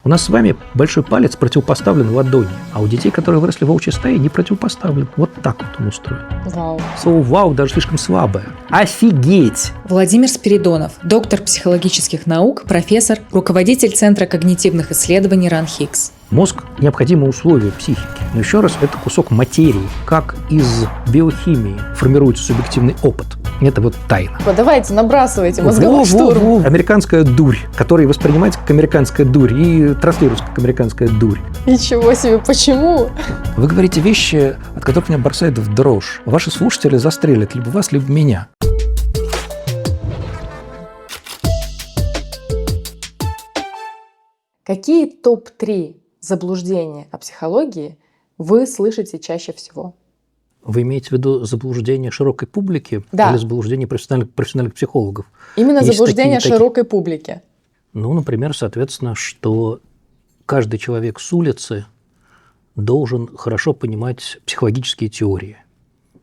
У нас с вами большой палец противопоставлен ладони, а у детей, которые выросли в волчьей стае, не противопоставлен. Вот так вот он устроен. Вау. Слово «вау» даже слишком слабое. Офигеть! Владимир Спиридонов, доктор психологических наук, профессор, руководитель Центра когнитивных исследований РАНХикс. Мозг – необходимое условие психики. Но еще раз, это кусок материи. Как из биохимии формируется субъективный опыт. Это вот тайна. Давайте, набрасывайте мозговой штурм. Американская дурь, которая воспринимается как американская дурь и транслируется как американская дурь. Ничего себе, почему? Вы говорите вещи, от которых меня бросает в дрожь. Ваши слушатели застрелят либо вас, либо меня. Какие топ-3 заблуждения о психологии вы слышите чаще всего? Вы имеете в виду заблуждение широкой публики, да, или заблуждение профессиональных психологов? Именно есть заблуждение широкой публики. Ну, например, соответственно, что каждый человек с улицы должен хорошо понимать психологические теории.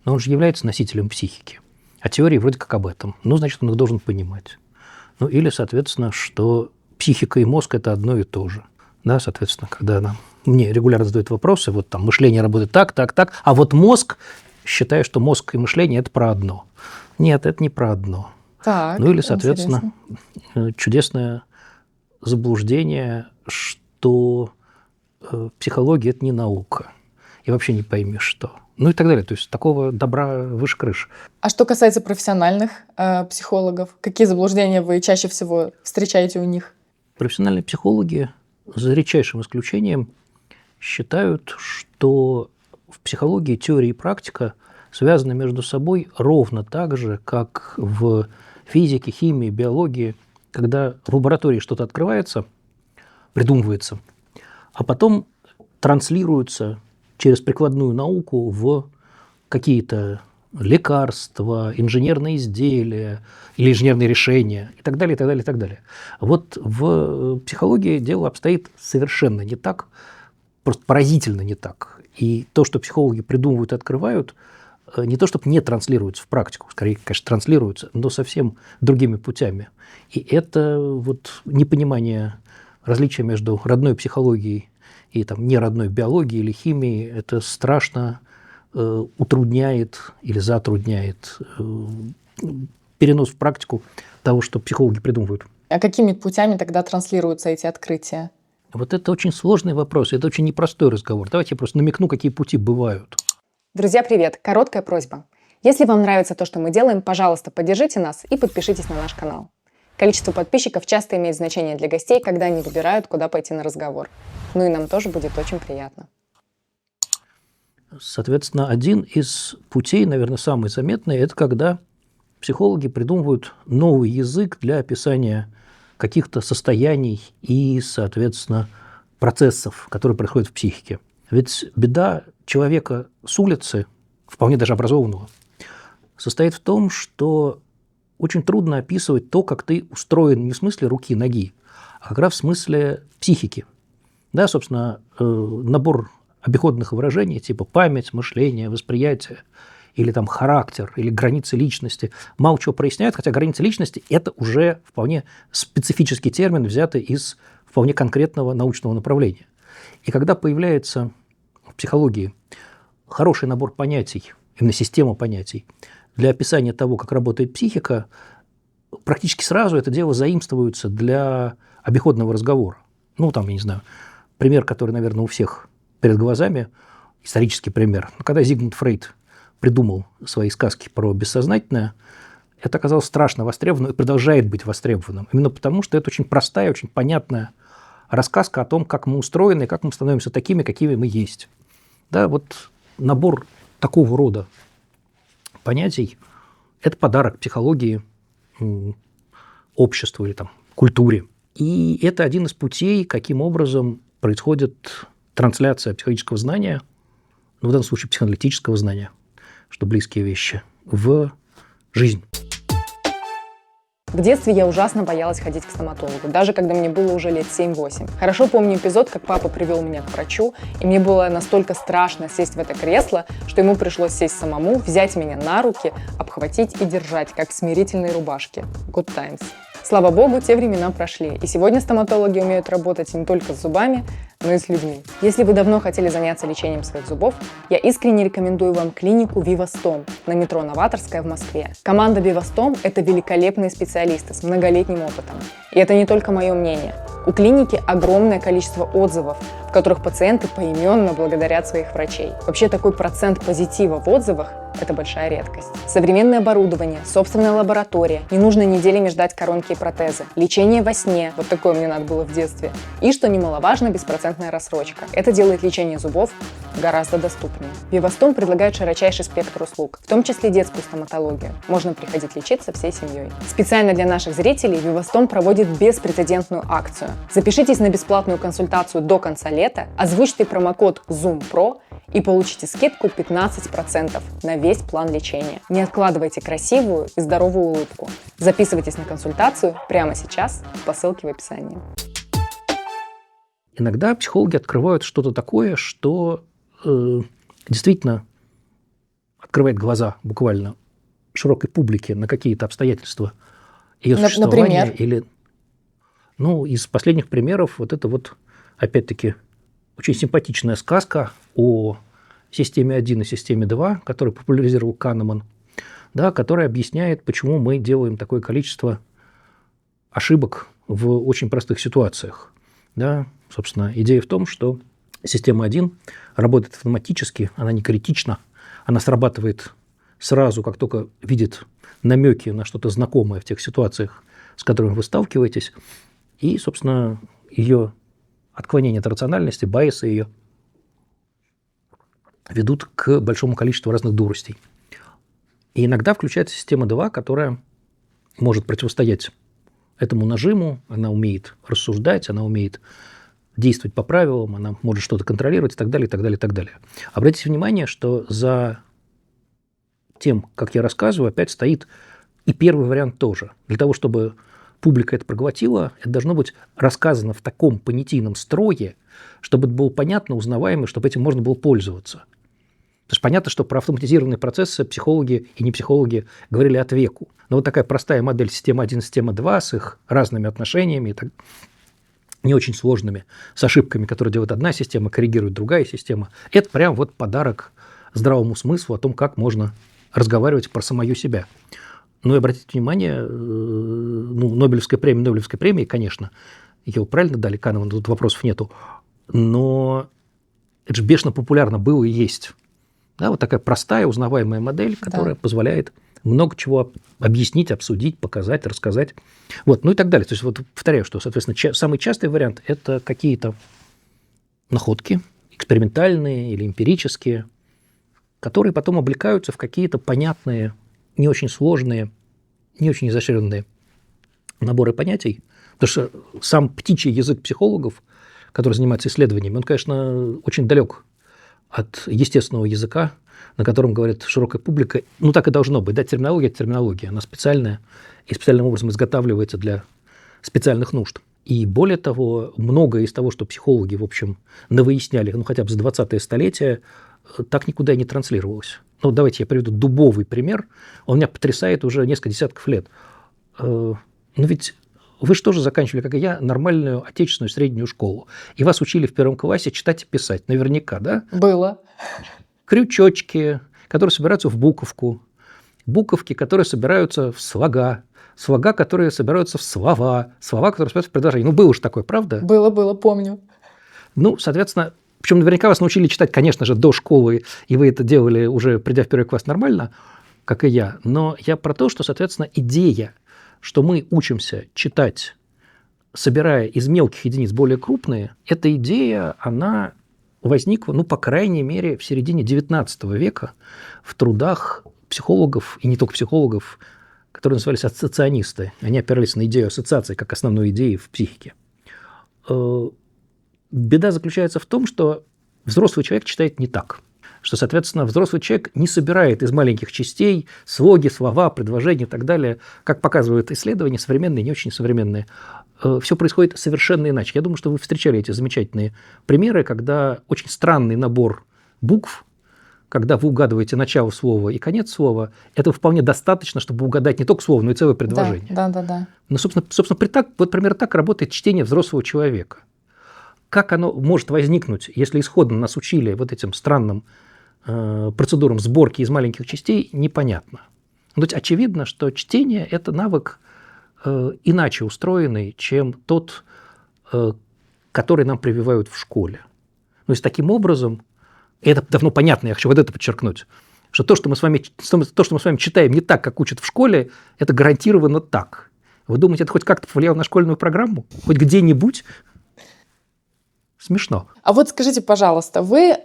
Но он же является носителем психики. А теории вроде как об этом. Ну, значит, он их должен понимать. Ну, или, соответственно, что психика и мозг – это одно и то же. Да, соответственно, когда мне регулярно задают вопросы, вот там мышление работает так, а вот мозг, считаю, что мозг и мышление – это про одно. Нет, это не про одно. Так, ну или, соответственно, чудесное заблуждение, что психология – это не наука. И вообще не пойми что. Ну и так далее. То есть такого добра выше крыш. А что касается профессиональных психологов, какие заблуждения вы чаще всего встречаете у них? Профессиональные психологи, за редчайшим исключением, считают, что в психологии теория и практика связаны между собой ровно так же, как в физике, химии, биологии, когда в лаборатории что-то открывается, придумывается, а потом транслируется через прикладную науку в какие-то лекарства, инженерные изделия или инженерные решения и так далее, и так далее, и так далее. Вот в психологии дело обстоит совершенно не так, просто поразительно не так. И то, что психологи придумывают и открывают, не то чтобы не транслируется в практику, скорее, конечно, транслируется, но совсем другими путями. И это вот непонимание различия между родной психологией и там, неродной биологией или химией, это страшно утрудняет или затрудняет перенос в практику того, что психологи придумывают. А какими путями тогда транслируются эти открытия? Вот это очень сложный вопрос, это очень непростой разговор. Давайте я просто намекну, какие пути бывают. Друзья, привет! Короткая просьба. Если вам нравится то, что мы делаем, пожалуйста, поддержите нас и подпишитесь на наш канал. Количество подписчиков часто имеет значение для гостей, когда они выбирают, куда пойти на разговор. Ну и нам тоже будет очень приятно. Соответственно, один из путей, наверное, самый заметный, это когда психологи придумывают новый язык для описания каких-то состояний и, соответственно, процессов, которые происходят в психике. Ведь беда человека с улицы, вполне даже образованного, состоит в том, что очень трудно описывать то, как ты устроен не в смысле руки, ноги, а как раз в смысле психики. Да, собственно, набор обиходных выражений типа память, мышление, восприятие или там характер, или границы личности мало чего проясняют, хотя границы личности – это уже вполне специфический термин, взятый из вполне конкретного научного направления. И когда появляется в психологии хороший набор понятий, именно система понятий, для описания того, как работает психика, практически сразу это дело заимствуется для обиходного разговора. Ну, там, я не знаю, пример, который, наверное, у всех перед глазами, исторический пример. Когда Зигмунд Фрейд придумал свои сказки про бессознательное, это оказалось страшно востребованным и продолжает быть востребованным. Именно потому, что это очень простая, очень понятная рассказка о том, как мы устроены и как мы становимся такими, какими мы есть. Да, вот набор такого рода понятий – это подарок психологии, обществу или там, культуре. И это один из путей, каким образом происходит трансляция психологического знания, ну, в данном случае психоаналитического знания, что близкие вещи, в жизнь. В детстве я ужасно боялась ходить к стоматологу, даже когда мне было уже лет 7-8. Хорошо помню эпизод, как папа привел меня к врачу, и мне было настолько страшно сесть в это кресло, что ему пришлось сесть самому, взять меня на руки, обхватить и держать, как в смирительной рубашке. Good times. Слава богу, те времена прошли, и сегодня стоматологи умеют работать не только с зубами, но и с людьми. Если вы давно хотели заняться лечением своих зубов, я искренне рекомендую вам клинику Vivastom на метро Новаторская в Москве. Команда Vivastom – это великолепные специалисты с многолетним опытом. И это не только мое мнение. У клиники огромное количество отзывов, в которых пациенты поименно благодарят своих врачей. Вообще такой процент позитива в отзывах – это большая редкость. Современное оборудование, собственная лаборатория, не нужно неделями ждать коронки и протезы, лечение во сне, вот такое мне надо было в детстве, и, что немаловажно, беспроцентная рассрочка. Это делает лечение зубов гораздо доступнее. Vivastom предлагает широчайший спектр услуг, в том числе детскую стоматологию. Можно приходить лечиться всей семьей. Специально для наших зрителей Vivastom проводит беспрецедентную акцию. Запишитесь на бесплатную консультацию до конца лета, озвучьте промокод ZOOMPRO и получите скидку 15% на весь план лечения. Не откладывайте красивую и здоровую улыбку. Записывайтесь на консультацию прямо сейчас по ссылке в описании. Иногда психологи открывают что-то такое, что действительно открывает глаза буквально широкой публике на какие-то обстоятельства ее существования. Например? Или, из последних примеров вот это вот, опять-таки, очень симпатичная сказка о системе 1 и системе 2, которую популяризировал Канеман, да, которая объясняет, почему мы делаем такое количество ошибок в очень простых ситуациях. Да. Собственно, идея в том, что система 1 работает автоматически, она не критична, она срабатывает сразу, как только видит намеки на что-то знакомое в тех ситуациях, с которыми вы сталкиваетесь, и, собственно, ее отклонение от рациональности, байесы ее ведут к большому количеству разных дуростей. И иногда включается система 2, которая может противостоять этому нажиму, она умеет рассуждать, она умеет действовать по правилам, она может что-то контролировать и так далее, и так далее, и так далее. Обратите внимание, что за тем, как я рассказываю, опять стоит и первый вариант тоже. Для того, чтобы публика это проглотила, это должно быть рассказано в таком понятийном строе, чтобы это было понятно, узнаваемо, чтобы этим можно было пользоваться. Потому что понятно, что про автоматизированные процессы психологи и не психологи говорили от веку. Но вот такая простая модель система 1 и система 2 с их разными отношениями, не очень сложными, с ошибками, которые делает одна система, коррегирует другая система, это прям вот подарок здравому смыслу о том, как можно разговаривать про самое себя. Ну и обратите внимание, Нобелевская премия, конечно, ее правильно дали Канеману, тут вопросов нету, но это же бешено популярно было и есть. Да, вот такая простая, узнаваемая модель, которая позволяет много чего объяснить, обсудить, показать, рассказать. Вот, ну и так далее. То есть, вот повторяю, что, соответственно, самый частый вариант – это какие-то находки, экспериментальные или эмпирические, которые потом облекаются в какие-то понятные, не очень сложные, не очень изощренные наборы понятий. Потому что сам птичий язык психологов, который занимается исследованиями, он, конечно, очень далек от естественного языка, на котором говорит широкая публика. Ну, так и должно быть. Да, терминология – это терминология. Она специальная и специальным образом изготавливается для специальных нужд. И более того, многое из того, что психологи, в общем, навыясняли, хотя бы за 20-е столетие, так никуда и не транслировалось. Ну, давайте я приведу дубовый пример. Он меня потрясает уже несколько десятков лет. Но ведь вы же тоже заканчивали, как и я, нормальную отечественную среднюю школу. И вас учили в 1 классе читать и писать. Наверняка, да? Было. Крючочки, которые собираются в буковку. Буковки, которые собираются в слога. Слога, которые собираются в слова. Слова, которые собираются в предложения. Ну, было же такое, правда? Было, помню. Ну, соответственно, причем наверняка вас научили читать, конечно же, до школы, и вы это делали уже придя в 1 класс нормально, как и я. Но я про то, что, соответственно, идея, что мы учимся читать, собирая из мелких единиц более крупные, эта идея, она возникла, по крайней мере, в середине XIX века в трудах психологов, и не только психологов, которые назывались ассоционисты. Они опирались на идею ассоциации как основной идеи в психике. Беда заключается в том, что взрослый человек читает не так. Что, соответственно, взрослый человек не собирает из маленьких частей слоги, слова, предложения и так далее, как показывают исследования, современные, не очень современные. Все происходит совершенно иначе. Я думаю, что вы встречали эти замечательные примеры, когда очень странный набор букв, когда вы угадываете начало слова и конец слова, этого вполне достаточно, чтобы угадать не только слово, но и целое предложение. Да. Ну, собственно примерно так работает чтение взрослого человека. Как оно может возникнуть, если исходно нас учили вот этим странным процедурам сборки из маленьких частей, непонятно. То есть очевидно, что чтение – это навык иначе устроенный, чем тот, который нам прививают в школе. То есть таким образом, и это давно понятно, я хочу вот это подчеркнуть, что то, что мы с вами читаем не так, как учат в школе, это гарантированно так. Вы думаете, это хоть как-то повлияло на школьную программу? Хоть где-нибудь? Смешно. А вот скажите, пожалуйста, вы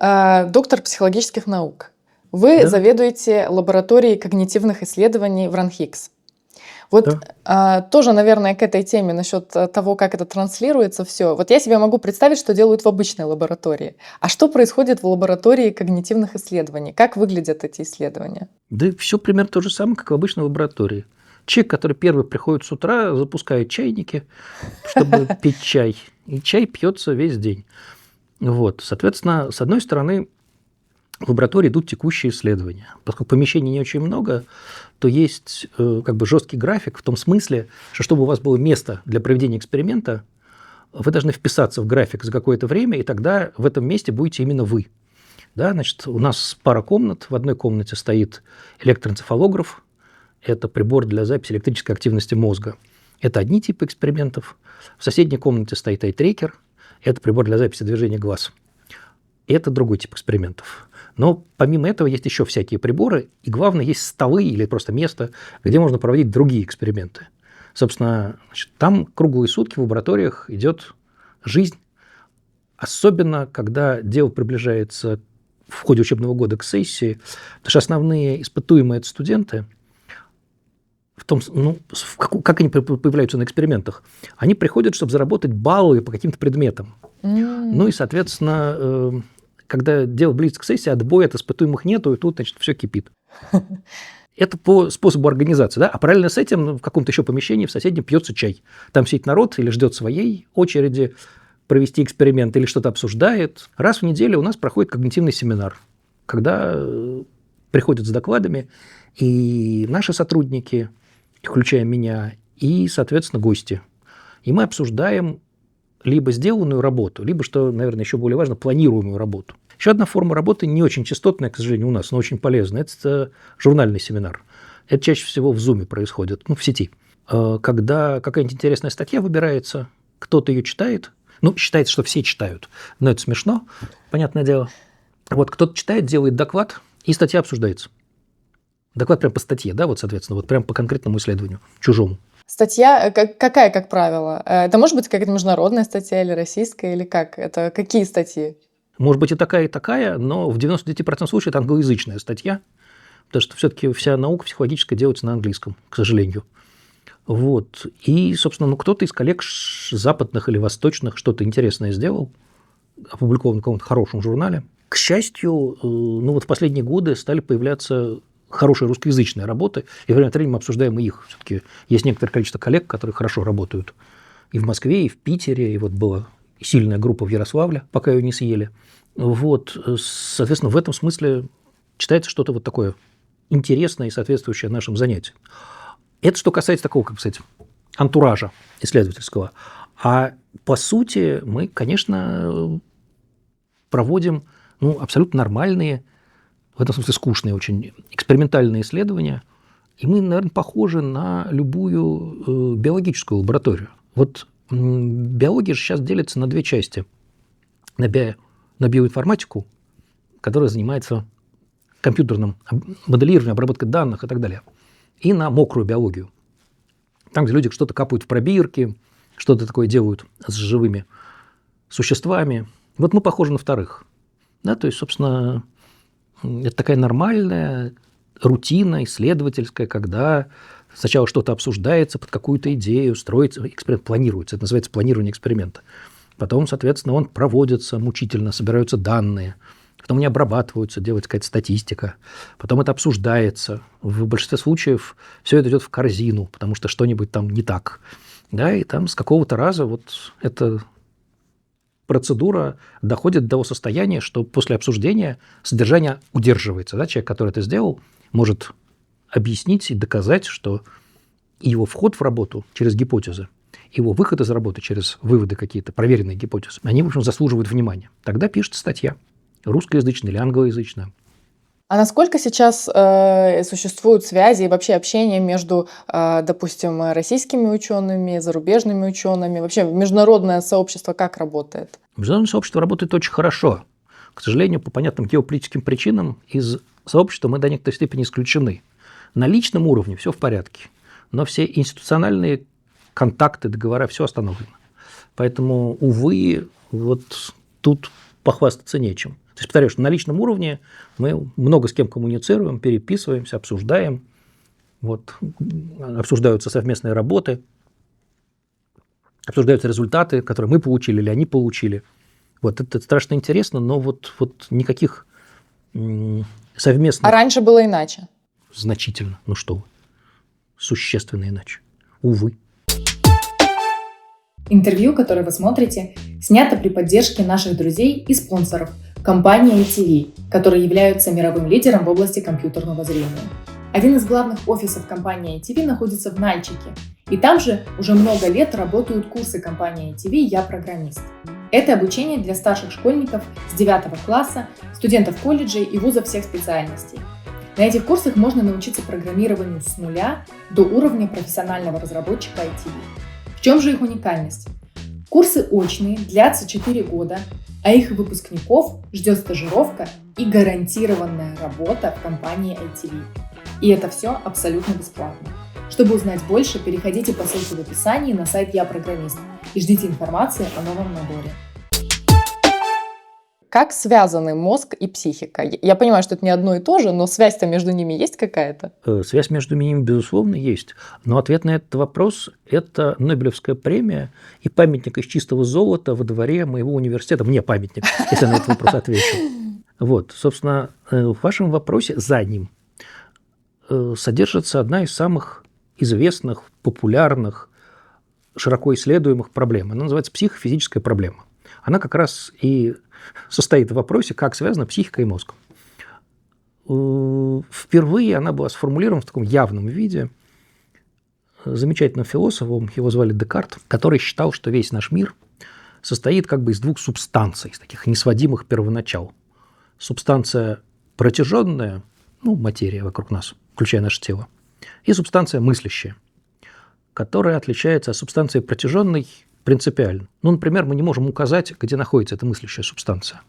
доктор психологических наук. Вы заведуете лабораторией когнитивных исследований в РАНХИКС. Вот тоже, наверное, к этой теме насчет того, как это транслируется все. Вот я себе могу представить, что делают в обычной лаборатории. А что происходит в лаборатории когнитивных исследований? Как выглядят эти исследования? Да все примерно то же самое, как в обычной лаборатории. Человек, который первый приходит с утра, запускает чайники, чтобы пить чай. И чай пьется весь день. Вот. Соответственно, с одной стороны, в лаборатории идут текущие исследования. Поскольку помещений не очень много, то есть как бы жесткий график в том смысле, что чтобы у вас было место для проведения эксперимента, вы должны вписаться в график за какое-то время, и тогда в этом месте будете именно вы. Да, значит, у нас пара комнат. В одной комнате стоит электроэнцефалограф. Это прибор для записи электрической активности мозга. Это одни типы экспериментов. В соседней комнате стоит айтрекер. Это прибор для записи движения глаз. Это другой тип экспериментов. Но помимо этого есть еще всякие приборы. И главное, есть столы или просто место, где можно проводить другие эксперименты. Собственно, значит, там круглые сутки в лабораториях идет жизнь. Особенно, когда дело приближается в ходе учебного года к сессии. Потому что основные испытуемые – это студенты. В том, как они появляются на экспериментах? Они приходят, чтобы заработать баллы по каким-то предметам. Ну и, соответственно, когда дело близится к сессии, отбоя от испытуемых нету, и тут, значит, все кипит. Это по способу организации. Да? А параллельно с этим в каком-то еще помещении в соседнем пьется чай. Там сидит народ или ждет своей очереди провести эксперимент или что-то обсуждает. Раз в неделю у нас проходит когнитивный семинар, когда приходят с докладами и наши сотрудники, включая меня, и, соответственно, гости. И мы обсуждаем либо сделанную работу, либо, что, наверное, еще более важно, планируемую работу. Еще одна форма работы, не очень частотная, к сожалению, у нас, но очень полезная, это журнальный семинар. Это чаще всего в Zoom происходит, в сети. Когда какая-нибудь интересная статья выбирается, кто-то ее читает, считается, что все читают, но это смешно, понятное дело. Вот кто-то читает, делает доклад, и статья обсуждается. Доклад прям по статье, да, вот, соответственно, вот прям по конкретному исследованию, чужому. Статья какая, как правило? Это может быть какая-то международная статья или российская, или как? Это какие статьи? Может быть и такая, но в 99% случаев это англоязычная статья, потому что все-таки вся наука психологическая делается на английском, к сожалению. Вот. И, собственно, кто-то из коллег западных или восточных что-то интересное сделал, опубликован в каком-то хорошем журнале. К счастью, в последние годы стали появляться хорошие русскоязычные работы, и время от времени мы обсуждаем и их. Все-таки есть некоторое количество коллег, которые хорошо работают и в Москве, и в Питере, и вот была сильная группа в Ярославле, пока ее не съели. Вот, соответственно, в этом смысле читается что-то вот такое интересное и соответствующее нашим занятиям. Это что касается такого, как сказать, антуража исследовательского. А по сути мы, конечно, проводим абсолютно нормальные, в этом смысле скучные очень экспериментальные исследования, и мы, наверное, похожи на любую биологическую лабораторию. Вот биология же сейчас делится на две части. На биоинформатику, которая занимается компьютерным моделированием, обработкой данных и так далее, и на мокрую биологию. Там, где люди что-то капают в пробирки, что-то такое делают с живыми существами. Вот мы похожи на вторых. Да, то есть, собственно, это такая нормальная рутина исследовательская, когда сначала что-то обсуждается под какую-то идею, строится, эксперимент планируется. Это называется планирование эксперимента. Потом, соответственно, он проводится мучительно, собираются данные. Потом они обрабатываются, делается какая-то статистика. Потом это обсуждается. В большинстве случаев все это идет в корзину, потому что что-нибудь там не так. Да, и там с какого-то раза вот это процедура доходит до того состояния, что после обсуждения содержание удерживается. Да? Человек, который это сделал, может объяснить и доказать, что его вход в работу через гипотезы, его выход из работы через выводы какие-то, проверенные гипотезы, они, в общем, заслуживают внимания. Тогда пишется статья, русскоязычная или англоязычная. А насколько сейчас существуют связи и вообще общение между, допустим, российскими учеными, зарубежными учеными? Вообще международное сообщество как работает? Международное сообщество работает очень хорошо. К сожалению, по понятным геополитическим причинам из сообщества мы до некоторой степени исключены. На личном уровне все в порядке, но все институциональные контакты, договора, все остановлено. Поэтому, увы, вот тут похвастаться нечем. То есть, повторяю, что на личном уровне мы много с кем коммуницируем, переписываемся, обсуждаем. Вот, обсуждаются совместные работы, обсуждаются результаты, которые мы получили или они получили. Вот, это страшно интересно, но вот никаких совместных... А раньше было иначе? Значительно. Ну что вы. Существенно иначе. Увы. Интервью, которое вы смотрите, снято при поддержке наших друзей и спонсоров компании ITV, которые являются мировым лидером в области компьютерного зрения. Один из главных офисов компании ITV находится в Нальчике, и там же уже много лет работают курсы компании ITV «Я программист». Это обучение для старших школьников с 9 класса, студентов колледжей и вузов всех специальностей. На этих курсах можно научиться программированию с нуля до уровня профессионального разработчика ITV. В чем же их уникальность? Курсы очные, длятся 4 года, а их выпускников ждет стажировка и гарантированная работа в компании ITV. И это все абсолютно бесплатно. Чтобы узнать больше, переходите по ссылке в описании на сайт «Я программист» и ждите информации о новом наборе. Как связаны мозг и психика? Я понимаю, что это не одно и то же, но связь-то между ними есть какая-то? Связь между ними, безусловно, есть. Но ответ на этот вопрос – это Нобелевская премия и памятник из чистого золота во дворе моего университета. Мне памятник, если на этот вопрос отвечу. Вот, собственно, в вашем вопросе за ним содержится одна из самых известных, популярных, широко исследуемых проблем. Она называется психофизическая проблема. Она как раз и состоит в вопросе, как связана психика и мозг. Впервые она была сформулирована в таком явном виде замечательным философом, его звали Декарт, который считал, что весь наш мир состоит как бы из двух субстанций, из таких несводимых первоначал. Субстанция протяженная, материя вокруг нас, включая наше тело, и субстанция мыслящая, которая отличается от субстанции протяженной принципиально. Например, мы не можем указать, где находится эта мыслящая субстанция.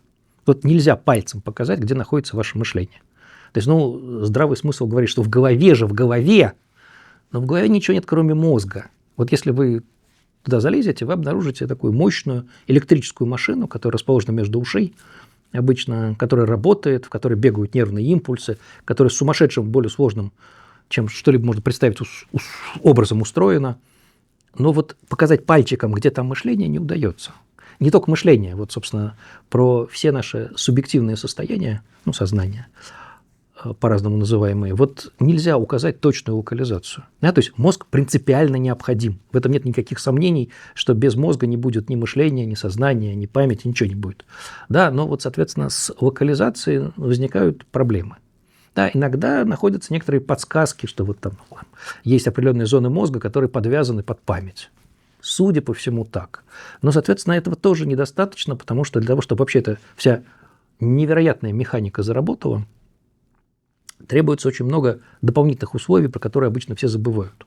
Вот нельзя пальцем показать, где находится ваше мышление. То есть, здравый смысл говорит, что в голове, но в голове ничего нет, кроме мозга. Вот если вы туда залезете, вы обнаружите такую мощную электрическую машину, которая расположена между ушей, обычно, которая работает, в которой бегают нервные импульсы, которая с сумасшедшим, более сложным, чем что-либо можно представить, образом устроена. Но вот показать пальчиком, где там мышление, не удается. Не только мышление, вот, собственно, про все наши субъективные состояния, сознания, по-разному называемые, вот нельзя указать точную локализацию. Да, то есть мозг принципиально необходим. В этом нет никаких сомнений, что без мозга не будет ни мышления, ни сознания, ни памяти, ничего не будет. Да, но вот, соответственно, с локализацией возникают проблемы. Да, иногда находятся некоторые подсказки, что вот там есть определенные зоны мозга, которые подвязаны под память. Судя по всему, так. Но, соответственно, этого тоже недостаточно, потому что для того, чтобы вообще эта вся невероятная механика заработала, требуется очень много дополнительных условий, про которые обычно все забывают.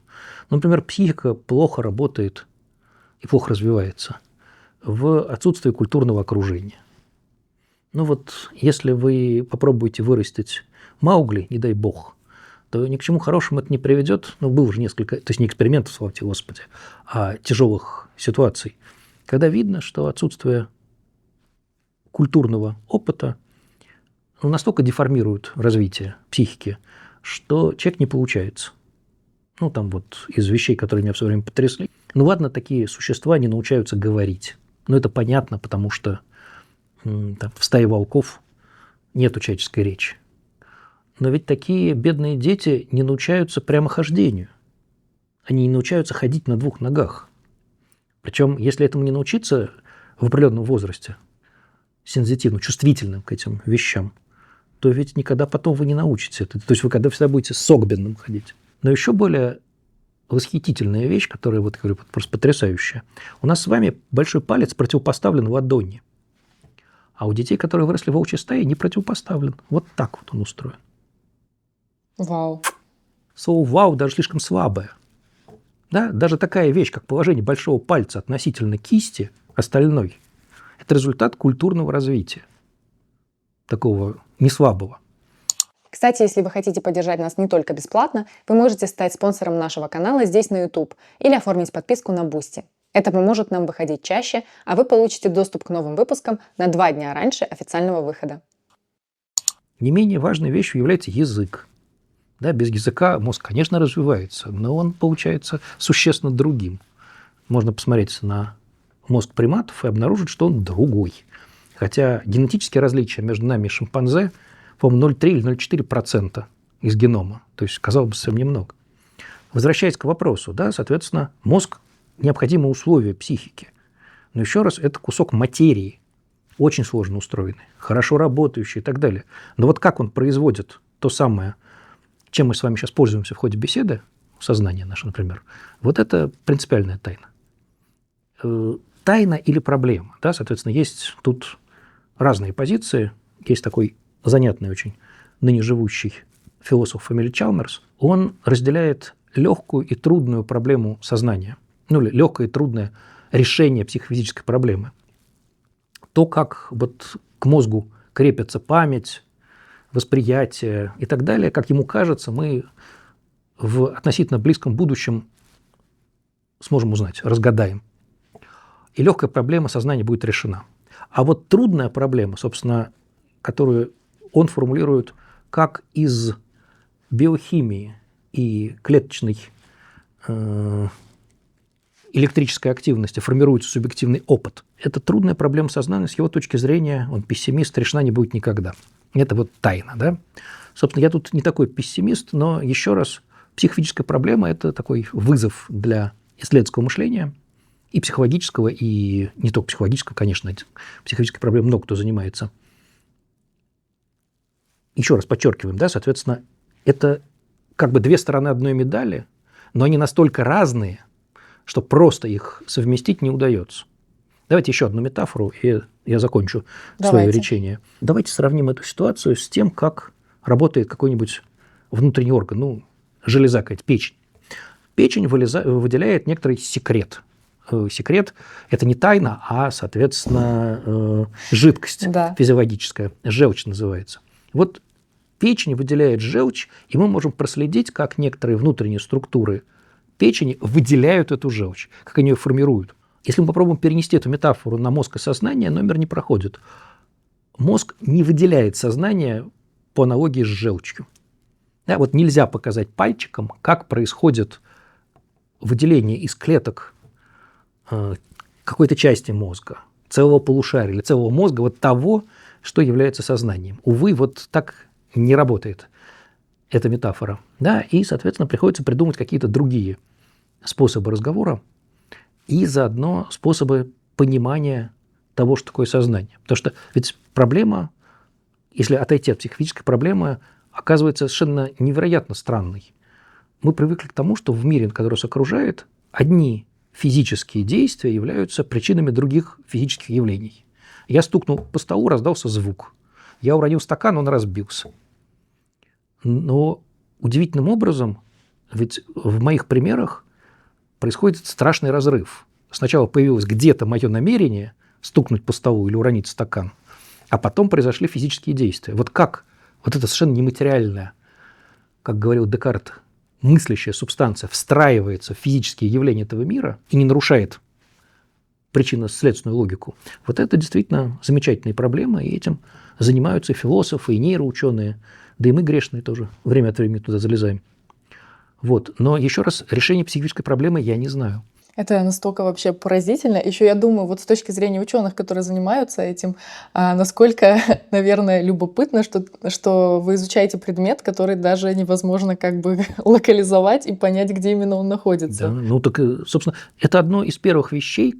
Например, психика плохо работает и плохо развивается в отсутствии культурного окружения. Если вы попробуете вырастить Маугли, не дай бог, то ни к чему хорошему это не приведет. Было уже несколько, то есть не экспериментов, слава тебе Господи, а тяжелых ситуаций, когда видно, что отсутствие культурного опыта настолько деформирует развитие психики, что человек не получается. Из вещей, которые меня все время потрясли. Ладно, такие существа не научаются говорить. Это понятно, потому что в стае волков нет человеческой речи. Но ведь такие бедные дети не научаются прямохождению. Они не научаются ходить на двух ногах. Причем, если этому не научиться, в определенном возрасте сензитивным, чувствительным к этим вещам, то ведь никогда потом вы не научитесь это. То есть вы когда всегда будете согбенным ходить. Но еще более восхитительная вещь, которая, вот, говорю, просто потрясающая. У нас с вами большой палец противопоставлен ладони. А у детей, которые выросли в волчьей стае, не противопоставлен. Вот так вот он устроен. Вау. Слово «вау» даже слишком слабое. Да? Даже такая вещь, как положение большого пальца относительно кисти остальной, это результат культурного развития. Такого неслабого. Кстати, если вы хотите поддержать нас не только бесплатно, вы можете стать спонсором нашего канала здесь на YouTube или оформить подписку на Boosty. Это поможет нам выходить чаще, а вы получите доступ к новым выпускам на 2 дня раньше официального выхода. Не менее важной вещью является язык. Да, без языка мозг, конечно, развивается, но он получается существенно другим. Можно посмотреть на мозг приматов и обнаружить, что он другой. Хотя генетические различия между нами и шимпанзе, по-моему, 0,3 или 0,4% из генома. То есть, казалось бы, совсем немного. Возвращаясь к вопросу, да, соответственно, мозг – необходимое условие психики. Но еще раз, это кусок материи, очень сложно устроенный, хорошо работающий и так далее. Но вот как он производит то самое, чем мы с вами сейчас пользуемся в ходе беседы, сознание наше, например, вот это принципиальная тайна. Тайна или проблема. Да? Соответственно, есть тут разные позиции. Есть такой занятный очень ныне живущий философ фамилии Чалмерс. Он разделяет легкую и трудную проблему сознания. Ну, или легкое и трудное решение психофизической проблемы. То, как вот к мозгу крепится память, восприятие и так далее, как ему кажется, мы в относительно близком будущем сможем узнать, разгадаем. И легкая проблема сознания будет решена. А вот трудная проблема, собственно, которую он формулирует как из биохимии и клеточной электрической активности формируется субъективный опыт. Это трудная проблема сознания. С его точки зрения, он пессимист, решена не будет никогда. Это вот тайна. Да? Собственно, я тут не такой пессимист, но еще раз, психофизическая проблема – это такой вызов для исследовательского мышления, и психологического, и не только психологического, конечно, психологической проблемой много кто занимается. Еще раз подчеркиваем, да, соответственно, это как бы две стороны одной медали, но они настолько разные, что просто их совместить не удается. Давайте еще одну метафору, и я закончу свое речение. Давайте сравним эту ситуацию с тем, как работает какой-нибудь внутренний орган, ну, железа какая-то, печень. Печень выделяет некоторый секрет. Секрет – это не тайна, а, соответственно, жидкость физиологическая, желчь называется. Вот печень выделяет желчь, и мы можем проследить, как некоторые внутренние структуры печени выделяют эту желчь, как они ее формируют. Если мы попробуем перенести эту метафору на мозг и сознание, номер не проходит. Мозг не выделяет сознание по аналогии с желчью. Да, вот нельзя показать пальчиком, как происходит выделение из клеток какой-то части мозга, целого полушария или целого мозга, вот того, что является сознанием. Увы, вот так не работает эта метафора. Да? И, соответственно, приходится придумать какие-то другие способы разговора и заодно способы понимания того, что такое сознание. Потому что ведь проблема, если отойти от психофизической проблемы, оказывается совершенно невероятно странной. Мы привыкли к тому, что в мире, который нас окружает, одни физические действия являются причинами других физических явлений. Я стукнул по столу, раздался звук. Я уронил стакан, он разбился. Но удивительным образом, ведь в моих примерах происходит страшный разрыв. Сначала появилось где-то мое намерение стукнуть по столу или уронить стакан, а потом произошли физические действия. Вот как вот это совершенно нематериальное, как говорил Декарт, мыслящая субстанция встраивается в физические явления этого мира и не нарушает причинно-следственную логику. Вот это действительно замечательная проблема, и этим занимаются и философы, и нейроученые, да и мы грешные тоже время от времени туда залезаем. Вот. Но еще раз, решение психической проблемы я не знаю. Это настолько вообще поразительно. Еще я думаю, вот с точки зрения ученых, которые занимаются этим, насколько, наверное, любопытно, что вы изучаете предмет, который даже невозможно как бы локализовать и понять, где именно он находится. Да, ну так, собственно, это одно из первых вещей,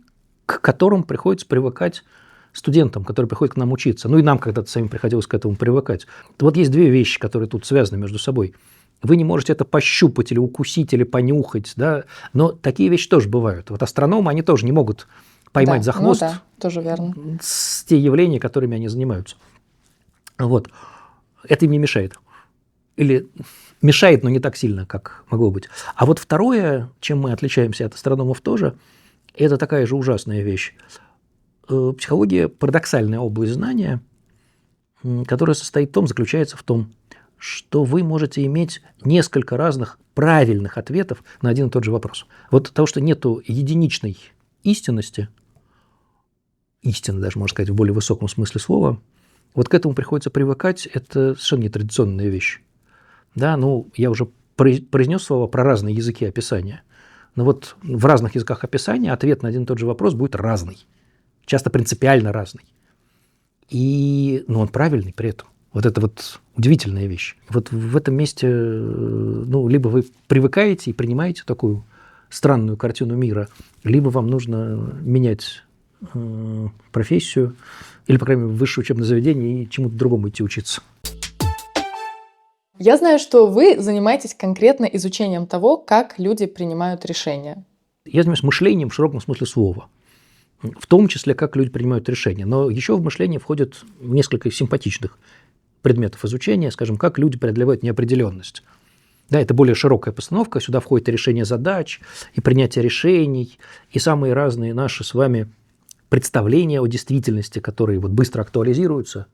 к которым приходится привыкать студентам, которые приходят к нам учиться. Ну и нам когда-то самим приходилось к этому привыкать. Вот есть две вещи, которые тут связаны между собой. Вы не можете это пощупать или укусить, или понюхать, да? Но такие вещи тоже бывают. Вот астрономы, они тоже не могут поймать за хвост тоже верно. те явления, которыми они занимаются. Вот. Это им не мешает. Или мешает, но не так сильно, как могло быть. А вот второе, чем мы отличаемся от астрономов тоже, это такая же ужасная вещь. Психология – парадоксальная область знания, которая заключается в том, что вы можете иметь несколько разных правильных ответов на один и тот же вопрос. Вот того, что нету единичной истинности, истины даже, можно сказать, в более высоком смысле слова, вот к этому приходится привыкать, это совершенно нетрадиционная вещь. Да, ну, я уже произнес слово про разные языки описания, но вот в разных языках описания ответ на один и тот же вопрос будет разный, часто принципиально разный. И, он правильный при этом. Вот это вот удивительная вещь. Вот в этом месте, либо вы привыкаете и принимаете такую странную картину мира, либо вам нужно менять профессию, или, по крайней мере, высшее учебное заведение и чему-то другому идти учиться. Я знаю, что вы занимаетесь конкретно изучением того, как люди принимают решения. Я занимаюсь мышлением в широком смысле слова. В том числе, как люди принимают решения. Но еще в мышление входит несколько симпатичных предметов изучения, скажем, как люди преодолевают неопределенность. Да, это более широкая постановка. Сюда входит и решение задач, и принятие решений, и самые разные наши с вами представления о действительности, которые вот быстро актуализируются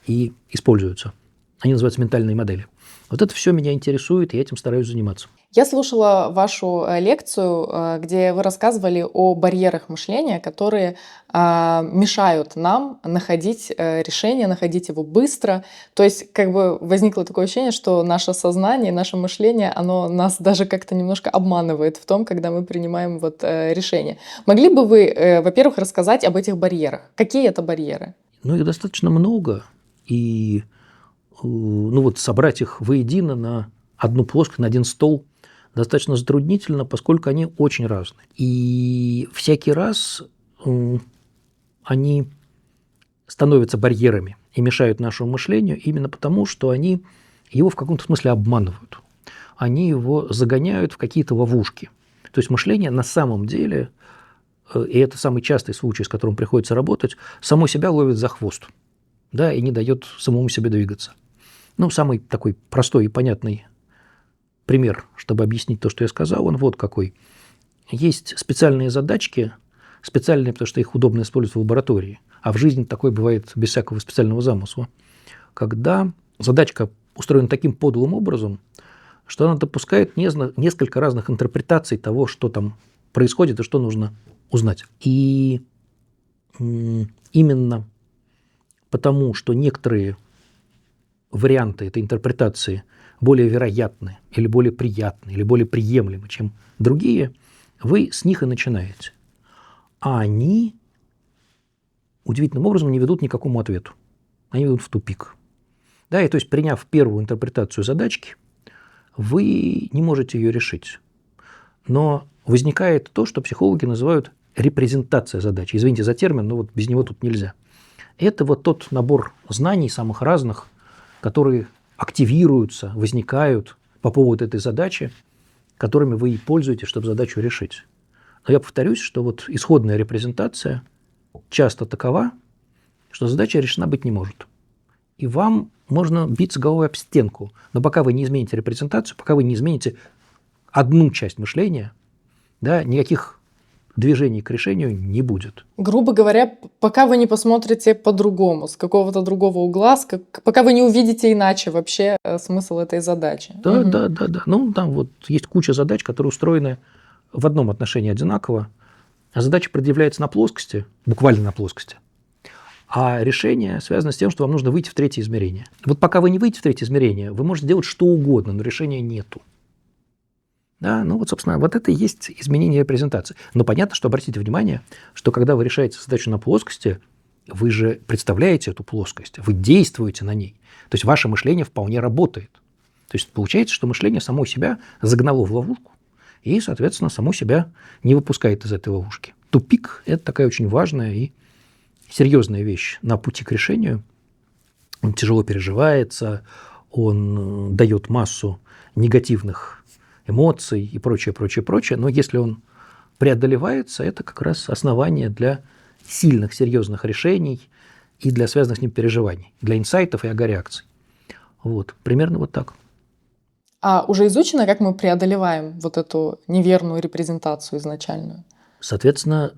и используются. Они называются ментальные модели. Вот это все меня интересует, и я этим стараюсь заниматься. Я слушала вашу лекцию, где вы рассказывали о барьерах мышления, которые мешают нам находить решение, находить его быстро. То есть как бы возникло такое ощущение, что наше сознание, наше мышление, оно нас даже как-то немножко обманывает в том, когда мы принимаем решение. Могли бы вы, во-первых, рассказать об этих барьерах? Какие это барьеры? Их достаточно много, и собрать их воедино на одну плоскость, на один стол достаточно затруднительно, поскольку они очень разные. И всякий раз они становятся барьерами и мешают нашему мышлению именно потому, что они его в каком-то смысле обманывают. Они его загоняют в какие-то ловушки. То есть мышление на самом деле, и это самый частый случай, с которым приходится работать, само себя ловит за хвост, да, и не дает самому себе двигаться. Самый такой простой и понятный пример, чтобы объяснить то, что я сказал, он вот какой. Есть специальные задачки, специальные, потому что их удобно использовать в лаборатории, а в жизни такое бывает без всякого специального замысла, когда задачка устроена таким подлым образом, что она допускает несколько разных интерпретаций того, что там происходит и что нужно узнать. И именно потому, что некоторые варианты этой интерпретации более вероятны, или более приятны, или более приемлемы, чем другие, вы с них и начинаете. А они удивительным образом не ведут ни к какому ответу. Они ведут в тупик. Да, и то есть, приняв первую интерпретацию задачки, вы не можете ее решить. Но возникает то, что психологи называют репрезентация задачи. Извините за термин, но без него тут нельзя. Это тот набор знаний самых разных, которые активируются, возникают по поводу этой задачи, которыми вы и пользуетесь, чтобы задачу решить. Но я повторюсь, что исходная репрезентация часто такова, что задача решена быть не может. И вам можно биться головой об стенку, но пока вы не измените репрезентацию, пока вы не измените одну часть мышления, да, никаких движений к решению не будет. Грубо говоря, пока вы не посмотрите по-другому, с какого-то другого угла, пока вы не увидите иначе вообще смысл этой задачи. Да. Там есть куча задач, которые устроены в одном отношении одинаково, а задача предъявляется на плоскости, буквально на плоскости, а решение связано с тем, что вам нужно выйти в третье измерение. Пока вы не выйдете в третье измерение, вы можете делать что угодно, но решения нету. Да, собственно, это и есть изменение репрезентации. Но понятно, что обратите внимание, что когда вы решаете задачу на плоскости, вы же представляете эту плоскость, вы действуете на ней. То есть ваше мышление вполне работает. То есть получается, что мышление само себя загнало в ловушку и, соответственно, само себя не выпускает из этой ловушки. тупик – это такая очень важная и серьезная вещь на пути к решению. Он тяжело переживается, он дает массу негативных эмоций и прочее, прочее, прочее. Но если он преодолевается, это как раз основание для сильных, серьезных решений и для связанных с ним переживаний, для инсайтов и ага-реакций. Вот, примерно вот так. А уже изучено, как мы преодолеваем вот эту неверную репрезентацию изначальную? Соответственно,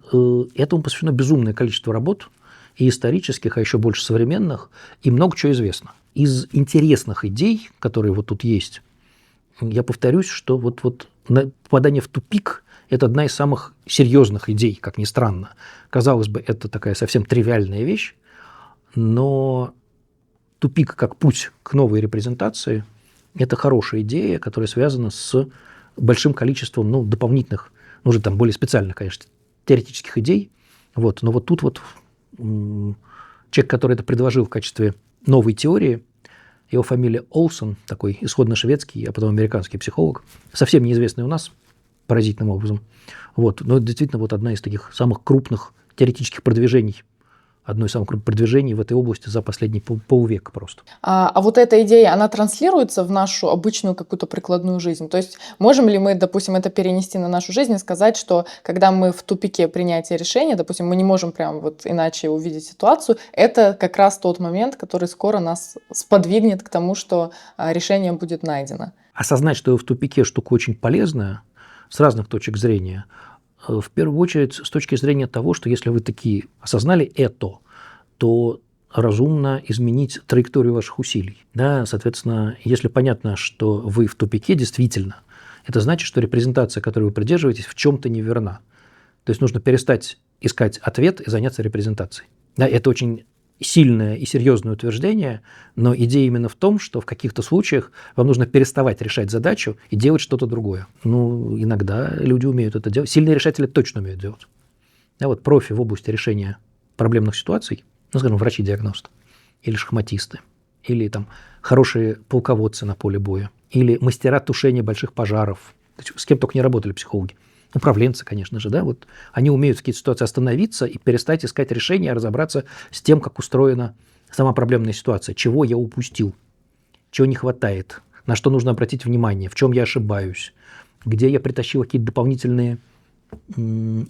этому посвящено безумное количество работ, и исторических, а еще больше современных, и много чего известно. Из интересных идей, которые вот тут есть, я повторюсь, что вот попадание в тупик – это одна из самых серьезных идей, как ни странно. Казалось бы, это такая совсем тривиальная вещь, но тупик как путь к новой репрезентации – это хорошая идея, которая связана с большим количеством дополнительных, уже там более специальных, конечно, теоретических идей. Вот. Но вот тут вот человек, который это предложил в качестве новой теории, его фамилия Олсон, такой исходно шведский, а потом американский психолог, совсем неизвестный у нас поразительным образом. Вот. Но это действительно вот одна из таких самых крупных теоретических продвижений, одно из самых крупных продвижений в этой области за последние полвека просто. А вот эта идея, она транслируется в нашу обычную какую-то прикладную жизнь? То есть можем ли мы, допустим, это перенести на нашу жизнь и сказать, что когда мы в тупике принятия решения, допустим, мы не можем прям вот иначе увидеть ситуацию, это как раз тот момент, который скоро нас сподвигнет к тому, что решение будет найдено? Осознать, что в тупике штука очень полезная с разных точек зрения. В первую очередь, с точки зрения того, что если вы такие осознали это, то разумно изменить траекторию ваших усилий. Да, соответственно, если понятно, что вы в тупике действительно, это значит, что репрезентация, которой вы придерживаетесь, в чем-то неверна. То есть нужно перестать искать ответ и заняться репрезентацией. Да, это очень сильное и серьезное утверждение, но идея именно в том, что в каких-то случаях вам нужно переставать решать задачу и делать что-то другое. Иногда люди умеют это делать. Сильные решатели точно умеют делать. Да, вот профи в области решения проблемных ситуаций, скажем, врачи-диагносты, или шахматисты, или там хорошие полководцы на поле боя, или мастера тушения больших пожаров. С кем только не работали психологи. Управленцы, конечно же, да, вот они умеют в какие-то ситуации остановиться и перестать искать решения, а разобраться с тем, как устроена сама проблемная ситуация, чего я упустил, чего не хватает, на что нужно обратить внимание, в чем я ошибаюсь, где я притащил какие-то дополнительные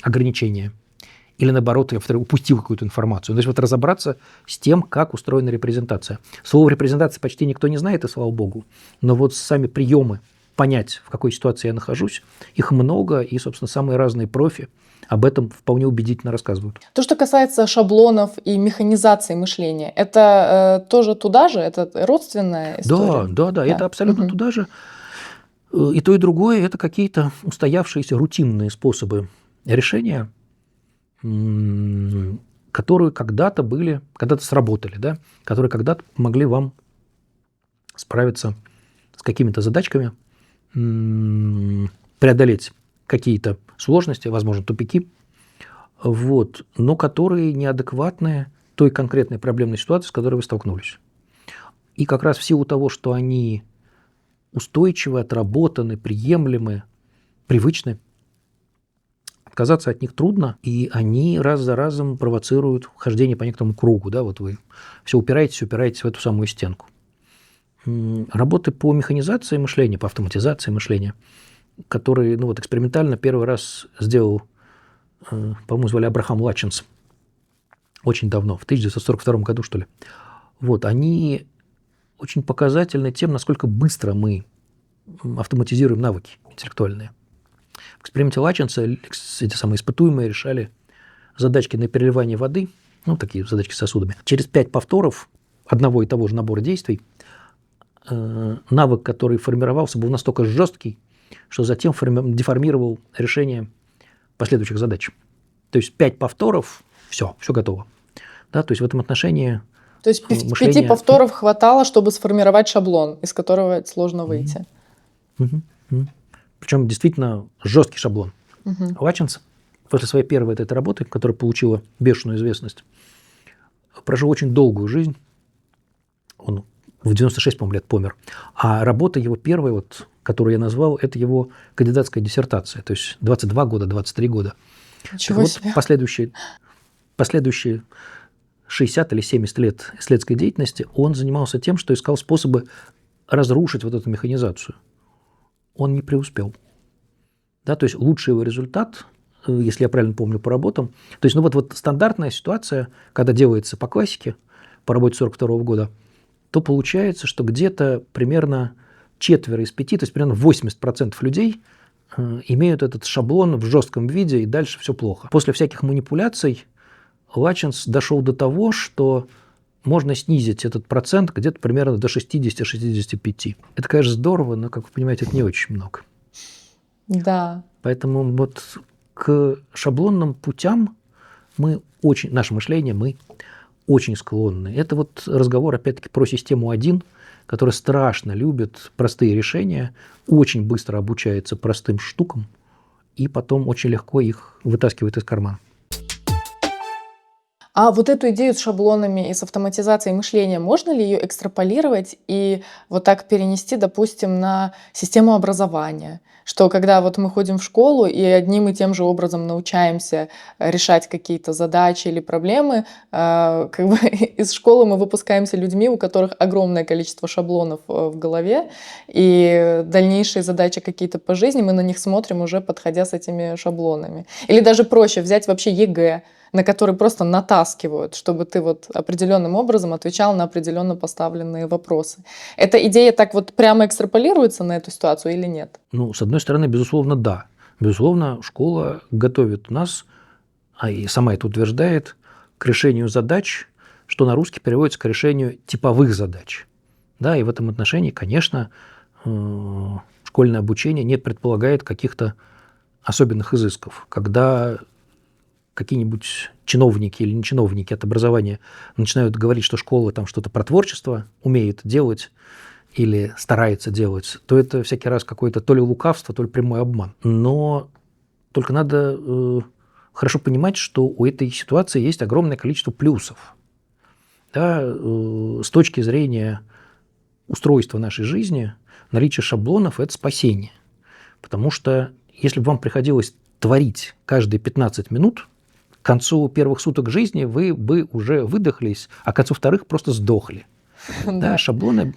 ограничения, или наоборот, я упустил какую-то информацию. То есть вот разобраться с тем, как устроена репрезентация. Слово репрезентация почти никто не знает, и слава богу, но вот сами приемы понять, в какой ситуации я нахожусь, их много, и, собственно, самые разные профи об этом вполне убедительно рассказывают. То, что касается шаблонов и механизации мышления, это тоже туда же? Это родственная история? Да, это абсолютно туда же. И то, и другое – это какие-то устоявшиеся рутинные способы решения, которые когда-то сработали, да? Которые когда-то помогли вам справиться с какими-то задачками, преодолеть какие-то сложности, возможно, тупики, но которые неадекватны той конкретной проблемной ситуации, с которой вы столкнулись. И как раз в силу того, что они устойчивы, отработаны, приемлемы, привычны, отказаться от них трудно, и они раз за разом провоцируют хождение по некоторому кругу. Да? Вот вы все упираетесь в эту самую стенку. Работы по механизации мышления, по автоматизации мышления, которые экспериментально первый раз сделал, по-моему, звали Абрахам Латчинс, очень давно, в 1942 году, что ли. Они очень показательны тем, насколько быстро мы автоматизируем навыки интеллектуальные. В эксперименте Латчинса эти самые испытуемые решали задачки на переливание воды, такие задачки с сосудами. Через 5 повторов одного и того же набора действий навык, который формировался, был настолько жесткий, что затем деформировал решение последующих задач. То есть 5 повторов, все готово. Да, то есть в этом отношении То есть 5 повторов хватало, чтобы сформировать шаблон, из которого сложно выйти. Причем действительно жесткий шаблон. Латчинс после своей первой этой работы, которая получила бешеную известность, прожил очень долгую жизнь. Он в 96, по-моему, лет помер. А работа его первая, которую я назвал, это его кандидатская диссертация. То есть 22 года, 23 года. Ничего Вот себе. последующие 60 или 70 лет исследовательской деятельности он занимался тем, что искал способы разрушить вот эту механизацию. Он не преуспел. Да, то есть лучший его результат, если я правильно помню по работам, то есть вот стандартная ситуация, когда делается по классике, по работе 1942 года, то получается, что где-то примерно четверо из 5, то есть примерно 80% людей имеют этот шаблон в жестком виде, и дальше все плохо. После всяких манипуляций Лачинс дошел до того, что можно снизить этот процент где-то примерно до 60-65. Это, конечно, здорово, но, как вы понимаете, это не очень много. Да. Поэтому вот к шаблонным путям наше мышление, мы очень склонны. Это вот разговор, опять-таки, про систему 1, которая страшно любит простые решения, очень быстро обучается простым штукам и потом очень легко их вытаскивает из кармана. А вот эту идею с шаблонами и с автоматизацией мышления, можно ли ее экстраполировать и вот так перенести, допустим, на систему образования? Что когда вот мы ходим в школу и одним и тем же образом научаемся решать какие-то задачи или проблемы, как бы из школы мы выпускаемся людьми, у которых огромное количество шаблонов в голове, и дальнейшие задачи какие-то по жизни, мы на них смотрим уже подходя с этими шаблонами. Или даже проще взять вообще ЕГЭ, на который просто натаскивают, чтобы ты вот определенным образом отвечал на определенно поставленные вопросы. Эта идея так вот прямо экстраполируется на эту ситуацию или нет? Ну, с одной стороны, безусловно, да. Безусловно, школа готовит нас, а и сама это утверждает, к решению задач, что на русский переводится к решению типовых задач. Да, и в этом отношении, конечно, школьное обучение не предполагает каких-то особенных изысков. Когда какие-нибудь чиновники или не чиновники от образования начинают говорить, что школа там что-то про творчество умеет делать или старается делать, то это всякий раз какое-то то ли лукавство, то ли прямой обман. Но только надо хорошо понимать, что у этой ситуации есть огромное количество плюсов. Да, с точки зрения устройства нашей жизни наличие шаблонов – это спасение. Потому что если бы вам приходилось творить каждые 15 минут, к концу первых суток жизни вы бы уже выдохлись, а к концу вторых просто сдохли. Да, шаблоны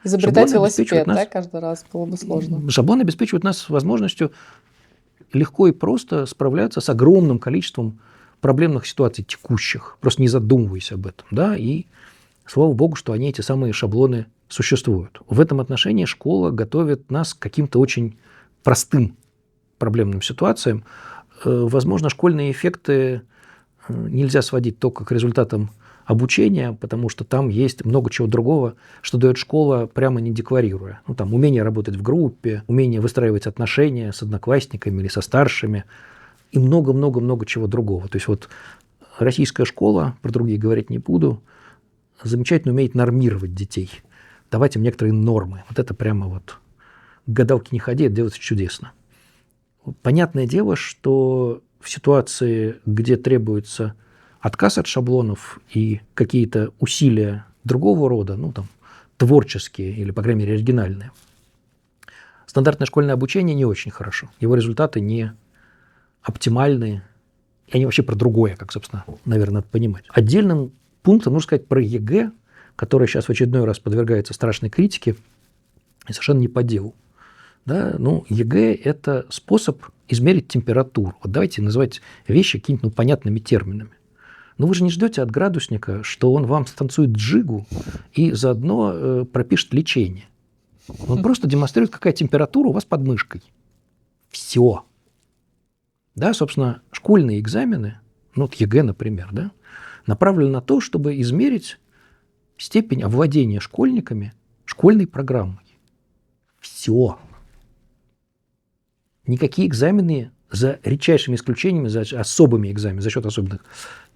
Изобретать шаблоны велосипед, нас, да, каждый раз было бы сложно. Шаблоны обеспечивают нас возможностью легко и просто справляться с огромным количеством проблемных ситуаций текущих, просто не задумываясь об этом. Да, и слава богу, что они, эти самые шаблоны, существуют. В этом отношении школа готовит нас к каким-то очень простым проблемным ситуациям. Возможно, школьные эффекты нельзя сводить только к результатам обучения, потому что там есть много чего другого, что дает школа, прямо не декларируя. Ну, там умение работать в группе, умение выстраивать отношения с одноклассниками или со старшими и много-много-много чего другого. То есть вот российская школа, про другие говорить не буду, замечательно умеет нормировать детей, давать им некоторые нормы. Вот это прямо вот к гадалке не ходи, это делается чудесно. Понятное дело, что в ситуации, где требуется отказ от шаблонов и какие-то усилия другого рода, ну там творческие или, по крайней мере, оригинальные, стандартное школьное обучение не очень хорошо. Его результаты не оптимальные, и они вообще про другое, как, собственно, наверное, надо понимать. Отдельным пунктом нужно сказать про ЕГЭ, которое сейчас в очередной раз подвергается страшной критике, и совершенно не по делу. Да, ну, ЕГЭ – это способ измерить температуру. Вот давайте называть вещи какими-то понятными терминами. Но вы же не ждете от градусника, что он вам станцует джигу и заодно пропишет лечение. Он просто демонстрирует, какая температура у вас под мышкой. Все. Да, собственно, школьные экзамены, ну, вот ЕГЭ, например, да, направлены на то, чтобы измерить степень овладения школьниками школьной программой. Все. Никакие экзамены, за редчайшими исключениями, за особыми экзаменами, за счет особенных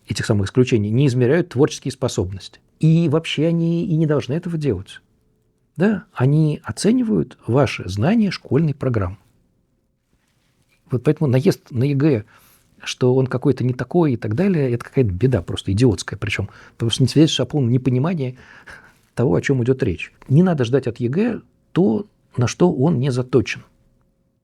этих самых исключений, не измеряют творческие способности. И вообще они и не должны этого делать. Да? Они оценивают ваши знания школьной программы. Вот поэтому наезд на ЕГЭ, что он какой-то не такой и так далее, это какая-то беда просто идиотская. Причем, потому что не свидетельствует о полном непонимании того, о чем идет речь. Не надо ждать от ЕГЭ то, на что он не заточен.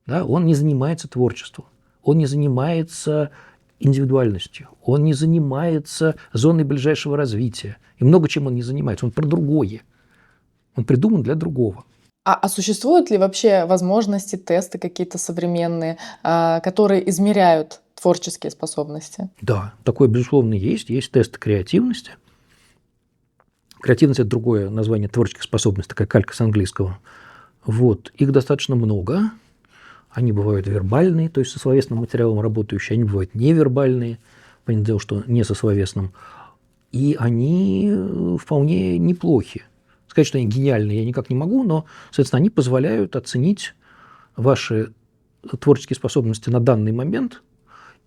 Да? Он не занимается творчеством. Он не занимается индивидуальностью, он не занимается зоной ближайшего развития. И много чем он не занимается. Он про другое. Он придуман для другого. А существуют ли вообще возможности, тесты какие-то современные, которые измеряют творческие способности? Да, такое, безусловно, есть. Есть тесты креативности. Креативность – это другое название творческих способностей, такая калька с английского. Вот. Их достаточно много. Они бывают вербальные, то есть со словесным материалом работающие. Они бывают невербальные, понятное дело, что не со словесным. И они вполне неплохи. Сказать, что они гениальные, я никак не могу, но, соответственно, они позволяют оценить ваши творческие способности на данный момент.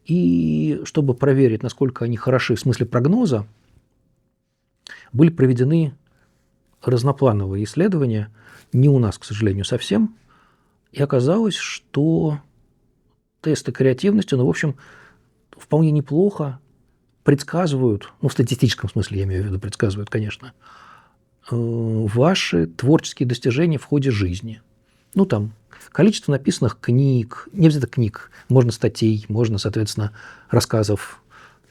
И чтобы проверить, насколько они хороши в смысле прогноза, были проведены разноплановые исследования, не у нас, к сожалению, совсем, и оказалось, что тесты креативности, в общем, вполне неплохо предсказывают, в статистическом смысле я имею в виду, предсказывают, конечно, ваши творческие достижения в ходе жизни. Там количество написанных книг, не обязательно книг, можно статей, можно, соответственно, рассказов,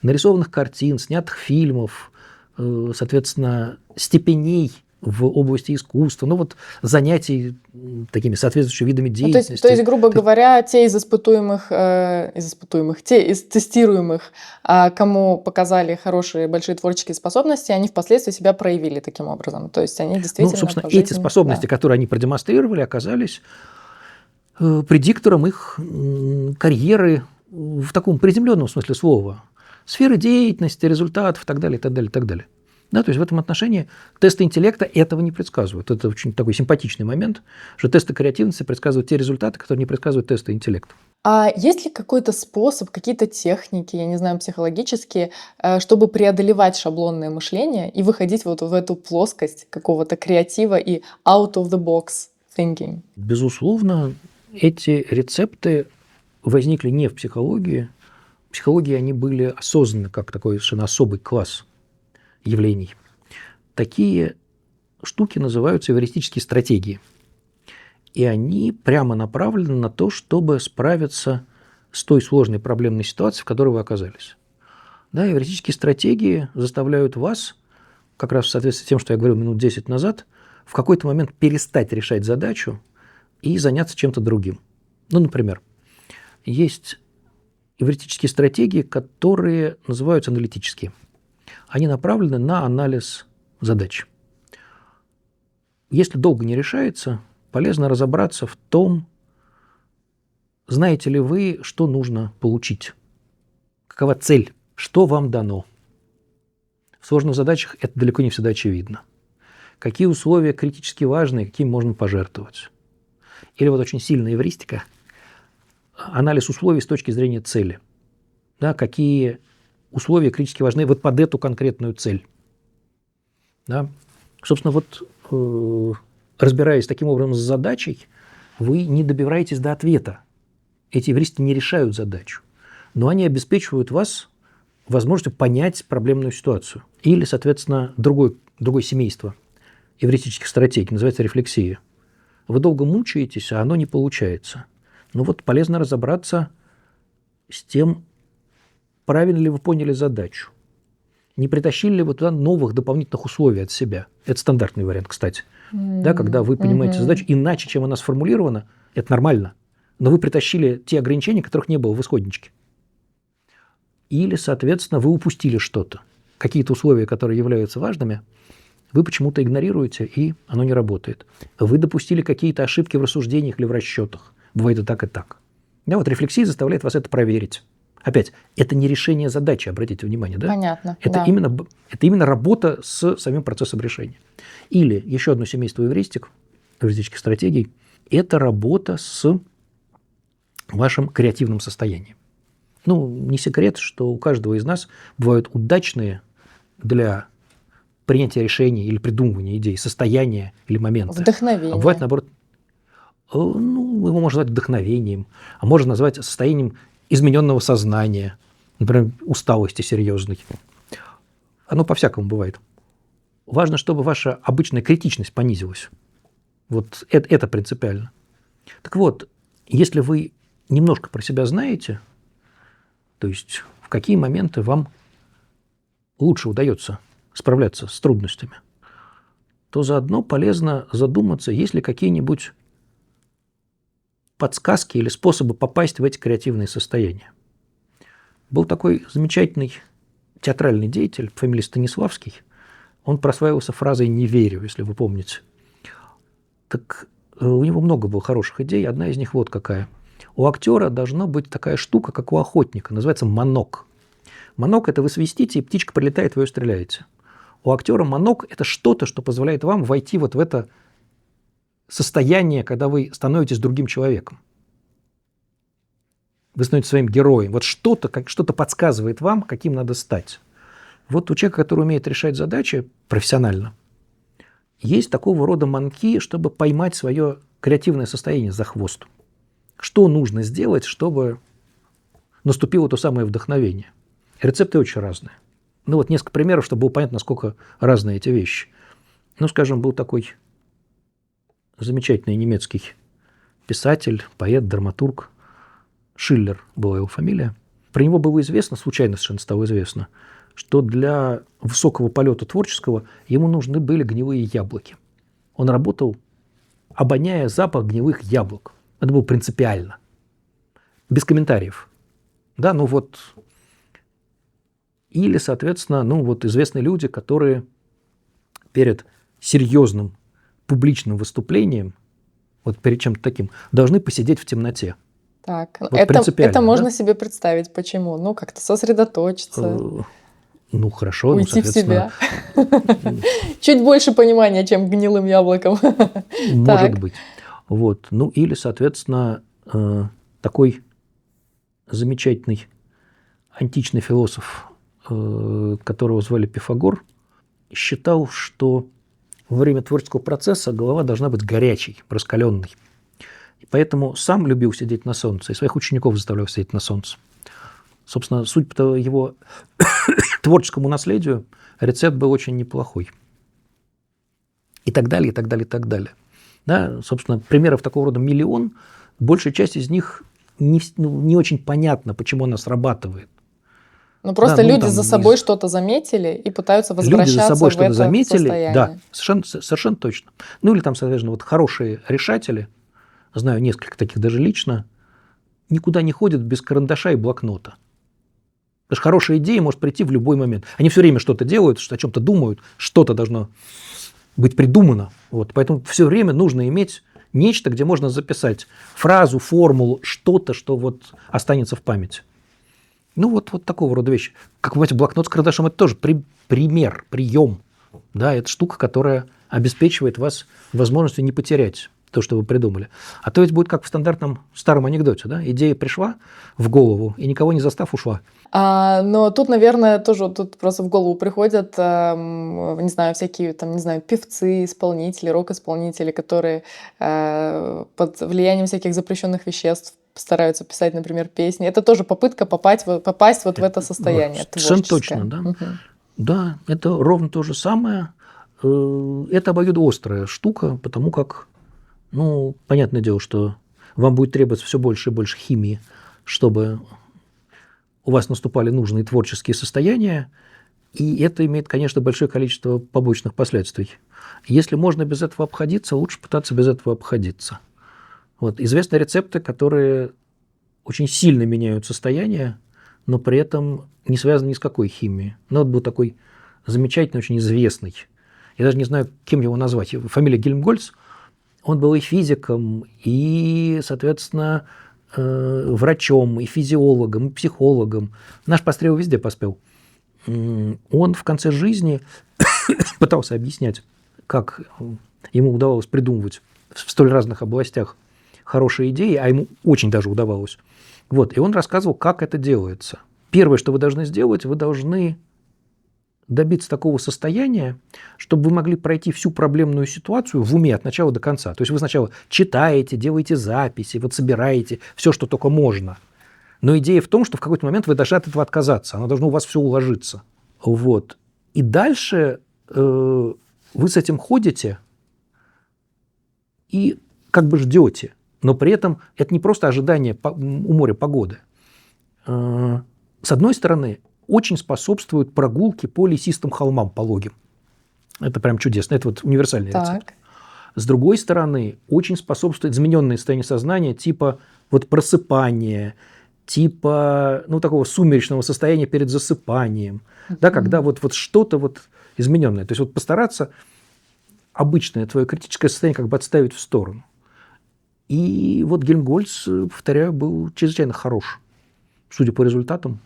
нарисованных картин, снятых фильмов, соответственно, степеней в области искусства, занятий такими соответствующими видами деятельности. То есть, грубо говоря, те из тестируемых, кому показали хорошие большие творческие способности, они впоследствии себя проявили таким образом. То есть они действительно... собственно, эти способности, которые они продемонстрировали, оказались предиктором их карьеры в таком приземленном смысле слова. Сферы деятельности, результатов и так далее, и так далее, и так далее. То есть в этом отношении тесты интеллекта этого не предсказывают. Это очень такой симпатичный момент, что тесты креативности предсказывают те результаты, которые не предсказывают тесты интеллекта. А есть ли какой-то способ, какие-то техники, я не знаю, психологические, чтобы преодолевать шаблонное мышление и выходить вот в эту плоскость какого-то креатива и out of the box thinking? Безусловно, эти рецепты возникли не в психологии. В психологии они были осознаны как такой совершенно особый класс явлений. Такие штуки называются эвристические стратегии. И они прямо направлены на то, чтобы справиться с той сложной проблемной ситуацией, в которой вы оказались. Эвристические стратегии заставляют вас, как раз в соответствии с тем, что я говорил минут 10 назад, в какой-то момент перестать решать задачу и заняться чем-то другим. Например, есть эвристические стратегии, которые называются аналитические. Они направлены на анализ задач. Если долго не решается, полезно разобраться в том, знаете ли вы, что нужно получить, какова цель, что вам дано. В сложных задачах это далеко не всегда очевидно. Какие условия критически важны, какими можно пожертвовать. Или очень сильная эвристика – анализ условий с точки зрения цели. Какие условия критически важны под эту конкретную цель. Собственно, разбираясь таким образом с задачей, вы не добираетесь до ответа. Эти эвристики не решают задачу, но они обеспечивают вас возможностью понять проблемную ситуацию. Или, соответственно, другое семейство эвристических стратегий, называется рефлексия. Вы долго мучаетесь, а оно не получается. Полезно разобраться с тем, правильно ли вы поняли задачу. Не притащили ли вы туда новых дополнительных условий от себя. Это стандартный вариант, кстати. Когда вы понимаете задачу иначе, чем она сформулирована, это нормально. Но вы притащили те ограничения, которых не было в исходничке. Или, соответственно, вы упустили что-то. Какие-то условия, которые являются важными, вы почему-то игнорируете, и оно не работает. Вы допустили какие-то ошибки в рассуждениях или в расчетах. Бывает и так, и так. Рефлексия заставляет вас это проверить. Опять, это не решение задачи, обратите внимание, да? Понятно. Это именно работа с самим процессом решения. Или еще одно семейство эвристических стратегий – это работа с вашим креативным состоянием. Не секрет, что у каждого из нас бывают удачные для принятия решений или придумывания идей состояния или моменты. Вдохновение. А бывает, наоборот, его можно назвать вдохновением, а можно назвать состоянием измененного сознания, например, усталости серьезной. Оно по-всякому бывает. Важно, чтобы ваша обычная критичность понизилась. Это принципиально. Так вот, если вы немножко про себя знаете, то есть в какие моменты вам лучше удается справляться с трудностями, то заодно полезно задуматься, есть ли какие-нибудь подсказки или способы попасть в эти креативные состояния. Был такой замечательный театральный деятель по фамилии Станиславский. Он прославился фразой «не верю», если вы помните. Так у него много было хороших идей. Одна из них вот какая. У актера должна быть такая штука, как у охотника. Называется манок. Манок – это вы свистите, и птичка прилетает, вы ее стреляете. У актера манок – это что-то, что позволяет вам войти вот в это состояние, когда вы становитесь другим человеком. Вы становитесь своим героем. Вот что-то подсказывает вам, каким надо стать. Вот у человека, который умеет решать задачи профессионально, есть такого рода манки, чтобы поймать свое креативное состояние за хвост. Что нужно сделать, чтобы наступило то самое вдохновение? Рецепты очень разные. Ну вот несколько примеров, чтобы было понятно, насколько разные эти вещи. Ну, скажем, был такой замечательный немецкий писатель, поэт, драматург. Шиллер была его фамилия. Про него было известно, случайно совершенно стало известно, что для высокого полета творческого ему нужны были гнилые яблоки. Он работал, обоняя запах гнилых яблок. Это было принципиально. Без комментариев. Да, ну вот. Или, соответственно, ну вот известные люди, которые перед серьезным публичным выступлением, вот перед чем-то таким, должны посидеть в темноте. Так, Вот это можно да? себе представить. Почему? Ну, как-то сосредоточиться, Ну, хорошо. уйти ну, в себя. Чуть больше понимания, чем гнилым яблоком. Может Так. быть. Вот. Ну, или, соответственно, такой замечательный античный философ, которого звали Пифагор, считал, что во время творческого процесса голова должна быть горячей, раскаленной. И поэтому сам любил сидеть на солнце, и своих учеников заставлял сидеть на солнце. Собственно, суть по его творческому наследию, рецепт был очень неплохой. И так далее, и так далее, и так далее. Да, собственно, примеров такого рода миллион. Большая часть из них не очень понятно, почему она срабатывает. Ну, просто Да, ну, люди там за собой что-то заметили и пытаются люди за возвращаться собой в что-то это заметили, состояние. да, совершенно точно. Ну или там, соответственно, вот хорошие решатели, знаю несколько таких даже лично, никуда не ходят без карандаша и блокнота. Потому что хорошая идея может прийти в любой момент. Они все время что-то делают, о чем-то думают, что-то должно быть придумано. Вот. Поэтому все время нужно иметь нечто, где можно записать фразу, формулу, что-то, что вот останется в памяти. Ну, вот такого рода вещи. Как вы понимаете, блокнот с карандашом – это тоже пример, прием. Да, это штука, которая обеспечивает вас возможностью не потерять то, что вы придумали. А то ведь будет как в стандартном старом анекдоте. Да? Идея пришла в голову, и никого не застав, ушла. Но тут, наверное, тоже тут просто в голову приходят, не знаю, всякие там, не знаю, певцы, исполнители, рок-исполнители, которые под влиянием всяких запрещенных веществ стараются писать, например, песни. Это тоже попытка попасть вот в это состояние Совершенно творческое. точно, да. Да, это ровно то же самое. Это обоюдоострая штука, потому как, ну, понятное дело, что вам будет требоваться все больше и больше химии, чтобы у вас наступали нужные творческие состояния, и это имеет, конечно, большое количество побочных последствий. Если можно без этого обходиться, лучше пытаться без этого обходиться. Вот. Известны рецепты, которые очень сильно меняют состояние, но при этом не связаны ни с какой химией. Ну, вот был такой замечательный, очень известный, я даже не знаю, кем его назвать, фамилия Гельмгольц, он был и физиком, и, соответственно, врачом, и физиологом, и психологом. Наш пострел везде поспел. Он в конце жизни пытался объяснять, как ему удавалось придумывать в столь разных областях хорошие идеи, а ему очень даже удавалось. Вот. И он рассказывал, как это делается. Первое, что вы должны сделать, вы должны добиться такого состояния, чтобы вы могли пройти всю проблемную ситуацию в уме от начала до конца. То есть вы сначала читаете, делаете записи, вот собираете все, что только можно. Но идея в том, что в какой-то момент вы должны от этого отказаться. Оно должно у вас все уложиться. Вот. И дальше вы с этим ходите и как бы ждете. Но при этом это не просто ожидание у моря погоды. с одной стороны, очень способствуют прогулке по лесистым холмам пологим. Это прям чудесно. Это вот универсальный рецепт. Так. С другой стороны, очень способствует измененное состояние сознания, типа вот просыпания, типа такого сумеречного состояния перед засыпанием, да, когда вот что-то вот измененное. То есть вот постараться обычное твое критическое состояние как бы отставить в сторону. И вот Гельмгольц, повторяю, был чрезвычайно хорош, судя по результатам,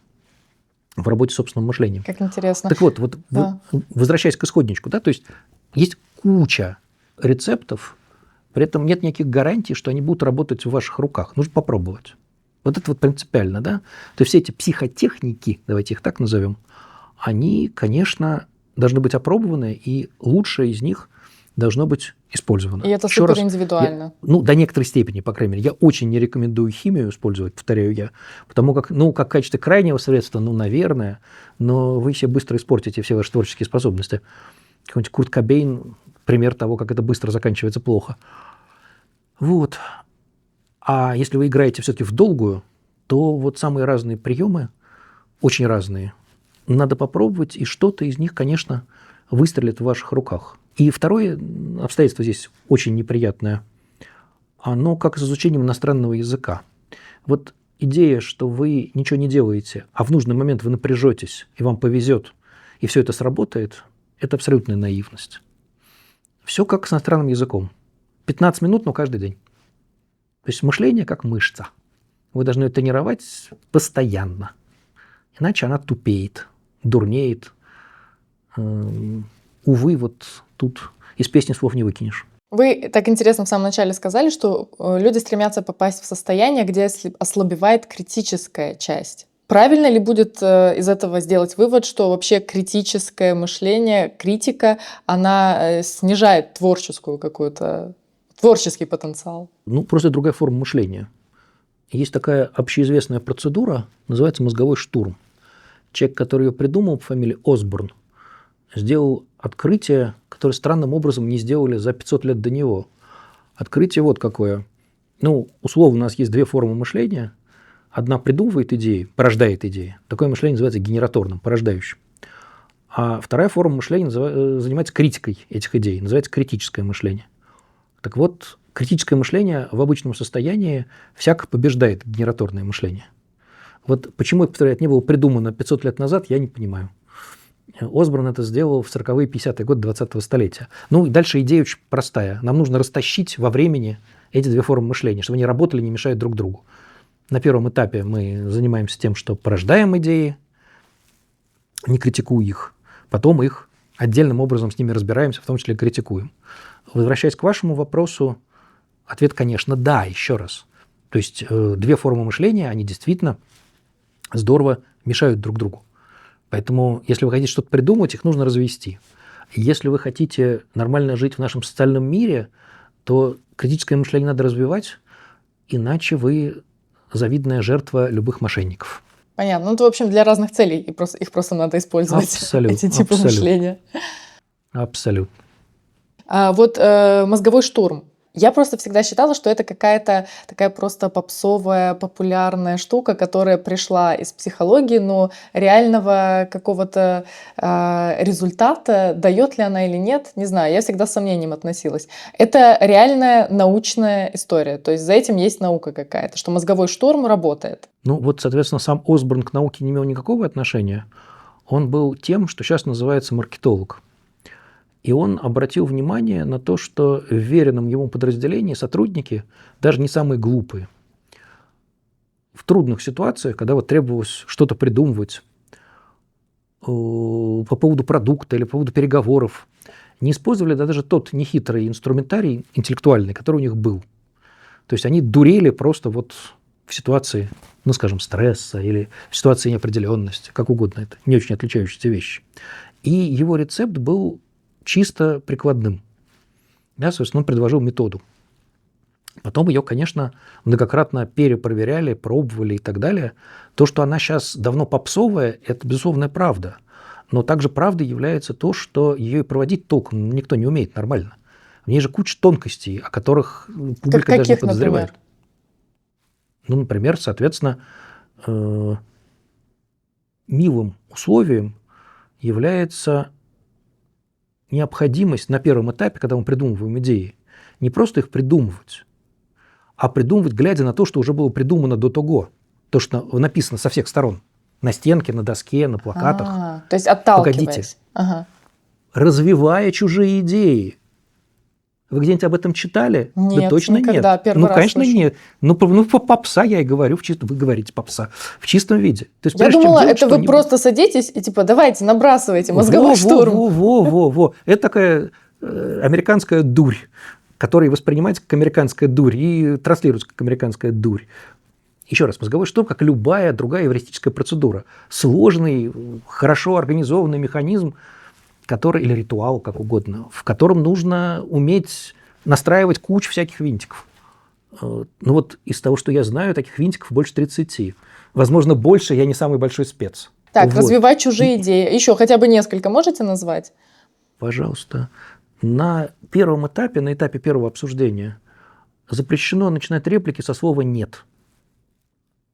в работе с собственным мышлением. Как интересно. Так вот, Да. возвращаясь к исходничку, да, то есть есть куча рецептов, при этом нет никаких гарантий, что они будут работать в ваших руках. Нужно попробовать. Вот это вот принципиально, да. То есть все эти психотехники, давайте их так назовем, они, конечно, должны быть опробованы, и лучшее из них должно быть использовано. И это Еще раз, супериндивидуально. до некоторой степени, по крайней мере. Я очень не рекомендую химию использовать, повторяю я, потому как, как качество крайнего средства, наверное, но вы себе быстро испортите все ваши творческие способности. Какой-нибудь Курт Кобейн – пример того, как это быстро заканчивается плохо. Вот. А если вы играете все-таки в долгую, то вот самые разные приемы, очень разные, надо попробовать, и что-то из них, конечно, выстрелит в ваших руках. И второе обстоятельство здесь очень неприятное. Оно как с изучением иностранного языка. Вот идея, что вы ничего не делаете, а в нужный момент вы напряжетесь, и вам повезет, и все это сработает, это абсолютная наивность. Все как с иностранным языком. 15 минут, но каждый день. То есть мышление как мышца. Вы должны ее тренировать постоянно. Иначе она тупеет, дурнеет. Увы, вот тут из песни слов не выкинешь. Вы так интересно в самом начале сказали, что люди стремятся попасть в состояние, где ослабевает критическая часть. Правильно ли будет из этого сделать вывод, что вообще критическое мышление, критика, она снижает творческий потенциал? Просто другая форма мышления. Есть такая общеизвестная процедура, называется мозговой штурм. Человек, который ее придумал по фамилии Осборн, сделал открытие, которое странным образом не сделали за 500 лет до него. Открытие вот какое. Условно, у нас есть две формы мышления. Одна придумывает идеи, порождает идеи. Такое мышление называется генераторным, порождающим. А вторая форма мышления занимается критикой этих идей, называется критическое мышление. Так вот, критическое мышление в обычном состоянии всяко побеждает генераторное мышление. Вот почему, повторяю, это не было придумано 500 лет назад, я не понимаю. Осборн это сделал в 40-е, 50-е годы 20-го столетия. И дальше идея очень простая. Нам нужно растащить во времени эти две формы мышления, чтобы они работали, не мешая друг другу. На первом этапе мы занимаемся тем, что порождаем идеи, не критикуя их. Потом их отдельным образом с ними разбираемся, в том числе критикуем. Возвращаясь к вашему вопросу, ответ, конечно, да, еще раз. То есть две формы мышления, они действительно здорово мешают друг другу. Поэтому, если вы хотите что-то придумать, их нужно развести. Если вы хотите нормально жить в нашем социальном мире, то критическое мышление надо развивать, иначе вы завидная жертва любых мошенников. Понятно. Это, в общем, для разных целей, и их просто надо использовать, эти типы мышления. Абсолютно. Мозговой штурм. Я просто всегда считала, что это какая-то такая просто попсовая, популярная штука, которая пришла из психологии, но реального какого-то результата, дает ли она или нет, не знаю. Я всегда с сомнением относилась. Это реальная научная история. То есть за этим есть наука какая-то, что мозговой штурм работает. Соответственно, сам Осборн к науке не имел никакого отношения. Он был тем, что сейчас называется маркетолог. И он обратил внимание на то, что в веренном ему подразделении сотрудники, даже не самые глупые, в трудных ситуациях, когда требовалось что-то придумывать по поводу продукта или по поводу переговоров, не использовали даже тот нехитрый инструментарий интеллектуальный, который у них был. То есть они дурели просто в ситуации, стресса или в ситуации неопределенности, как угодно, это не очень отличающиеся вещи. И его рецепт был чисто прикладным. Собственно, он предложил методу. Потом ее, конечно, многократно перепроверяли, пробовали и так далее. То, что она сейчас давно попсовая, это безусловная правда. Но также правдой является то, что ее и проводить толком никто не умеет нормально. В ней же куча тонкостей, о которых публика даже не подозревает. Например? Например, соответственно, милым условием является необходимость на первом этапе, когда мы придумываем идеи, не просто их придумывать, а придумывать, глядя на то, что уже было придумано до того, то, что написано со всех сторон, на стенке, на доске, на плакатах. То есть отталкиваясь. Погодите. Развивая чужие идеи. Вы где-нибудь об этом читали? Нет, да точно никогда. нет. Первый раз конечно, слышу. нет. Попса я и говорю, вы говорите попса, в чистом виде. То есть, Я прежде чем думала, делать это вы что-нибудь- просто садитесь и типа давайте, набрасывайте, мозговой штурм. Во. Это такая американская дурь, которая воспринимается как американская дурь и транслируется как американская дурь. Еще раз, мозговой штурм, как любая другая эвристическая процедура. Сложный, хорошо организованный механизм, который, или ритуал, как угодно, в котором нужно уметь настраивать кучу всяких винтиков. Ну вот из того, что я знаю, таких винтиков больше 30. Возможно, больше, я не самый большой спец. Так, Вот. развивать чужие идеи. Еще хотя бы несколько можете назвать? Пожалуйста. На первом этапе, на этапе первого обсуждения, запрещено начинать реплики со слова «нет».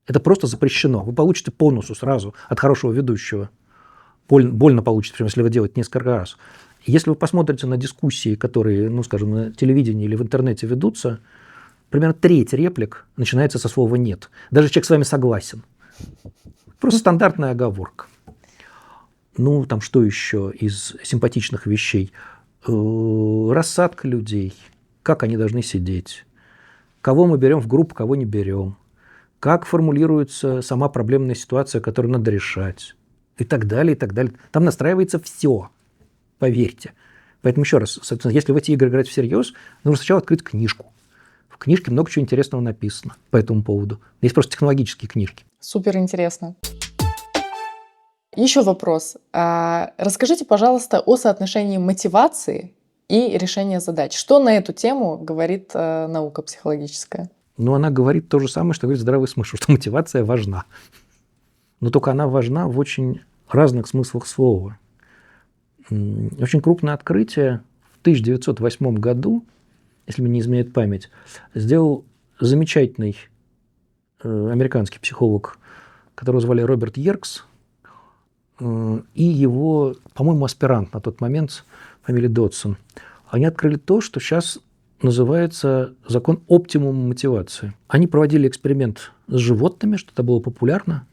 Это просто запрещено. Вы получите по носу сразу от хорошего ведущего. Больно получите, причем если вы делаете несколько раз. Если вы посмотрите на дискуссии, которые, ну, скажем, на телевидении или в интернете ведутся, примерно треть реплик начинается со слова «нет». Даже человек с вами согласен. Просто стандартная оговорка. Ну, там что еще из симпатичных вещей? Рассадка людей, как они должны сидеть, кого мы берем в группу, кого не берем, как формулируется сама проблемная ситуация, которую надо решать, и так далее, и так далее. Там настраивается все, поверьте. Поэтому еще раз, собственно, если в эти игры играть всерьез, нужно сначала открыть книжку. В книжке много чего интересного написано по этому поводу. Есть просто технологические книжки. Супер интересно. Еще вопрос. Расскажите, пожалуйста, о соотношении мотивации и решения задач. Что на эту тему говорит наука психологическая? Но она говорит то же самое, что говорит здравый смысл, что мотивация важна. Но только она важна в очень разных смыслах слова. Очень крупное открытие в 1908 году, если мне не изменяет память, сделал замечательный американский психолог, которого звали Роберт Йеркс, и его, по-моему, аспирант на тот момент, фамилия Додсон. Они открыли то, что сейчас называется закон оптимума мотивации. Они проводили эксперимент с животными, что это было популярно.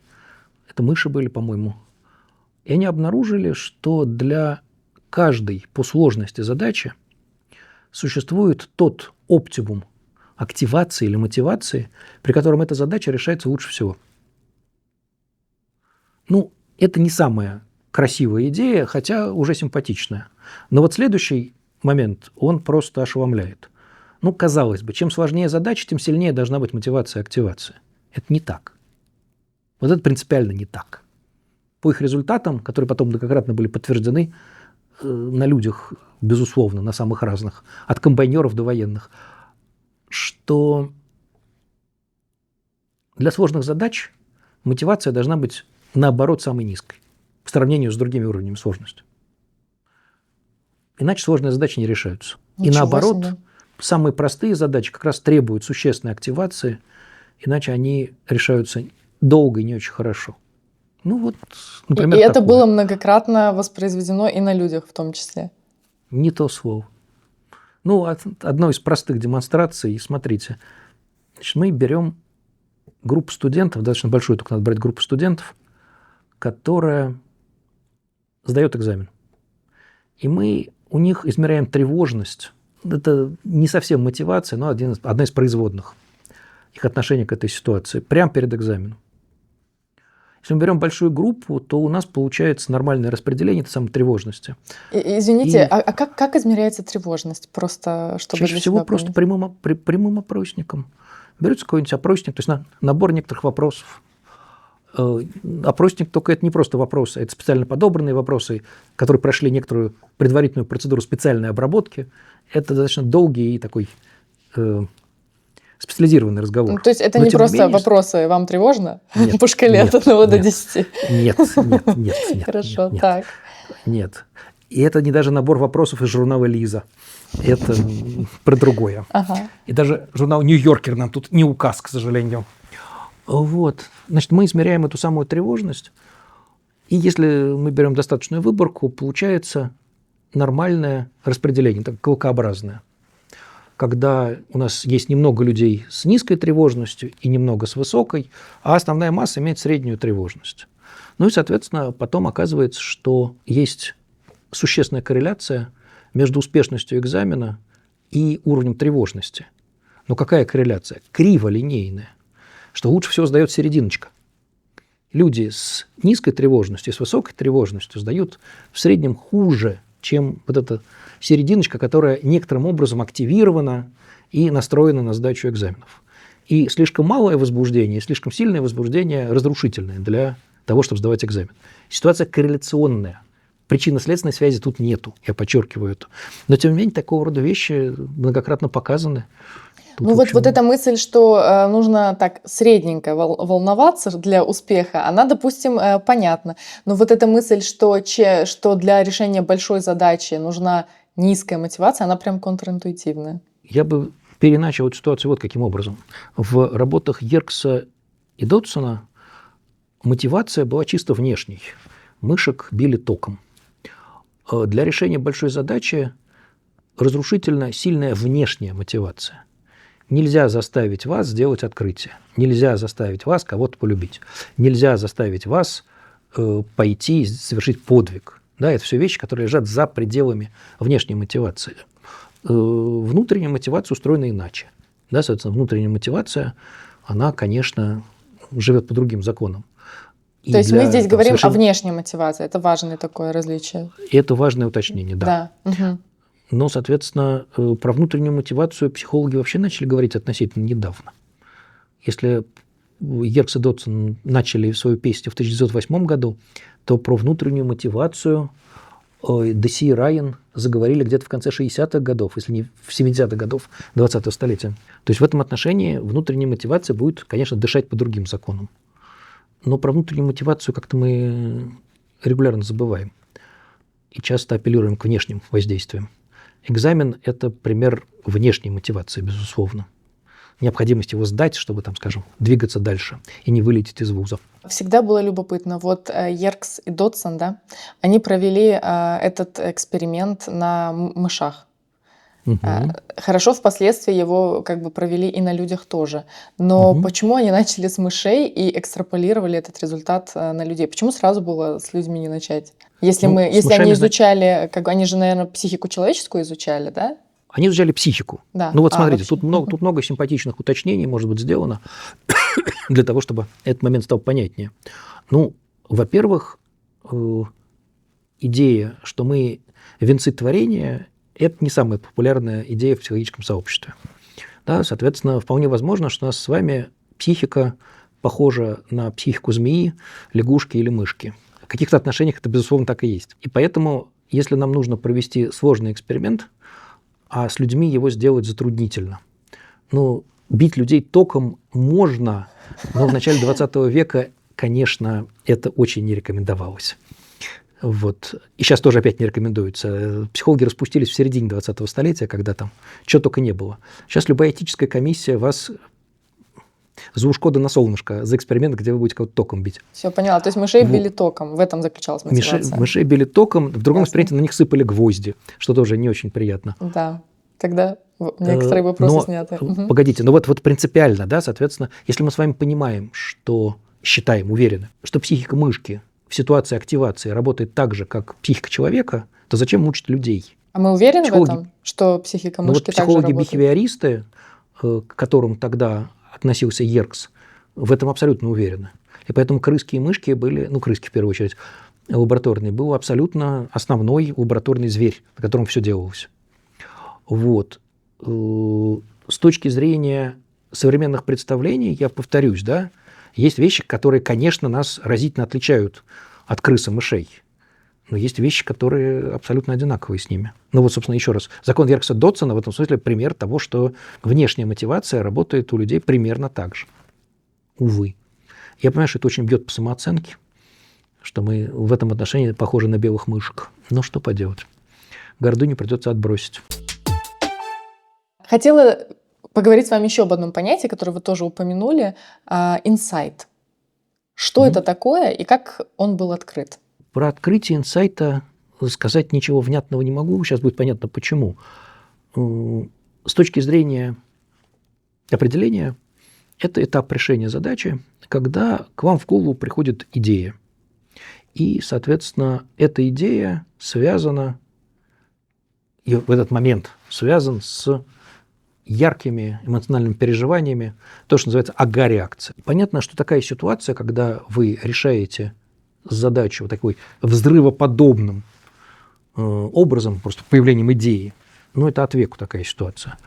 Это мыши были, по-моему. И они обнаружили, что для каждой по сложности задачи существует тот оптимум активации или мотивации, при котором эта задача решается лучше всего. Ну, это не самая красивая идея, хотя уже симпатичная. Но вот следующий момент, он просто ошеломляет. Ну, казалось бы, чем сложнее задача, тем сильнее должна быть мотивация и активация. Это не так. Вот это принципиально не так. По их результатам, которые потом многократно были подтверждены на людях, безусловно, на самых разных, от комбайнеров до военных, что для сложных задач мотивация должна быть, наоборот, самой низкой по сравнению с другими уровнями сложности. Иначе сложные задачи не решаются. И наоборот, самые простые задачи как раз требуют существенной активации, иначе они решаются долго и не очень хорошо. Ну вот, например, и это такое. было многократно воспроизведено и на людях в том числе. Не то слово. Ну, одно из простых демонстраций, смотрите, значит, мы берем группу студентов, достаточно большую, только надо брать группу студентов, которая сдает экзамен. И мы у них измеряем тревожность. Это не совсем мотивация, но одна из производных их отношения к этой ситуации прямо перед экзаменом. Если мы берем большую группу, то у нас получается нормальное распределение этой самой тревожности. Извините, а как измеряется тревожность? Просто чтобы чаще всего просто прямым опросником. Берется какой-нибудь опросник, то есть набор некоторых вопросов. Опросник только это не просто вопросы, это специально подобранные вопросы, которые прошли некоторую предварительную процедуру специальной обработки. Это достаточно долгий и такой специализированный разговор. То есть это но не просто менее... вопросы «Вам тревожно?» Нет, по шкале от 1 до 10? Нет. Хорошо, нет, так. Нет. И это не даже набор вопросов из журнала «Лиза». Это про другое. Ага. И даже журнал «Нью-Йоркер» нам тут не указ, к сожалению. Вот. Значит, мы измеряем эту самую тревожность И если мы берем достаточную выборку, получается нормальное распределение, так клокообразное. Когда у нас есть немного людей с низкой тревожностью и немного с высокой, а основная масса имеет среднюю тревожность. Ну и, соответственно, потом оказывается, что есть существенная корреляция между успешностью экзамена и уровнем тревожности. Но какая корреляция? Криволинейная, что лучше всего сдает серединочка. Люди с низкой тревожностью и с высокой тревожностью сдают в среднем хуже, чем вот эта серединочка, которая некоторым образом активирована и настроена на сдачу экзаменов. И слишком малое возбуждение, и слишком сильное возбуждение разрушительное для того, чтобы сдавать экзамен. Ситуация корреляционная. Причинно-следственной связи тут нету, я подчеркиваю это. Но, тем не менее, такого рода вещи многократно показаны. Тут, Ну в общем, вот эта мысль, что нужно так средненько волноваться для успеха, она, допустим, понятна. Но вот эта мысль, что для решения большой задачи нужна низкая мотивация, она прям контринтуитивная. Я бы переначал эту ситуацию вот каким образом. В работах Йеркса и Дотсона мотивация была чисто внешней. Мышек били током. Для решения большой задачи разрушительно сильная внешняя мотивация. Нельзя заставить вас сделать открытие. Нельзя заставить вас кого-то полюбить. Нельзя заставить вас пойти и совершить подвиг. Да, это все вещи, которые лежат за пределами внешней мотивации. Внутренняя мотивация устроена иначе. Да, соответственно, внутренняя мотивация, она, конечно, живет по другим законам. То есть мы здесь говорим о внешней мотивации. Это важное такое различие. И это важное уточнение, да. Угу. Но, соответственно, про внутреннюю мотивацию психологи вообще начали говорить относительно недавно. Если Йеркс и Дотсон начали свою песню в 1908 году, то про внутреннюю мотивацию Деси и Райан заговорили где-то в конце 60-х годов, если не в 70-х годов 20-го столетия. То есть в этом отношении внутренняя мотивация будет, конечно, дышать по другим законам. Но про внутреннюю мотивацию как-то мы регулярно забываем и часто апеллируем к внешним воздействиям. Экзамен – это пример внешней мотивации, безусловно. Необходимость его сдать, чтобы, там, скажем, двигаться дальше и не вылететь из вуза. Всегда было любопытно. Вот Йеркс и Дотсон, да, они провели этот эксперимент на мышах. Угу. Хорошо, впоследствии его как бы провели и на людях тоже. Но почему они начали с мышей и экстраполировали этот результат на людей? Почему сразу было с людьми не начать? Если они изучали, они же, наверное, психику человеческую изучали, да? Они изучали психику. Да. Ну вот смотрите, тут много симпатичных уточнений может быть сделано для того, чтобы этот момент стал понятнее. Ну, во-первых, идея, что мы венцы творения, это не самая популярная идея в психологическом сообществе. Да, соответственно, вполне возможно, что у нас с вами психика похожа на психику змеи, лягушки или мышки. В каких-то отношениях это, безусловно, так и есть. И поэтому, если нам нужно провести сложный эксперимент, а с людьми его сделать затруднительно. Ну, бить людей током можно, но в начале 20 века, конечно, это очень не рекомендовалось. Вот. И сейчас тоже опять не рекомендуется. Психологи распустились в середине 20-го столетия, когда там чего только не было. Сейчас любая этическая комиссия вас за ушко да на солнышко, за эксперимент, где вы будете кого-то током бить. Все, поняла. То есть мышей били током. В этом заключалась мотивация. Мышей били током, в другом эксперименте на них сыпали гвозди, что тоже не очень приятно. Да, тогда некоторые вопросы сняты. Погодите, но вот принципиально, да, соответственно, если мы с вами понимаем, что считаем, уверены, что психика мышки в ситуации активации работает так же, как психика человека, то зачем мучить людей? А мы уверены в этом, что психика мышки так же работает? Психологи-бихевиористы, к которым тогда относился Йеркс, в этом абсолютно уверены. И поэтому крыски и мышки были, крыски в первую очередь, лабораторные, был абсолютно основной лабораторный зверь, на котором все делалось. Вот. С точки зрения современных представлений, я повторюсь, да, есть вещи, которые, конечно, нас разительно отличают от крыс и мышей. Но есть вещи, которые абсолютно одинаковые с ними. Ну вот, собственно, еще раз. Закон Йеркса-Дотсона в этом смысле пример того, что внешняя мотивация работает у людей примерно так же. Увы. Я понимаю, что это очень бьет по самооценке, что мы в этом отношении похожи на белых мышек. Но что поделать? Гордыню придется отбросить. Хотела поговорить с вами еще об одном понятии, которое вы тоже упомянули. Инсайт. Что это такое и как он был открыт? Про открытие инсайта сказать ничего внятного не могу. Сейчас будет понятно, почему. С точки зрения определения, это этап решения задачи, когда к вам в голову приходит идея. И, соответственно, эта идея связана, и в этот момент связан с яркими эмоциональными переживаниями, то, что называется ага-реакция. Понятно, что такая ситуация, когда вы решаете задачу вот такой взрывоподобным образом, просто появлением идеи, ну, это от веку такая ситуация.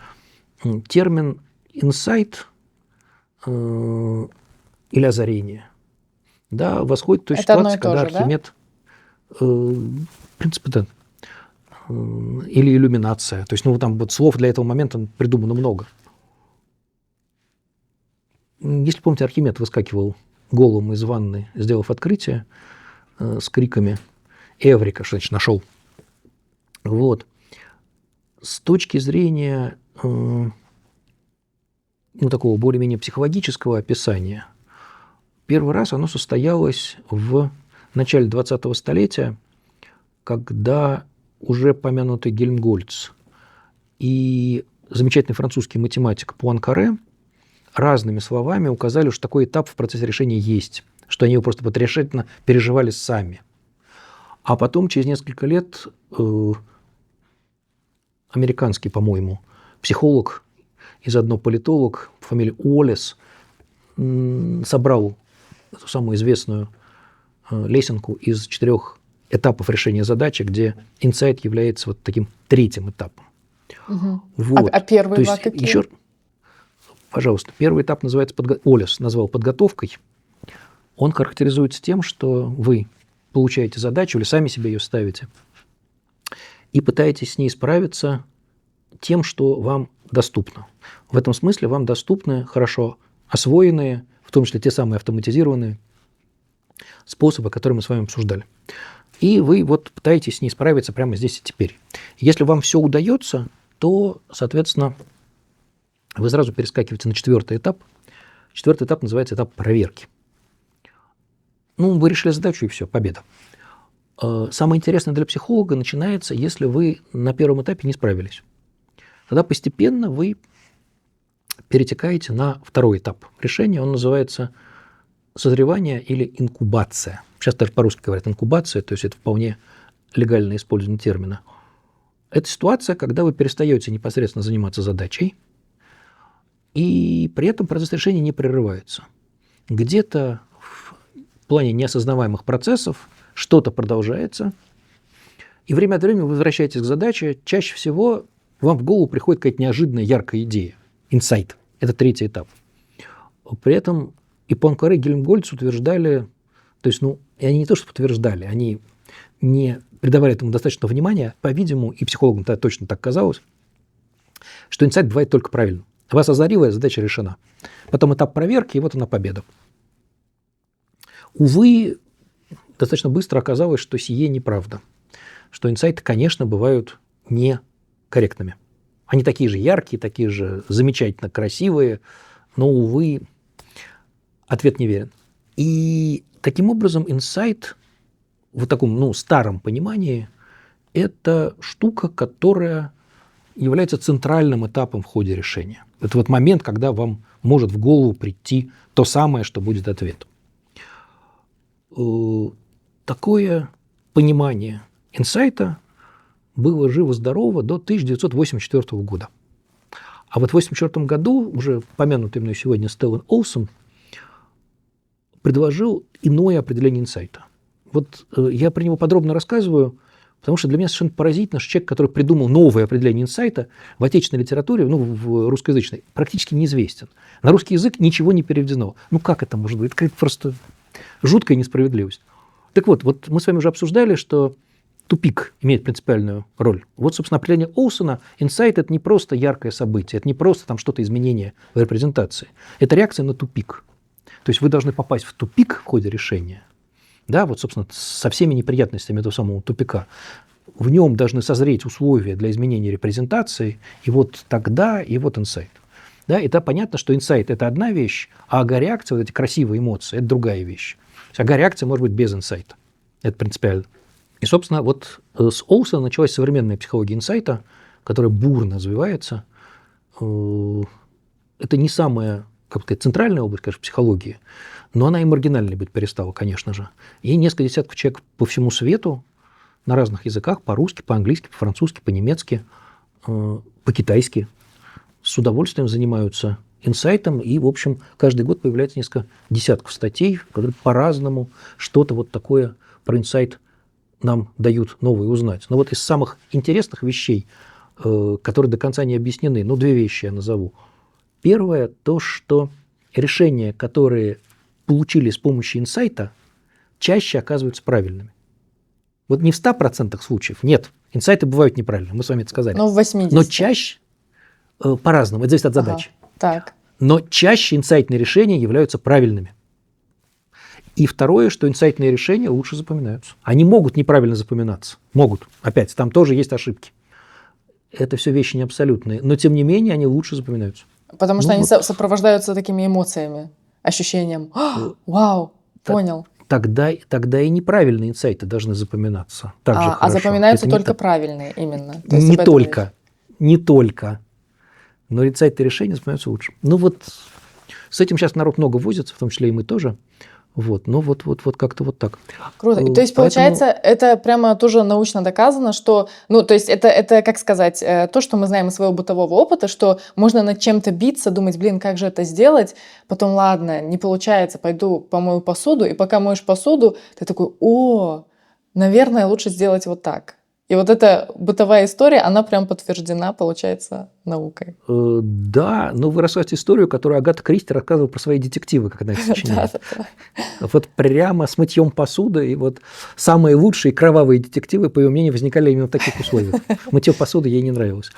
Термин инсайт или озарение, да, восходит к той ситуации, когда Архимед, в принципе, да, или иллюминация. То есть, ну, там вот слов для этого момента придумано много. Если помните, Архимед выскакивал голым из ванны, сделав открытие с криками «Эврика», что значит «нашел». Вот. С точки зрения ну, такого более-менее психологического описания, первый раз оно состоялось в начале 20-го столетия, когда уже помянутый Гельмгольц и замечательный французский математик Пуанкаре разными словами указали, что такой этап в процессе решения есть, что они его просто решительно переживали сами. А потом, через несколько лет, американский, по-моему, психолог и заодно политолог по фамилии Уоллес собрал эту самую известную лесенку из 4 этапов решения задачи, где инсайт является вот таким 3-м этапом. Угу. Вот. А первые два какие? Еще, пожалуйста, первый этап называется, Уоллес назвал подготовкой. Он характеризуется тем, что вы получаете задачу или сами себе ее ставите и пытаетесь с ней справиться тем, что вам доступно. В этом смысле вам доступны хорошо освоенные, в том числе те самые автоматизированные способы, которые мы с вами обсуждали. И вы вот пытаетесь с ней справиться прямо здесь и теперь. Если вам все удается, то, соответственно, вы сразу перескакиваете на 4-й этап. 4-й этап называется этап проверки. Ну, вы решили задачу, и все, победа. Самое интересное для психолога начинается, если вы на первом этапе не справились. Тогда постепенно вы перетекаете на 2-й этап решения. Он называется созревание или инкубация. Сейчас даже по-русски говорят инкубация, то есть это вполне легальное использование термина. Это ситуация, когда вы перестаете непосредственно заниматься задачей, и при этом процесс решения не прерывается. Где-то в плане неосознаваемых процессов что-то продолжается, и время от времени вы возвращаетесь к задаче. Чаще всего вам в голову приходит какая-то неожиданная яркая идея, инсайт. Это 3-й этап. При этом и Пуанкаре, и Гельмгольц утверждали, то есть, ну, и они не то что утверждали, они не придавали этому достаточно внимания, по-видимому, и психологам тогда точно так казалось, что инсайт бывает только правильно. Вас озарила, задача решена. Потом этап проверки, и вот она победа. Увы, достаточно быстро оказалось, что сие неправда. Что инсайты, конечно, бывают некорректными. Они такие же яркие, такие же замечательно красивые, но, увы, ответ неверен. И таким образом инсайт в таком, ну, старом понимании – это штука, которая является центральным этапом в ходе решения. Это вот момент, когда вам может в голову прийти то самое, что будет ответом. Такое понимание инсайта было живо-здорово до 1984 года. А вот в 1984 году уже помянутый мной сегодня Стеллан Олсон предложил иное определение инсайта. Вот я про него подробно рассказываю, потому что для меня совершенно поразительно, что человек, который придумал новое определение инсайта в отечественной литературе, ну, в русскоязычной, практически неизвестен. На русский язык ничего не переведено. Ну, как это может быть? Это просто жуткая несправедливость. Так вот, мы с вами уже обсуждали, что тупик имеет принципиальную роль. Вот, собственно, определение Олсона, инсайт – это не просто яркое событие, это не просто там что-то изменение в репрезентации. Это реакция на тупик. То есть вы должны попасть в тупик в ходе решения, да, вот, собственно, со всеми неприятностями этого самого тупика. В нем должны созреть условия для изменения репрезентации, и вот тогда, и вот инсайт. Да, и тогда понятно, что инсайт – это одна вещь, а ага-реакция, вот эти красивые эмоции – это другая вещь. То есть ага-реакция может быть без инсайта. Это принципиально. И, собственно, вот с Олсона началась современная психология инсайта, которая бурно развивается. Это не самая, как сказать, центральная область, конечно, психологии, но она и маргинальной быть перестала, конечно же. И несколько десятков человек по всему свету на разных языках, по-русски, по-английски, по-французски, по-немецки, по-китайски, с удовольствием занимаются инсайтом, и, в общем, каждый год появляется несколько десятков статей, которые по-разному что-то вот такое про инсайт нам дают новые узнать. Но вот из самых интересных вещей, которые до конца не объяснены, ну, две вещи я назову. Первое, то, что решения, которые получили с помощью инсайта, чаще оказываются правильными. Вот не в 100% случаев, нет, инсайты бывают неправильными, мы с вами это сказали. Но в 80%. Но чаще, по-разному, это зависит от задачи. Так. Но чаще инсайтные решения являются правильными. И второе, что инсайтные решения лучше запоминаются. Они могут неправильно запоминаться. Могут. Опять, там тоже есть ошибки. Это все вещи не абсолютные. Но, тем не менее, они лучше запоминаются. Потому что Ну они вот. сопровождаются такими эмоциями, ощущением. Вау, понял. Тогда и неправильные инсайты должны запоминаться. Так же хорошо. Запоминаются Это не только так. правильные именно. То есть Не об этом только. речь. Не только. Но инсайты решения запоминаются лучше. Ну вот с этим сейчас народ много возится, в том числе и мы тоже. Вот, ну вот как-то вот так. Круто. И, то есть, получается, это прямо тоже научно доказано, что, ну, то есть, это, как сказать, то, что мы знаем из своего бытового опыта, что можно над чем-то биться, думать, блин, как же это сделать, потом, ладно, не получается, пойду помою посуду, и пока моешь посуду, ты такой, наверное, лучше сделать вот так. И вот эта бытовая история, она прям подтверждена, получается, наукой. Да, но вы рассказываете историю, которую Агата Кристи рассказывала про свои детективы, когда их сочиняла. Вот прямо с мытьем посуды, и вот самые лучшие кровавые детективы, по ее мнению, возникали именно в таких условиях. Мытье посуды ей не нравилось.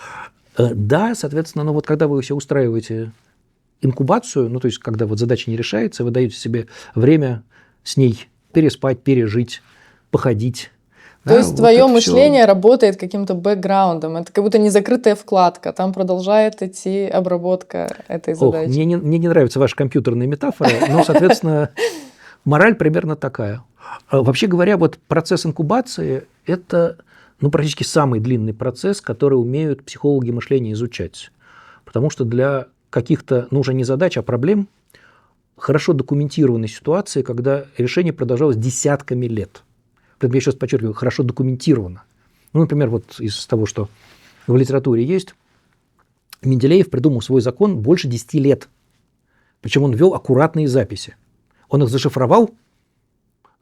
Да, соответственно, ну вот когда вы себе устраиваете инкубацию, ну то есть когда вот задача не решается, вы даете себе время с ней переспать, пережить, походить. То есть твое мышление работает каким-то бэкграундом. Это как будто незакрытая вкладка. Там продолжает идти обработка этой задачи. Мне не нравятся ваши компьютерные метафоры, но, соответственно, мораль примерно такая. Вообще говоря, вот процесс инкубации – это практически самый длинный процесс, который умеют психологи мышления изучать. Потому что для каких-то, уже не задач, а проблем, хорошо документированной ситуации, когда решение продолжалось десятками лет. Я еще раз подчеркиваю, хорошо документировано. Ну, например, вот из того, что в литературе есть, Менделеев придумал свой закон больше 10 лет. Причем он вел аккуратные записи. Он их зашифровал,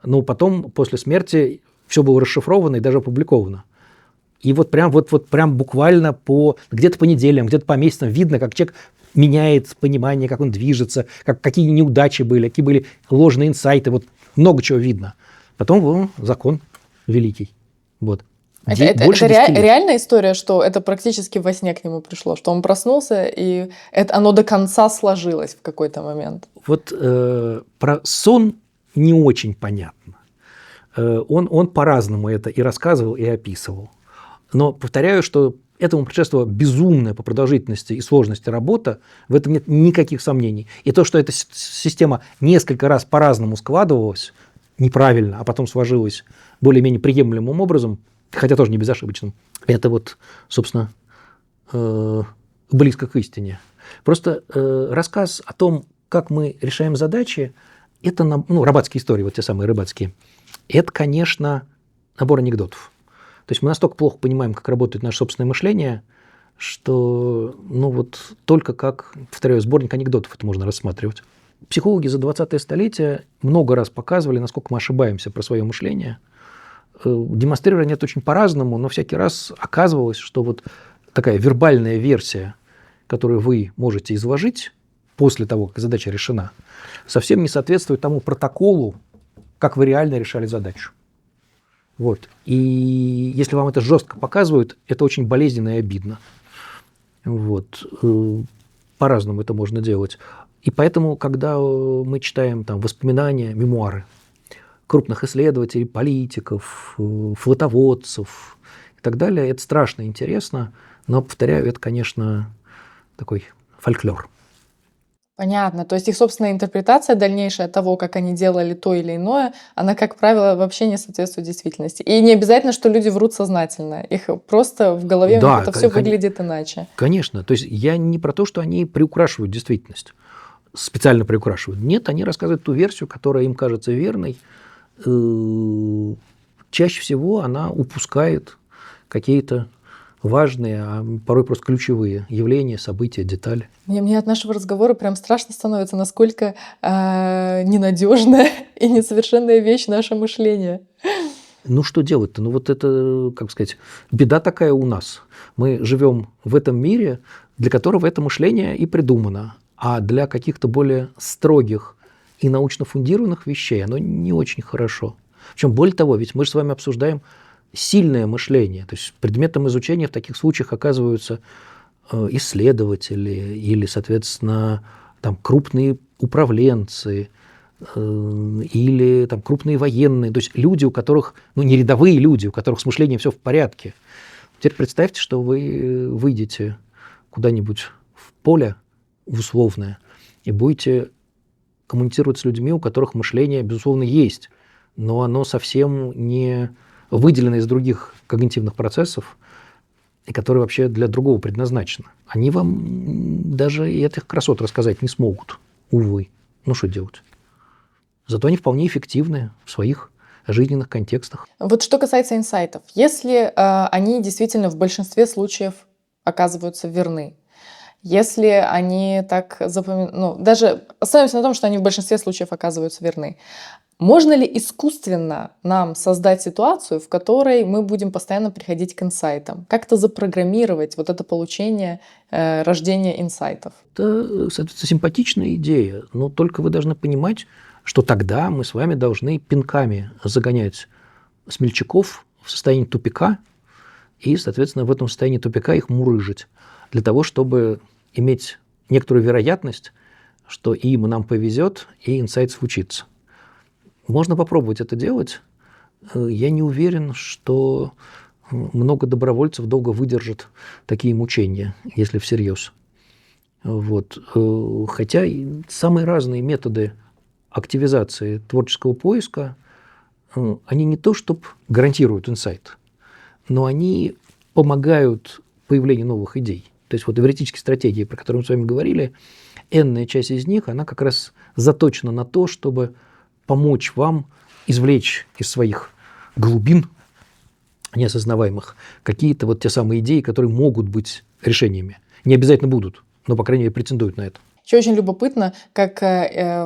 но потом, после смерти, все было расшифровано и даже опубликовано. И вот прям буквально где-то по неделям, где-то по месяцам видно, как человек меняет понимание, как он движется, какие неудачи были, какие были ложные инсайты. Вот много чего видно. Потом закон великий. Вот. Это реальная история, что это практически во сне к нему пришло, что он проснулся, и оно до конца сложилось в какой-то момент? Вот про сон не очень понятно. Он по-разному это и рассказывал, и описывал. Но повторяю, что этому предшествовала безумная по продолжительности и сложности работа, в этом нет никаких сомнений. И то, что эта система несколько раз по-разному складывалась, неправильно, а потом сложилось более-менее приемлемым образом, хотя тоже не безошибочным, это вот, собственно, близко к истине. Просто рассказ о том, как мы решаем задачи, это, рыбацкие истории, вот те самые рыбацкие, это, конечно, набор анекдотов. То есть мы настолько плохо понимаем, как работает наше собственное мышление, что, только как, повторяю, сборник анекдотов это можно рассматривать. Психологи за 20-е столетие много раз показывали, насколько мы ошибаемся про свое мышление. Демонстрировали это очень по-разному, но всякий раз оказывалось, что вот такая вербальная версия, которую вы можете изложить после того, как задача решена, совсем не соответствует тому протоколу, как вы реально решали задачу. Вот. И если вам это жестко показывают, это очень болезненно и обидно. Вот. По-разному это можно делать. И поэтому, когда мы читаем воспоминания, мемуары крупных исследователей, политиков, флотоводцев и так далее, это страшно интересно, но, повторяю, это, конечно, такой фольклор. Понятно. То есть их собственная интерпретация дальнейшая того, как они делали то или иное, она, как правило, вообще не соответствует действительности. И не обязательно, что люди врут сознательно. Их просто в голове у них Да, это все выглядит иначе. конечно. То есть я не про то, что они приукрашивают действительность, специально приукрашивают. Нет, они рассказывают ту версию, которая им кажется верной. Чаще всего она упускает какие-то важные, а порой просто ключевые явления, события, детали. Мне от нашего разговора прям страшно становится, насколько ненадежная и несовершенная вещь наше мышление. Ну, что делать-то? Ну, вот это, как сказать, беда такая у нас. Мы живем в этом мире, для которого это мышление и придумано. А для каких-то более строгих и научно фундированных вещей оно не очень хорошо. Причем, более того, ведь мы же с вами обсуждаем сильное мышление. То есть предметом изучения в таких случаях оказываются исследователи или, соответственно, там, крупные управленцы или там, крупные военные. То есть люди, у которых, ну, не рядовые люди, у которых с мышлением все в порядке. Теперь представьте, что вы выйдете куда-нибудь в поле условное и будете коммуницировать с людьми, у которых мышление, безусловно, есть, но оно совсем не выделено из других когнитивных процессов, и которые вообще для другого предназначены. Они вам даже и этих красот рассказать не смогут, увы. Ну, что делать? Зато они вполне эффективны в своих жизненных контекстах. Вот что касается инсайтов. Если они действительно в большинстве случаев оказываются верны, если они так даже остановимся на том, что они в большинстве случаев оказываются верны, можно ли искусственно нам создать ситуацию, в которой мы будем постоянно приходить к инсайтам? Как-то запрограммировать вот это получение, рождение инсайтов? Это, соответственно, симпатичная идея, но только вы должны понимать, что тогда мы с вами должны пинками загонять смельчаков в состояние тупика и, соответственно, в этом состоянии тупика их мурыжить, для того, чтобы иметь некоторую вероятность, что и им, и нам повезет, и инсайт случится. Можно попробовать это делать. Я не уверен, что много добровольцев долго выдержат такие мучения, если всерьез. Вот. Хотя самые разные методы активизации творческого поиска, они не то чтобы гарантируют инсайт, но они помогают появлению новых идей. То есть вот эвристические стратегии, про которые мы с вами говорили, энная часть из них, она как раз заточена на то, чтобы помочь вам извлечь из своих глубин неосознаваемых какие-то вот те самые идеи, которые могут быть решениями. Не обязательно будут, но, по крайней мере, претендуют на это. Еще очень любопытно, как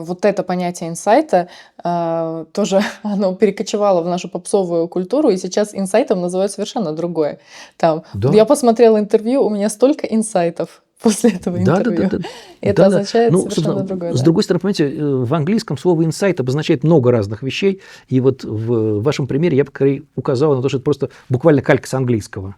вот это понятие инсайта тоже оно перекочевало в нашу попсовую культуру, и сейчас инсайтом называют совершенно другое. Там, Да. Я посмотрела интервью, у меня столько инсайтов после этого интервью. Да. Это означает Ну, совершенно другое. С другой стороны, понимаете, в английском слово инсайт обозначает много разных вещей, и вот в вашем примере я бы скорее указал на то, что это просто буквально калька с английского.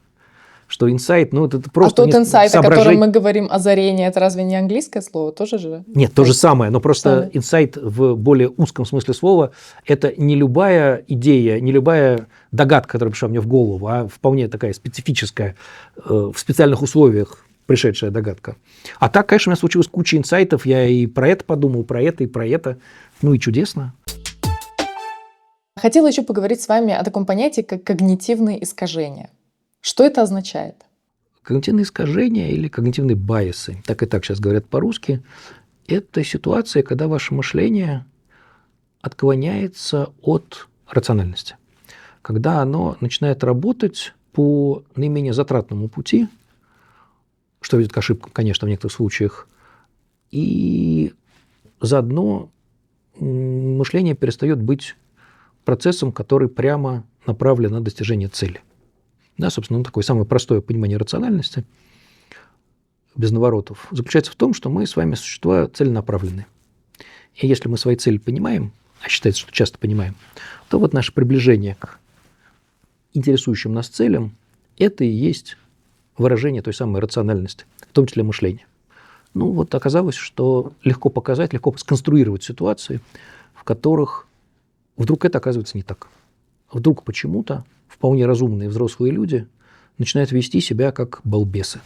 Что инсайт, ну, это просто А тот инсайт, о соображение. котором мы говорим, озарение, это разве не английское слово? Тоже же? Нет, то же самое, но просто Самое. инсайт в более узком смысле слова – это не любая идея, не любая догадка, которая пришла мне в голову, а вполне такая специфическая, в специальных условиях пришедшая догадка. А так, конечно, у меня случилась куча инсайтов, я и про это подумал, про это, и про это. Ну и чудесно. Хотела еще поговорить с вами о таком понятии, как когнитивные искажения. Что это означает? Когнитивные искажения или когнитивные байесы, так и так сейчас говорят по-русски, это ситуация, когда ваше мышление отклоняется от рациональности. Когда оно начинает работать по наименее затратному пути, что ведет к ошибкам, конечно, в некоторых случаях, и заодно мышление перестает быть процессом, который прямо направлен на достижение цели. Да, собственно, такое самое простое понимание рациональности, без наворотов, заключается в том, что мы с вами существа целенаправленные. И если мы свои цели понимаем, а считается, что часто понимаем, то вот наше приближение к интересующим нас целям – это и есть выражение той самой рациональности, в том числе мышления. Ну вот оказалось, что легко показать, легко сконструировать ситуации, в которых вдруг это оказывается не так. Вдруг почему-то вполне разумные взрослые люди начинают вести себя как балбесы.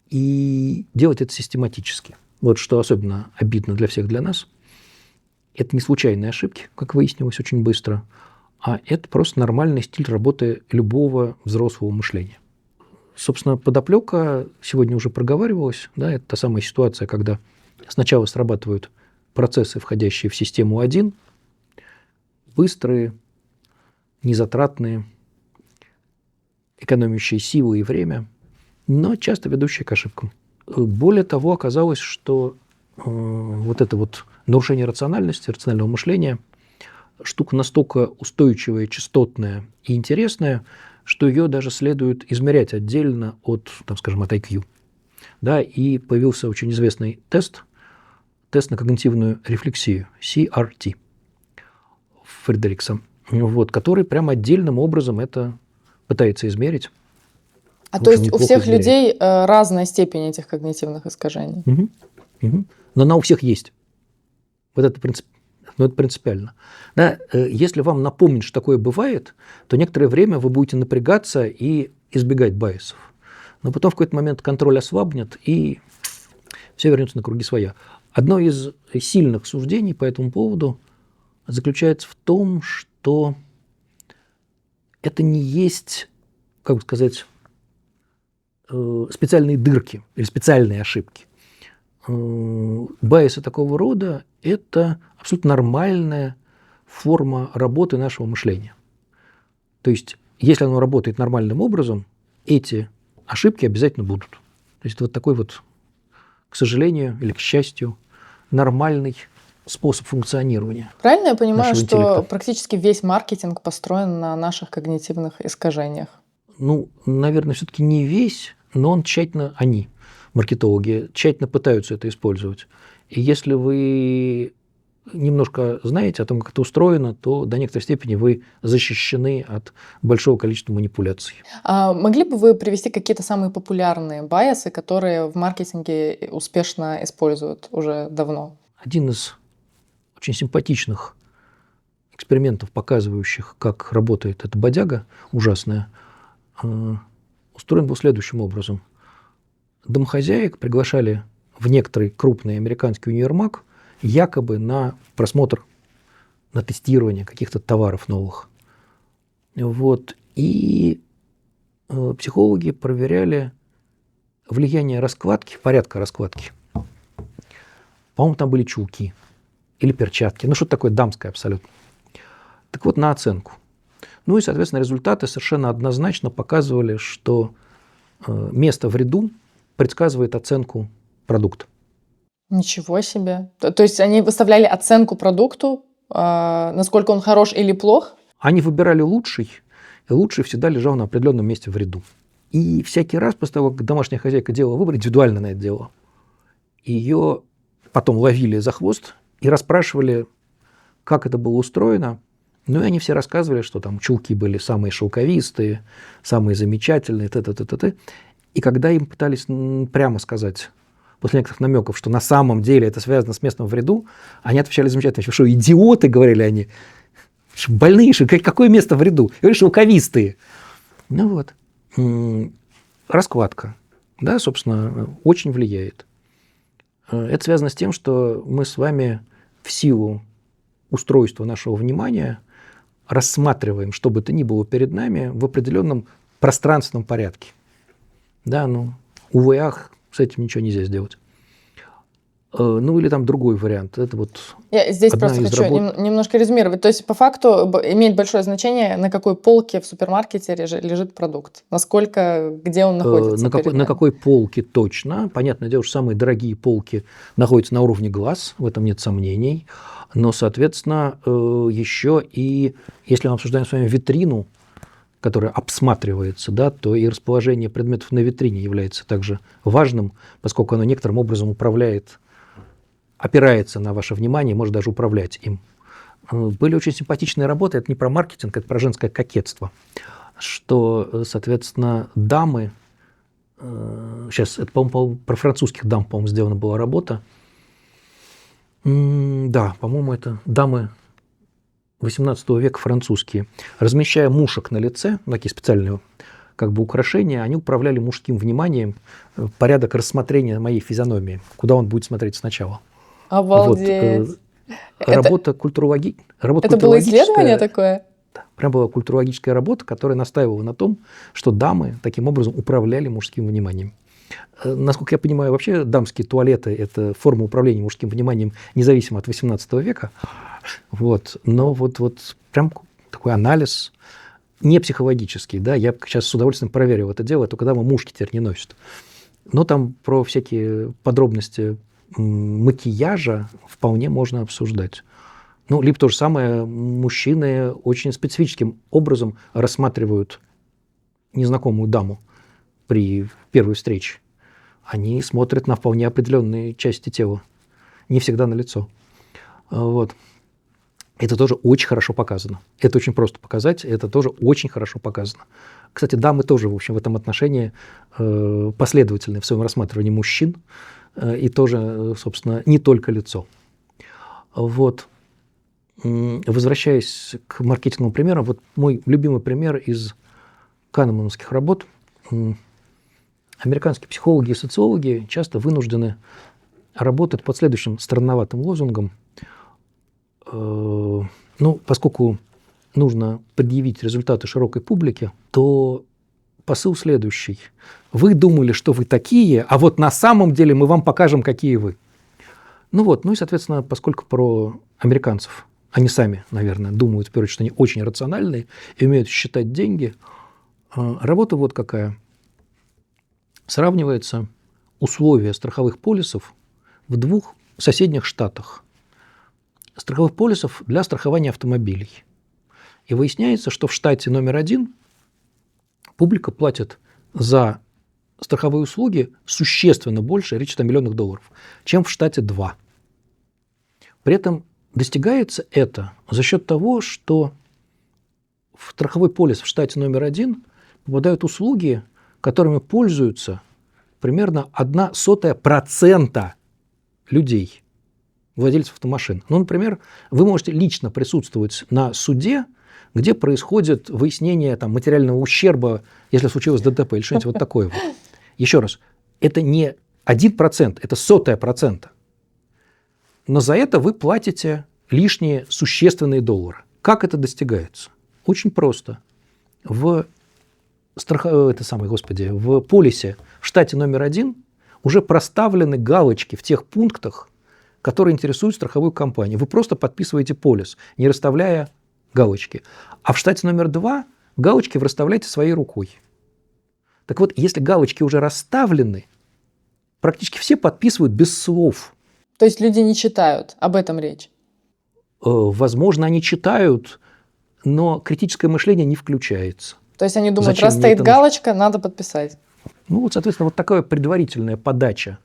И делать это систематически. вот что особенно обидно для всех, для нас, это не случайные ошибки, как выяснилось очень быстро, а это просто нормальный стиль работы любого взрослого мышления. Собственно, подоплека сегодня уже проговаривалась, да, это та самая ситуация, когда сначала срабатывают процессы, входящие в систему 1, быстрые, незатратные, экономящие силы и время, но часто ведущие к ошибкам. Более того, оказалось, что вот это вот нарушение рациональности, рационального мышления штука настолько устойчивая, частотная и интересная, что ее даже следует измерять отдельно от, там, скажем, от IQ. Да, и появился очень известный тест на когнитивную рефлексию, CRT, Фредерикса, вот, который прямо отдельным образом это пытается измерить. То есть у всех людей разная степень этих когнитивных искажений? Но она у всех есть. Вот это принципиально. Да, если вам напомнить, что такое бывает, то некоторое время вы будете напрягаться и избегать байесов. Но потом в какой-то момент контроль ослабнет, и все вернется на круги своя. Одно из сильных суждений по этому поводу заключается в том, что это не есть, как бы сказать, специальные дырки или специальные ошибки. Байесы такого рода – это абсолютно нормальная форма работы нашего мышления. То есть, если оно работает нормальным образом, эти ошибки обязательно будут. То есть, вот такой вот, к сожалению или к счастью, нормальный способ функционирования. Правильно я понимаю, что интеллекта. практически весь маркетинг построен на наших когнитивных искажениях? Ну, наверное, все-таки не весь, но он тщательно, они, маркетологи, тщательно пытаются это использовать. И если вы немножко знаете о том, как это устроено, то до некоторой степени вы защищены от большого количества манипуляций. А могли бы вы привести какие-то самые популярные байесы, которые в маркетинге успешно используют уже давно? Один из очень симпатичных экспериментов, показывающих, как работает эта бодяга ужасная, устроен был следующим образом. Домохозяек приглашали в некоторый крупный американский универмаг якобы на просмотр, на тестирование каких-то товаров новых. Вот. И психологи проверяли влияние раскладки, порядка раскладки. По-моему, там были чулки или перчатки. Ну, что-то такое дамское абсолютно. Так вот, на оценку. Ну и, соответственно, результаты совершенно однозначно показывали, что место в ряду предсказывает оценку продукта. Ничего себе. То есть они выставляли оценку продукту, насколько он хорош или плох? Они выбирали лучший, и лучший всегда лежал на определенном месте в ряду. И всякий раз после того, как домашняя хозяйка делала выбор, индивидуально на это делала, ее потом ловили за хвост и расспрашивали, как это было устроено. Ну и они все рассказывали, что там чулки были самые шелковистые, самые замечательные, т-т-т-т-т. И когда им пытались прямо сказать, после некоторых намеков, что на самом деле это связано с местом в ряду, они отвечали замечательно. Вы что, идиоты, говорили они? Больные, что какое место в ряду? Говорят, шелковистые. Ну вот. Раскладка, да, собственно, очень влияет. Это связано с тем, что мы с вами в силу устройства нашего внимания рассматриваем, что бы то ни было перед нами, в определенном пространственном порядке. Да, ну, увы, ах, с этим ничего нельзя сделать. Ну, или там другой вариант. Это вот я здесь просто хочу немножко резюмировать. То есть, по факту, имеет большое значение, на какой полке в супермаркете лежит продукт. Насколько, где он находится. На какой полке точно. Понятное дело, что самые дорогие полки находятся на уровне глаз, в этом нет сомнений. Но, соответственно, еще и, если мы обсуждаем с вами витрину, которая обсматривается, да, то и расположение предметов на витрине является также важным, поскольку оно некоторым образом опирается на ваше внимание, может даже управлять им. Были очень симпатичные работы, это не про маркетинг, это про женское кокетство, что, соответственно, дамы, сейчас, это, по-моему, про французских дам, по-моему, сделана была работа, да, по-моему, это дамы XVIII века французские, размещая мушек на лице, такие специальные как бы украшения, они управляли мужским вниманием, порядок рассмотрения моей физиономии, куда он будет смотреть сначала. Обалдеть. Вот, работа культурологическая. Это было исследование такое? Да, прям была культурологическая работа, которая настаивала на том, что дамы таким образом управляли мужским вниманием. Насколько я понимаю, вообще дамские туалеты – это форма управления мужским вниманием, независимо от XVIII века. Вот. Но вот прям такой анализ не психологический. Да? Я сейчас с удовольствием проверю это дело, только дамы мушки теперь не носят. Но там про всякие подробности макияжа вполне можно обсуждать. Ну, либо то же самое, мужчины очень специфическим образом рассматривают незнакомую даму при первой встрече. Они смотрят на вполне определенные части тела, не всегда на лицо. Вот. Это тоже очень хорошо показано. Это очень просто показать, это тоже очень хорошо показано. Кстати, дамы тоже, в общем, в этом отношении последовательны в своем рассматривании мужчин, и тоже, собственно, не только лицо. Вот. Возвращаясь к маркетинговым примерам, вот мой любимый пример из канемановских работ. Американские психологи и социологи часто вынуждены работать под следующим странноватым лозунгом. Ну, поскольку нужно предъявить результаты широкой публике, то посыл следующий. Вы думали, что вы такие, а вот на самом деле мы вам покажем, какие вы. Ну и, соответственно, поскольку про американцев они сами, наверное, думают, в первую очередь, что они очень рациональные и умеют считать деньги, работа вот какая. Сравнивается условия страховых полисов в 2 соседних штатах. Страховых полисов для страхования автомобилей. И выясняется, что в штате номер 1 публика платит за страховые услуги существенно больше, речь идет о миллионах долларов, чем в штате 2. При этом достигается это за счет того, что в страховой полис в штате номер 1 попадают услуги, которыми пользуются примерно 0,01% людей, владельцев автомашин. Ну, например, вы можете лично присутствовать на суде, где происходит выяснение там, материального ущерба, если случилось ДТП или что-нибудь вот такое. Вот. Еще раз, это не 1%, это 0,01%. Но за это вы платите лишние существенные доллары. Как это достигается? Очень просто. В полисе в штате номер 1 уже проставлены галочки в тех пунктах, которые интересуют страховую компанию. Вы просто подписываете полис, не расставляя галочки. А в штате номер 2 галочки вы расставляете своей рукой. Так вот, если галочки уже расставлены, практически все подписывают без слов. То есть люди не читают, об этом речь? Возможно, они читают, но критическое мышление не включается. То есть они думают, Зачем раз мне стоит это галочка, надо подписать. Ну, вот, соответственно, вот такая предварительная подача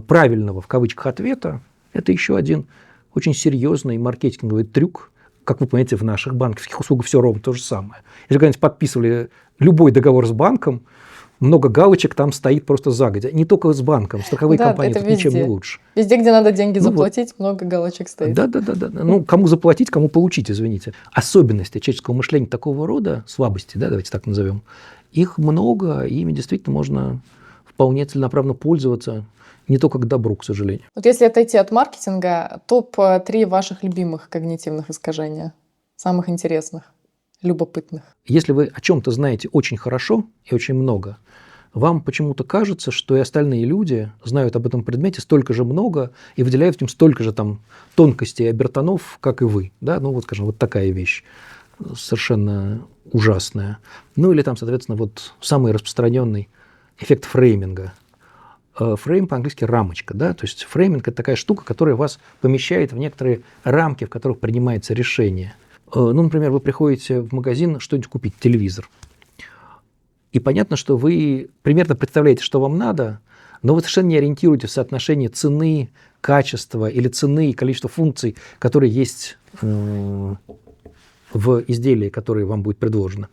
правильного, в кавычках, ответа – это еще один очень серьезный маркетинговый трюк. Как вы понимаете, в наших банковских услугах все ровно то же самое. Если когда-нибудь подписывали любой договор с банком, много галочек там стоит просто загодя. Не только с банком, страховые компании тут ничем не лучше. Везде, где надо деньги заплатить, много галочек стоит. Да. Ну, кому заплатить, кому получить, извините. Особенности человеческого мышления такого рода, слабости, да, давайте так назовем, их много, и ими действительно можно вполне целенаправленно пользоваться, не только к добру, к сожалению. Вот если отойти от маркетинга, топ-3 ваших любимых когнитивных искажения, самых интересных, любопытных. Если вы о чем-то знаете очень хорошо и очень много, вам почему-то кажется, что и остальные люди знают об этом предмете столько же много и выделяют в нем столько же там тонкостей и обертонов, как и вы. Да? Ну, вот, скажем, вот такая вещь совершенно ужасная. Ну, или там, соответственно, вот самый распространенный эффект фрейминга. Фрейм по-английски рамочка, да, то есть фрейминг – это такая штука, которая вас помещает в некоторые рамки, в которых принимается решение. Ну, например, вы приходите в магазин что-нибудь купить, телевизор, и понятно, что вы примерно представляете, что вам надо, но вы совершенно не ориентируетесь в соотношении цены, качества или цены и количества функций, которые есть в изделии, которое вам будет предложено.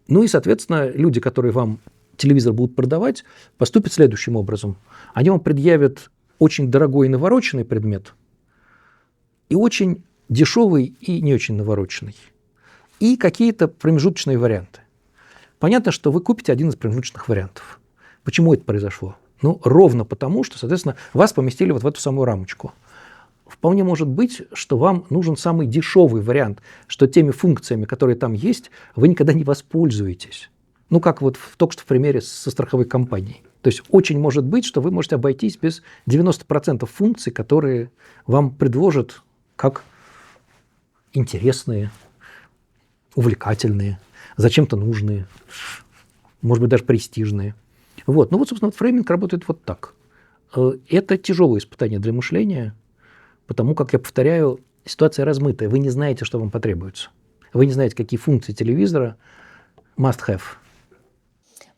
Ну и, соответственно, люди, которые вам телевизор будут продавать, поступят следующим образом. Они вам предъявят очень дорогой и навороченный предмет и очень дешевый и не очень навороченный. И какие-то промежуточные варианты. понятно, что вы купите один из промежуточных вариантов. Почему это произошло? Ну, ровно потому, что, соответственно, вас поместили вот в эту самую рамочку. Вполне может быть, что вам нужен самый дешевый вариант, что теми функциями, которые там есть, вы никогда не воспользуетесь. Ну, как вот только что в примере со страховой компанией. То есть очень может быть, что вы можете обойтись без 90% функций, которые вам предложат как интересные, увлекательные, зачем-то нужные, может быть, даже престижные. Вот. Ну вот, собственно, фрейминг работает вот так. Это тяжелое испытание для мышления, потому как, я повторяю, ситуация размытая. Вы не знаете, что вам потребуется. Вы не знаете, какие функции телевизора must have.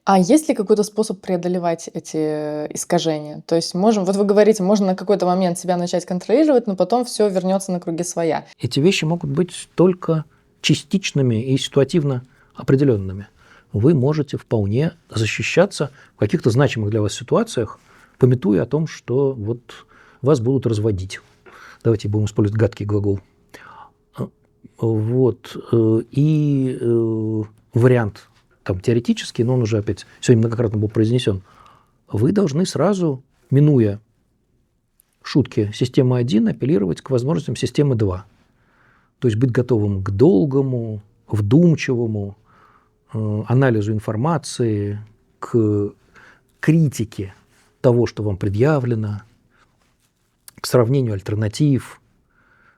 А есть ли какой-то способ преодолевать эти искажения? То есть можем, вот вы говорите, можно на какой-то момент себя начать контролировать, но потом все вернется на круги своя. Эти вещи могут быть только частичными и ситуативно определенными. Вы можете вполне защищаться в каких-то значимых для вас ситуациях, памятуя о том, что вот вас будут разводить. Давайте будем использовать гадкий глагол. Вот. И вариант там теоретический, но он уже опять сегодня многократно был произнесен. Вы должны сразу, минуя шутки системы 1, апеллировать к возможностям системы 2. То есть быть готовым к долгому, вдумчивому анализу информации, к критике того, что вам предъявлено, к сравнению альтернатив,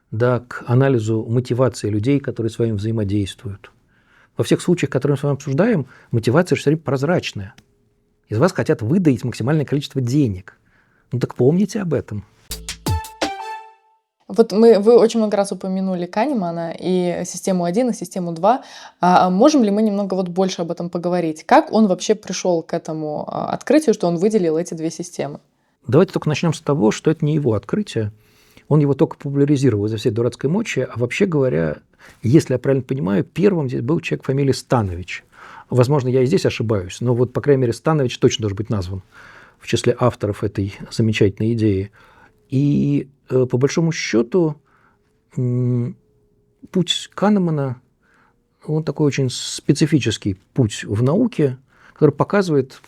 да, к анализу мотивации людей, которые с вами взаимодействуют. Во всех случаях, которые мы с вами обсуждаем, мотивация все время прозрачная. Из вас хотят выдаить максимальное количество денег. Ну так помните об этом. Вот вы очень много раз упомянули Канемана и систему 1, и систему 2. Можем ли мы немного вот больше об этом поговорить? Как он вообще пришел к этому открытию, что он выделил эти две системы? Давайте только начнем с того, что это не его открытие. Он его только популяризировал из-за всей дурацкой мочи. А вообще говоря, если я правильно понимаю, первым здесь был человек фамилии Станович. Возможно, я и здесь ошибаюсь, но вот, по крайней мере, Станович точно должен быть назван в числе авторов этой замечательной идеи. И по большому счету путь Канемана, он такой очень специфический путь в науке, который показывает,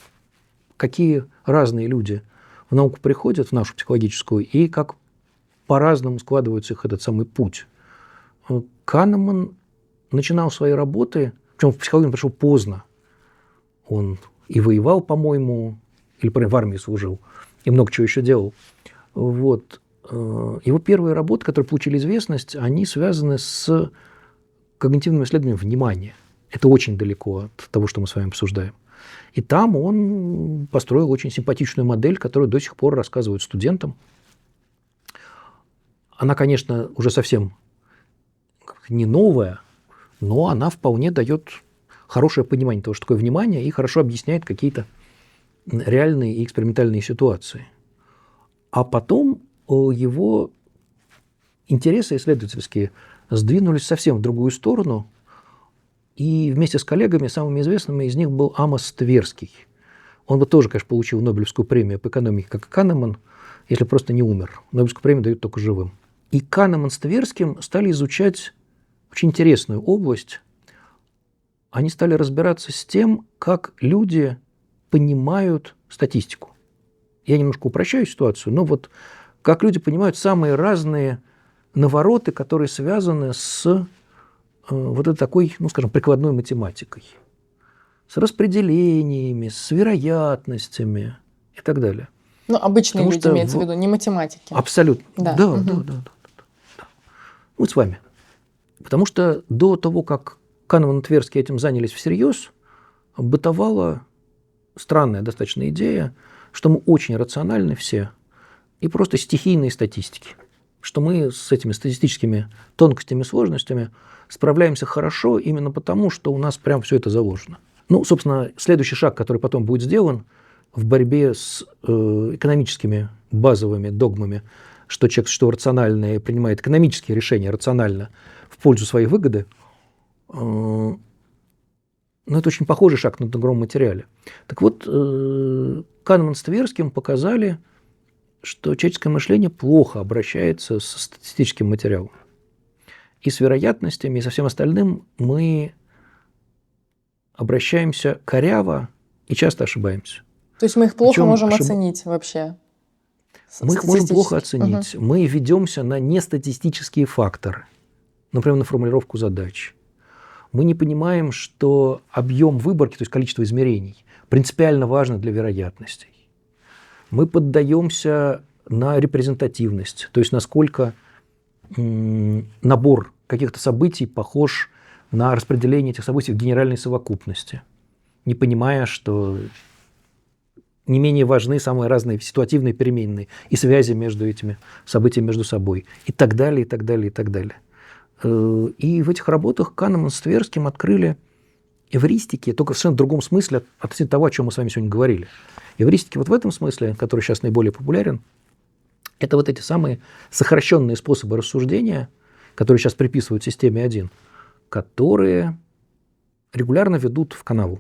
какие разные люди в науку приходят, в нашу психологическую, и как по-разному складывается их этот самый путь. Канеман начинал свои работы, причем в психологию он пришел поздно. Он и воевал, по-моему, или в армии служил, и много чего еще делал. Вот. Его первые работы, которые получили известность, они связаны с когнитивным исследованием внимания. Это очень далеко от того, что мы с вами обсуждаем. И там он построил очень симпатичную модель, которую до сих пор рассказывают студентам. Она, конечно, уже совсем не новая, но она вполне дает хорошее понимание того, что такое внимание, и хорошо объясняет какие-то реальные и экспериментальные ситуации. А потом его интересы исследовательские сдвинулись совсем в другую сторону, и вместе с коллегами самыми известными из них был Амос Тверский. Он бы тоже, конечно, получил Нобелевскую премию по экономике, как и Канеман, если просто не умер. Нобелевскую премию дают только живым. И Канеман с Тверским стали изучать очень интересную область. Они стали разбираться с тем, как люди понимают статистику. Я немножко упрощаю ситуацию, но вот как люди понимают самые разные навороты, которые связаны с вот этой такой, ну, скажем, прикладной математикой. С распределениями, с вероятностями и так далее. Ну, обычные люди, имеется в виду, не математики. Абсолютно. Да. Мы с вами. Потому что до того, как Канеман и Тверский этим занялись всерьез, бытовала странная достаточно идея, что мы очень рациональны все и просто стихийные статистики. Что мы с этими статистическими тонкостями, сложностями справляемся хорошо именно потому, что у нас прям все это заложено. Ну, собственно, следующий шаг, который потом будет сделан в борьбе с экономическими базовыми догмами, что человек, что рациональное, принимает экономические решения рационально в пользу своей выгоды, ну, это очень похожий шаг на другом материале. Так вот, Канеман с Тверским показали, что человеческое мышление плохо обращается со статистическим материалом. И с вероятностями, и со всем остальным мы обращаемся коряво и часто ошибаемся. То есть мы их плохо Причем можем оценить вообще? Мы их можем плохо Статистически. оценить. Мы ведемся на нестатистические факторы, например, на формулировку задач. Мы не понимаем, что объем выборки, то есть количество измерений, принципиально важно для вероятностей. Мы поддаемся на репрезентативность, то есть насколько набор каких-то событий похож на распределение этих событий в генеральной совокупности, не понимая, что не менее важны самые разные ситуативные переменные и связи между этими событиями между собой, и так далее, и так далее, и так далее. И в этих работах Канеман с Тверским открыли эвристики, только в совершенно другом смысле от того, о чем мы с вами сегодня говорили. Эвристики вот в этом смысле, который сейчас наиболее популярен, это вот эти самые сокращенные способы рассуждения, которые сейчас приписывают системе 1, которые регулярно ведут в канаву.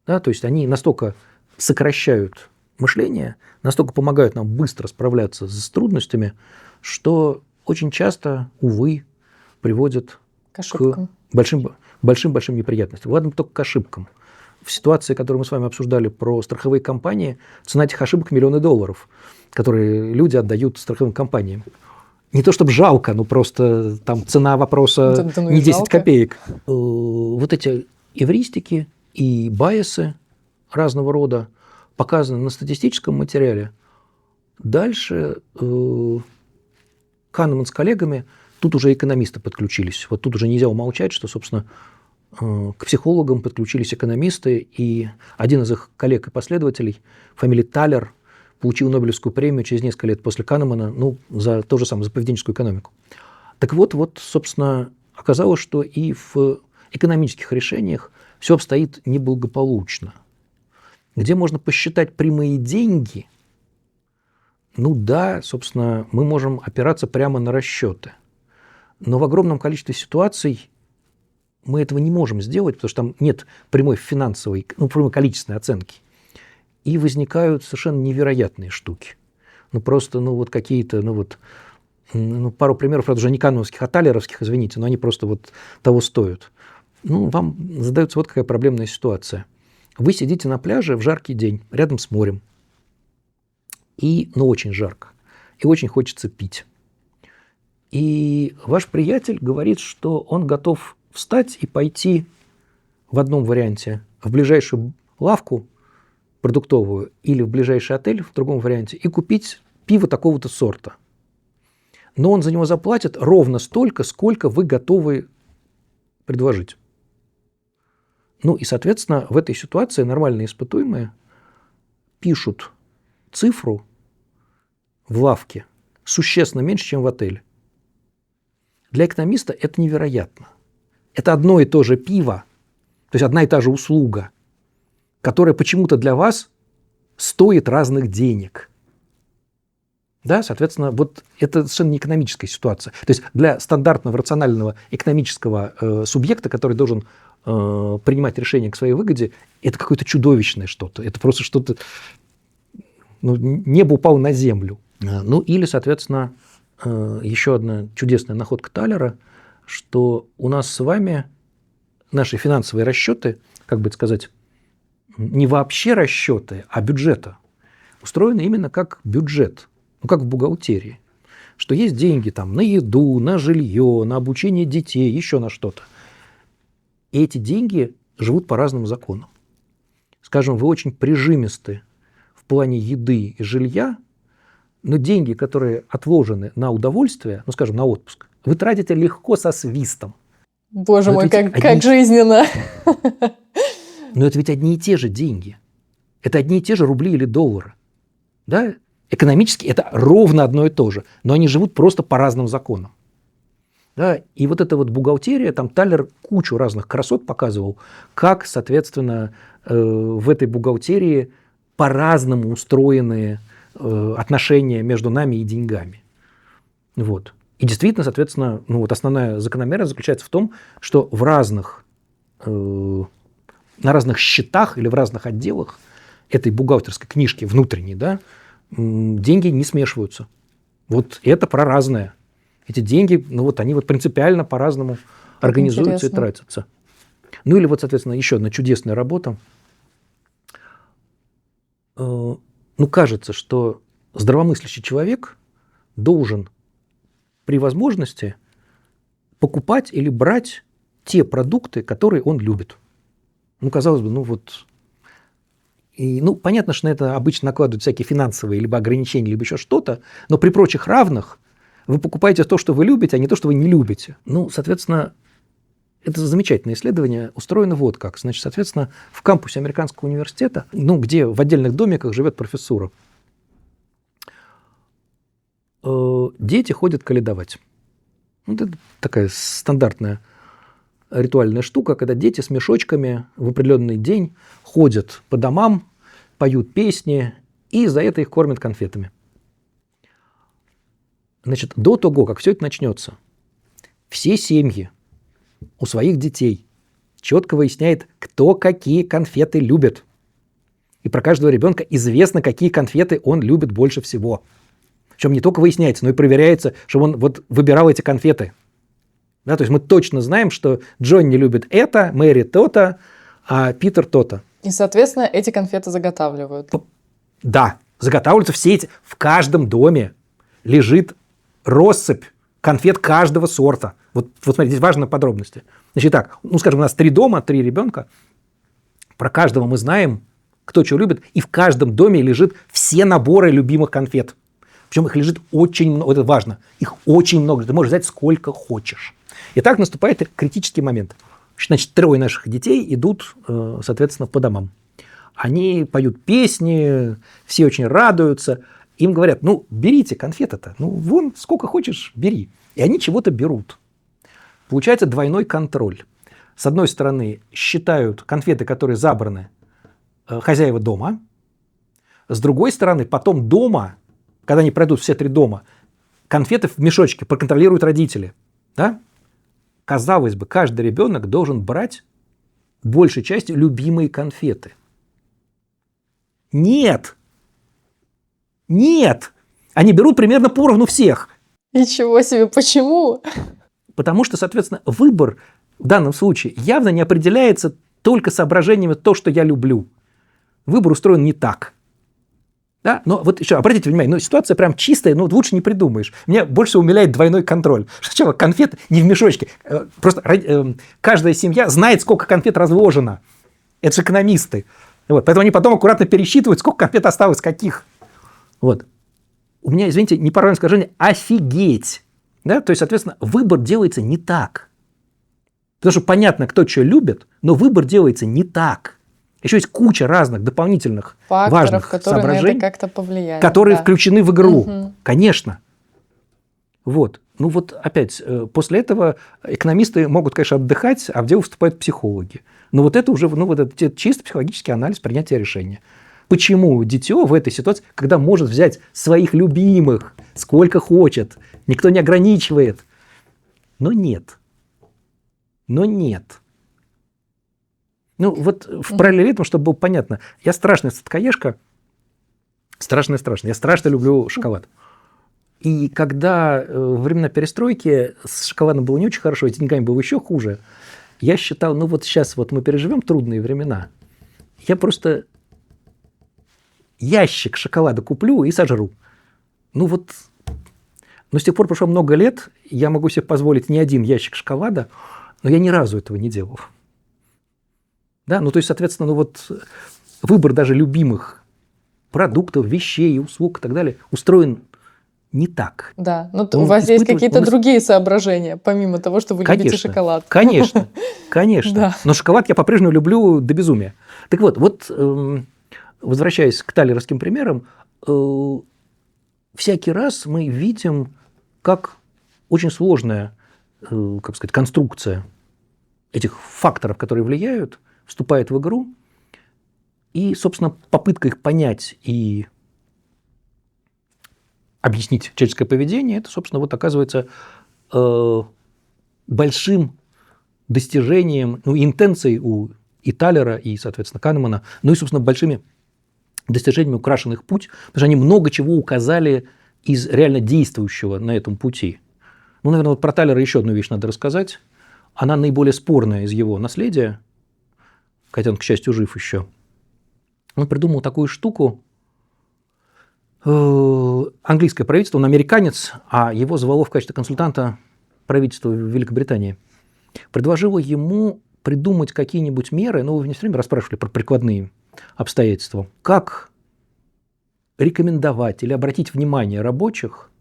Да, то есть они настолько сокращают мышление, настолько помогают нам быстро справляться с трудностями, что очень часто, увы, приводят К ошибкам. к большим неприятностям. Ладно, только к ошибкам. В ситуации, которую мы с вами обсуждали про страховые компании, цена этих ошибок – миллионы долларов, которые люди отдают страховым компаниям. Не то чтобы жалко, но просто там цена вопроса Да, ну и не 10 жалко. копеек. Вот эти эвристики и байесы разного рода показаны на статистическом материале. Дальше Канеман с коллегами, тут уже экономисты подключились. Вот тут уже нельзя умолчать, что, собственно, к психологам подключились экономисты, и один из их коллег и последователей, фамилия Талер, получил Нобелевскую премию через несколько лет после Канемана, за то же самое, за поведенческую экономику. Так вот, собственно, оказалось, что и в экономических решениях все обстоит неблагополучно. Где можно посчитать прямые деньги, собственно, мы можем опираться прямо на расчеты. Но в огромном количестве ситуаций мы этого не можем сделать, потому что там нет прямой финансовой, прямой количественной оценки. И возникают совершенно невероятные штуки. Какие-то, пару примеров, правда, уже не канемановских, а талеровских, извините, но они просто того стоят. Вам задается вот какая проблемная ситуация. Вы сидите на пляже в жаркий день, рядом с морем. Очень жарко. И очень хочется пить. И ваш приятель говорит, что он готов встать и пойти в одном варианте в ближайшую лавку продуктовую или в ближайший отель в другом варианте и купить пиво такого-то сорта. Но он за него заплатит ровно столько, сколько вы готовы предложить. И, соответственно, в этой ситуации нормальные испытуемые пишут цифру в лавке существенно меньше, чем в отеле. Для экономиста это невероятно. Это одно и то же пиво, то есть одна и та же услуга, которая почему-то для вас стоит разных денег. Да, соответственно, это совершенно не экономическая ситуация. То есть для стандартного рационального экономического субъекта, который должен принимать решения к своей выгоде, это какое-то чудовищное что-то. Это просто что-то... небо упало на землю. Или, соответственно, еще одна чудесная находка Талера, что у нас с вами наши финансовые расчеты, как бы сказать, не вообще расчеты, а бюджета, устроены именно как бюджет, как в бухгалтерии. Что есть деньги на еду, на жилье, на обучение детей, еще на что-то. И эти деньги живут по разным законам. Скажем, вы очень прижимисты в плане еды и жилья, но деньги, которые отложены на удовольствие, скажем, на отпуск, вы тратите легко со свистом. Боже мой, как жизненно. Но это ведь одни и те же деньги. Это одни и те же рубли или доллары. Да? Экономически это ровно одно и то же. Но они живут просто по разным законам. Да? И эта бухгалтерия, Талер кучу разных красот показывал, как, соответственно, в этой бухгалтерии по-разному устроены отношения между нами и деньгами. И действительно, соответственно, основная закономерность заключается в том, что на разных счетах или в разных отделах этой бухгалтерской книжки внутренней, деньги не смешиваются. Это про разное. Эти деньги, они принципиально по-разному организуются и тратятся. Ну или вот, соответственно, еще одна чудесная работа. Ну, кажется, что здравомыслящий человек должен при возможности покупать или брать те продукты, которые он любит. Ну, казалось бы, ну вот... И, ну, понятно, что на это обычно накладывают всякие финансовые либо ограничения, либо еще что-то, но при прочих равных вы покупаете то, что вы любите, а не то, что вы не любите. Ну, соответственно, это замечательное исследование устроено вот как. Значит, соответственно, в кампусе американского университета, ну, где в отдельных домиках живет профессура, дети ходят каледовать. Вот это такая стандартная ритуальная штука, когда дети с мешочками в определенный день ходят по домам, поют песни, и за это их кормят конфетами. Значит, до того, как все это начнется, все семьи у своих детей четко выясняют, кто какие конфеты любит. И про каждого ребенка известно, какие конфеты он любит больше всего. Причем не только выясняется, но и проверяется, что он вот выбирал эти конфеты. Да, то есть мы точно знаем, что Джонни любит это, Мэри то-то, а Питер то-то. И, соответственно, эти конфеты заготавливают. Да, заготавливаются все эти. В каждом доме лежит россыпь конфет каждого сорта. Вот смотрите, здесь важны подробности. Значит так, ну скажем, у нас 3 дома, 3 ребенка. Про каждого мы знаем, кто что любит. И в каждом доме лежит все наборы любимых конфет. Причем их лежит очень много, вот это важно, их очень много, ты можешь взять сколько хочешь. И так наступает критический момент. Значит, 3 наших детей идут, соответственно, по домам. Они поют песни, все очень радуются. Им говорят, ну, берите конфеты-то, ну, вон, сколько хочешь, бери. И они чего-то берут. Получается двойной контроль. С одной стороны, считают конфеты, которые забраны, хозяева дома. С другой стороны, потом дома, когда они пройдут все 3 дома, конфеты в мешочке проконтролируют родители. Да? Казалось бы, каждый ребенок должен брать большей частью любимые конфеты. Нет! Нет! Они берут примерно поровну всех. Ничего себе, почему? Потому что, соответственно, выбор в данном случае явно не определяется только соображениями то, что я люблю. Выбор устроен не так. Да? Но вот еще обратите внимание, ну, ситуация прям чистая, ну, лучше не придумаешь. Меня больше всего умиляет двойной контроль. Сначала конфеты не в мешочке. Просто каждая семья знает, сколько конфет разложено. Это же экономисты. Вот. Поэтому они потом аккуратно пересчитывают, сколько конфет осталось, каких. Вот. У меня, извините, неправильное скажение, офигеть. Да? То есть, соответственно, выбор делается не так. Потому что понятно, кто что любит, но выбор делается не так. Еще есть куча разных дополнительных факторов, важных которые соображений, на это как-то повлияют. которые да. включены в игру. Угу. Конечно. Вот. Ну вот опять, после этого экономисты могут, конечно, отдыхать, а в дело вступают психологи. Но вот это уже ну, вот это чисто психологический анализ принятия решения. Почему дитё в этой ситуации, когда может взять своих любимых, сколько хочет, никто не ограничивает, но нет. Но нет. Ну, вот в параллели этому, чтобы было понятно, я страшная сладкоежка, страшная. Я страшно люблю шоколад. И когда во времена перестройки с шоколадом было не очень хорошо, и с деньгами было еще хуже, я считал, ну вот сейчас вот мы переживем трудные времена, я просто ящик шоколада куплю и сожру. Ну вот, но с тех пор прошло много лет, я могу себе позволить не один ящик шоколада, но я ни разу этого не делал. Да, ну то есть, соответственно, ну вот выбор даже любимых продуктов, вещей, услуг и так далее устроен не так. Да, но у вас есть какие-то другие соображения, помимо того, что вы любите шоколад. Конечно. Да. Но шоколад я по-прежнему люблю до безумия. Так вот, возвращаясь к талеровским примерам, всякий раз мы видим, как очень сложная, как сказать, конструкция этих факторов, которые влияют, вступает в игру, и, собственно, попытка их понять и объяснить человеческое поведение, это, собственно, вот оказывается большим достижением, ну, интенцией у и Талера, и, соответственно, Канемана, ну и, собственно, большими достижениями украшен их путь, потому что они много чего указали из реально действующего на этом пути. Ну, наверное, вот про Талера еще одну вещь надо рассказать. она наиболее спорная из его наследия, хотя он, к счастью, жив еще. Он придумал такую штуку. Английское правительство, он американец, а его звало в качестве консультанта правительство Великобритании. Предложило ему придумать какие-нибудь меры, вы меня все время расспрашивали про прикладные обстоятельства, как рекомендовать или обратить внимание рабочих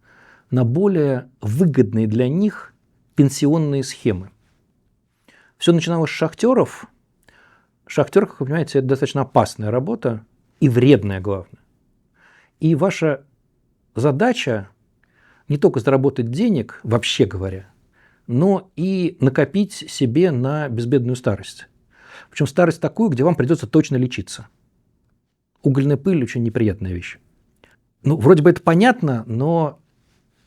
на более выгодные для них пенсионные схемы. Все начиналось с шахтеров. Шахтер, как вы понимаете, это достаточно опасная работа и вредная, главное. И ваша задача не только заработать денег, вообще говоря, но и накопить себе на безбедную старость. Причем старость такую, где вам придется точно лечиться. Угольная пыль – очень неприятная вещь. Вроде бы это понятно, но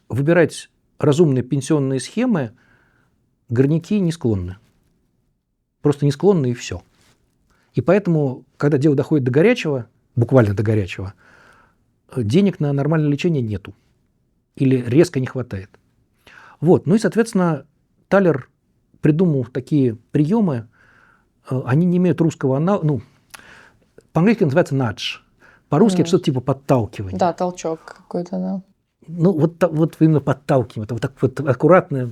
выбирать разумные пенсионные схемы горняки не склонны. Просто не склонны, и все. И поэтому, когда дело доходит до горячего, буквально до горячего, денег на нормальное лечение нету. Или резко не хватает. И, соответственно, Талер придумал такие приемы, они не имеют русского аналога, по-английски называется nudge, по-русски это что-то типа подталкивания. Да, толчок какой-то, да. Вот именно подталкивание, вот так вот аккуратное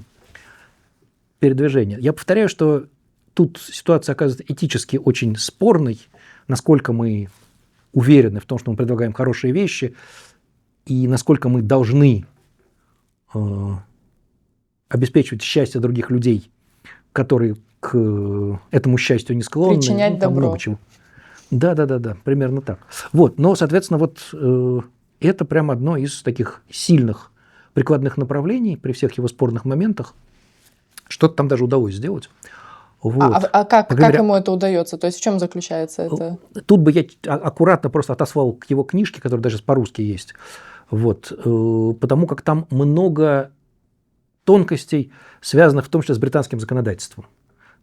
передвижение. Я повторяю, что тут ситуация оказывается этически очень спорной, насколько мы уверены в том, что мы предлагаем хорошие вещи, и насколько мы должны обеспечивать счастье других людей, которые к этому счастью не склонны. Причинять добро. Много чего. Да, примерно так. Но, соответственно, это прям одно из таких сильных прикладных направлений при всех его спорных моментах. Что-то там даже удалось сделать. Как ему это удается? То есть в чем заключается это? Тут бы я аккуратно просто отослал к его книжке, которая даже по-русски есть. Потому как там много тонкостей, связанных в том числе с британским законодательством.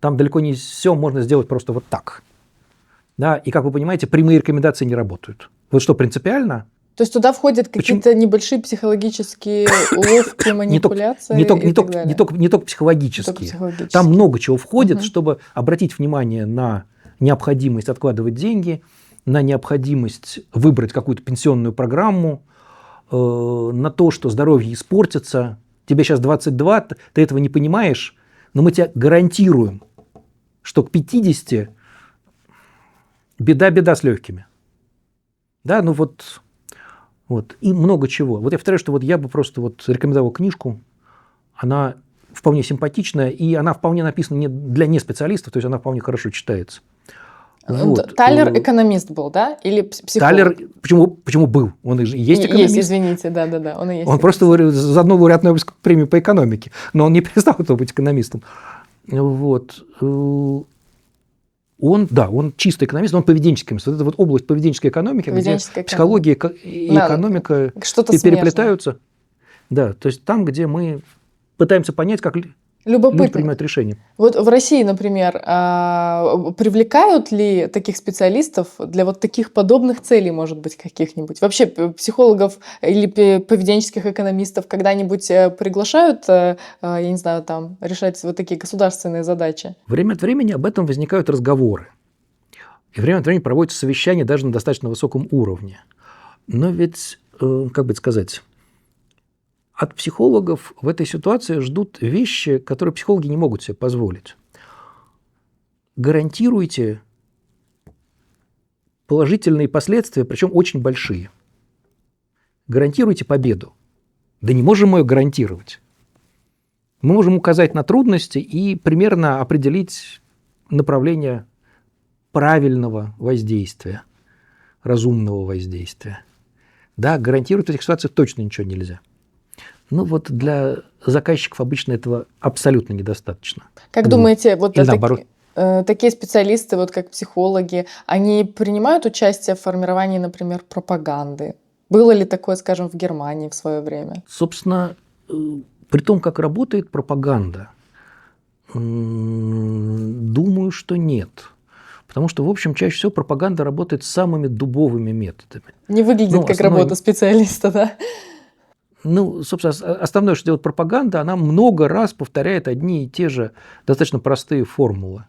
Там далеко не все можно сделать просто вот так. Да? И, как вы понимаете, прямые рекомендации не работают. Что принципиально. То есть туда входят какие-то небольшие психологические уловки, манипуляции? Не только психологические. Там много чего входит, чтобы обратить внимание на необходимость откладывать деньги, на необходимость выбрать какую-то пенсионную программу, на то, что здоровье испортится. Тебе сейчас 22, ты этого не понимаешь, но мы тебе гарантируем, что к 50 беда с легкими. Да, и много чего. Я повторяю, что я бы просто рекомендовал книжку. Она вполне симпатичная, и она вполне написана не для неспециалистов, то есть она вполне хорошо читается. Талер экономист был, да? Или психолог? Талер, почему был? Он и есть экономист. Есть, извините, да, он и есть. Он просто заодно лауреат Нобелевской премии по экономике, но он не перестал этого быть экономистом. Он чисто экономист, но он поведенческий экономист. Это область поведенческой экономики, где психология и экономика переплетаются. Да, то есть там, где мы пытаемся понять, как люди принимают решения. В России, например, привлекают ли таких специалистов для таких подобных целей, может быть, каких-нибудь? Вообще психологов или поведенческих экономистов когда-нибудь приглашают, я не знаю, решать такие государственные задачи? Время от времени об этом возникают разговоры. И время от времени проводятся совещания даже на достаточно высоком уровне. Но ведь, от психологов в этой ситуации ждут вещи, которые психологи не могут себе позволить. Гарантируйте положительные последствия, причем очень большие. Гарантируйте победу. Да не можем мы ее гарантировать. Мы можем указать на трудности и примерно определить направление правильного воздействия, разумного воздействия. Да, гарантировать в этих ситуациях точно ничего нельзя. Для заказчиков обычно этого абсолютно недостаточно. Как думаете, такие специалисты, как психологи, они принимают участие в формировании, например, пропаганды? Было ли такое, скажем, в Германии в свое время? Собственно, при том, как работает пропаганда, думаю, что нет. Потому что, в общем, чаще всего пропаганда работает самыми дубовыми методами. Не выглядит как работа специалиста, да? Ну, собственно, основное, что делает пропаганда, она много раз повторяет одни и те же достаточно простые формулы.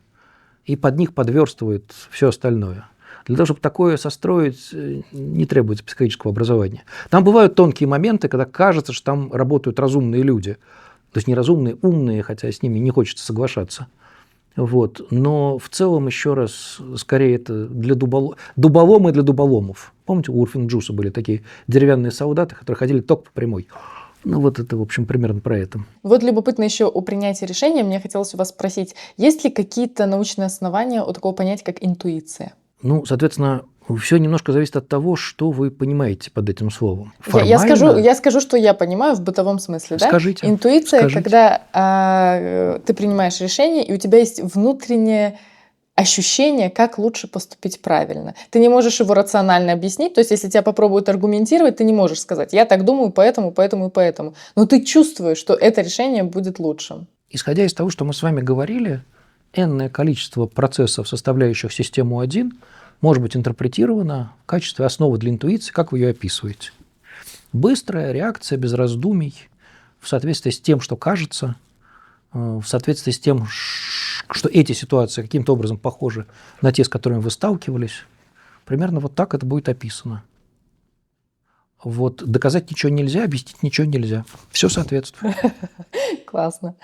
И под них подверстывает все остальное. Для того, чтобы такое состроить, не требуется психологического образования. Там бывают тонкие моменты, когда кажется, что там работают разумные люди. То есть не разумные, умные, хотя с ними не хочется соглашаться. Вот. Но в целом, еще раз, скорее это для дуболомы для дуболомов. Помните, у Урфин-Джуса были такие деревянные солдаты, которые ходили только по прямой. Ну, вот это, в общем, примерно про это. Вот любопытно еще о принятии решения. Мне хотелось у вас спросить, есть ли какие-то научные основания у такого понятия, как интуиция? Ну, соответственно, все немножко зависит от того, что вы понимаете под этим словом. Я скажу, что я понимаю в бытовом смысле. Да? Скажите. Интуиция, когда ты принимаешь решение, и у тебя есть внутреннее ощущение, как лучше поступить правильно. Ты не можешь его рационально объяснить, то есть если тебя попробуют аргументировать, ты не можешь сказать, я так думаю, поэтому, поэтому и поэтому. Но ты чувствуешь, что это решение будет лучшим. Исходя из того, что мы с вами говорили, энное количество процессов, составляющих систему 1, может быть интерпретировано в качестве основы для интуиции, как вы ее описываете. Быстрая реакция без раздумий, в соответствии с тем, что кажется, в соответствии с тем, что эти ситуации каким-то образом похожи на те, с которыми вы сталкивались. Примерно вот так это будет описано. Вот. Доказать ничего нельзя, объяснить ничего нельзя. Все соответствует. Классно.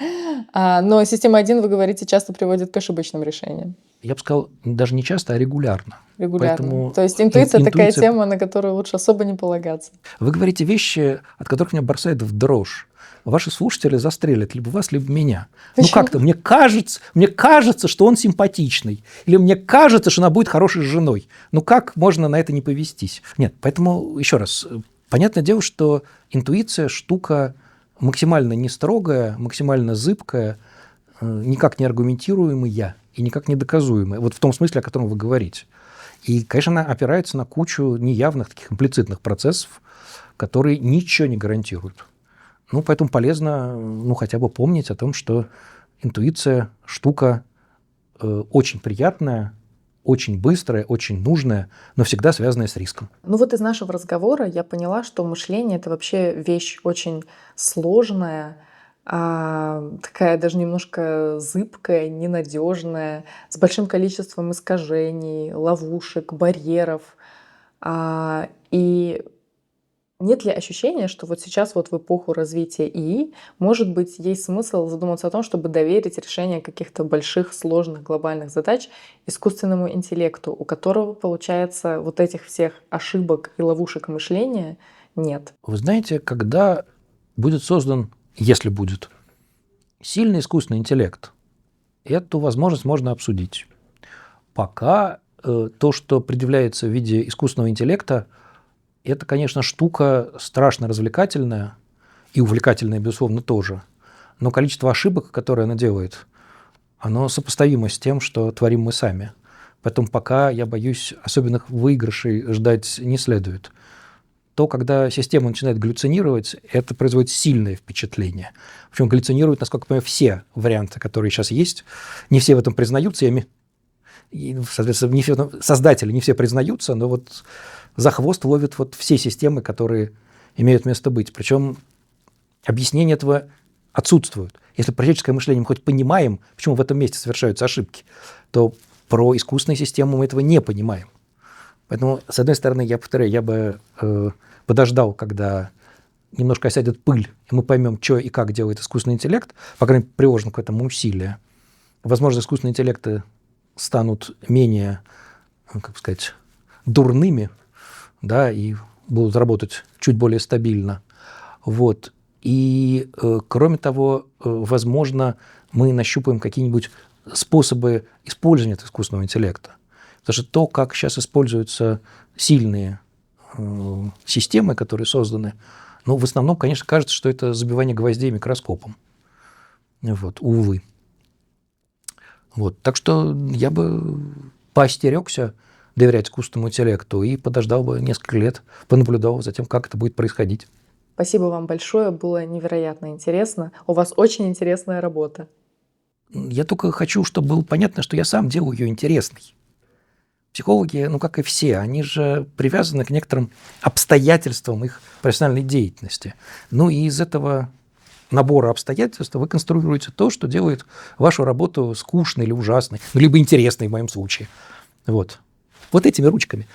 Но система 1, вы говорите, часто приводит к ошибочным решениям. Я бы сказал, даже не часто, а регулярно. Регулярно. Поэтому то есть интуиция такая тема, на которую лучше особо не полагаться. Вы говорите вещи, от которых меня бросает в дрожь. Ваши слушатели застрелят либо вас, либо меня. Почему? Ну как-то, мне кажется, что он симпатичный. Или мне кажется, что она будет хорошей женой. Ну как можно на это не повестись? Нет, поэтому, еще раз, понятное дело, что интуиция штука максимально не строгая, максимально зыбкая, никак не аргументируемая и никак не доказуемая. Вот в том смысле, о котором вы говорите. И, конечно, она опирается на кучу неявных, таких имплицитных процессов, которые ничего не гарантируют. Ну, поэтому полезно, хотя бы помнить о том, что интуиция – штука очень приятная, очень быстрая, очень нужная, но всегда связанная с риском. Ну вот из нашего разговора я поняла, что мышление – это вообще вещь очень сложная, такая даже немножко зыбкая, ненадежная, с большим количеством искажений, ловушек, барьеров. И нет ли ощущения, что вот сейчас вот в эпоху развития ИИ, может быть, есть смысл задуматься о том, чтобы доверить решение каких-то больших, сложных, глобальных задач искусственному интеллекту, у которого, получается, вот этих всех ошибок и ловушек мышления нет? Вы знаете, когда будет создан, если будет, сильный искусственный интеллект, эту возможность можно обсудить. Пока то, что предъявляется в виде искусственного интеллекта, это, конечно, штука страшно развлекательная и увлекательная, безусловно, тоже. Но количество ошибок, которые она делает, оно сопоставимо с тем, что творим мы сами. Поэтому пока, я боюсь, особенных выигрышей ждать не следует. То, когда система начинает галлюцинировать, это производит сильное впечатление. Причем галлюцинируют, насколько я понимаю, все варианты, которые сейчас есть. Не все в этом признаются. Соответственно, создатели не все признаются, но вот за хвост ловят вот все системы, которые имеют место быть. Причем объяснения этого отсутствуют. Если про человеческое мышление мы хоть понимаем, почему в этом месте совершаются ошибки, то про искусственные системы мы этого не понимаем. Поэтому, с одной стороны, я повторяю, я бы подождал, когда немножко осядет пыль, и мы поймем, что и как делает искусственный интеллект, по крайней мере, приложено к этому усилие. Возможно, искусственные интеллекты станут менее, дурными, да, и будут работать чуть более стабильно. Вот. И, кроме того, возможно, мы нащупаем какие-нибудь способы использования этого искусственного интеллекта. Потому что то, как сейчас используются сильные системы, которые созданы, в основном, конечно, кажется, что это забивание гвоздей микроскопом. Вот, увы. Вот. Так что я бы поостерегся доверять искусственному интеллекту и подождал бы несколько лет, понаблюдал за тем, как это будет происходить. Спасибо вам большое, было невероятно интересно. У вас очень интересная работа. Я только хочу, чтобы было понятно, что я сам делаю ее интересной. Психологи, ну, как и все, они же привязаны к некоторым обстоятельствам их профессиональной деятельности. Ну, и из этого набора обстоятельств вы конструируете то, что делает вашу работу скучной или ужасной, ну, либо интересной в моем случае. Вот этими ручками.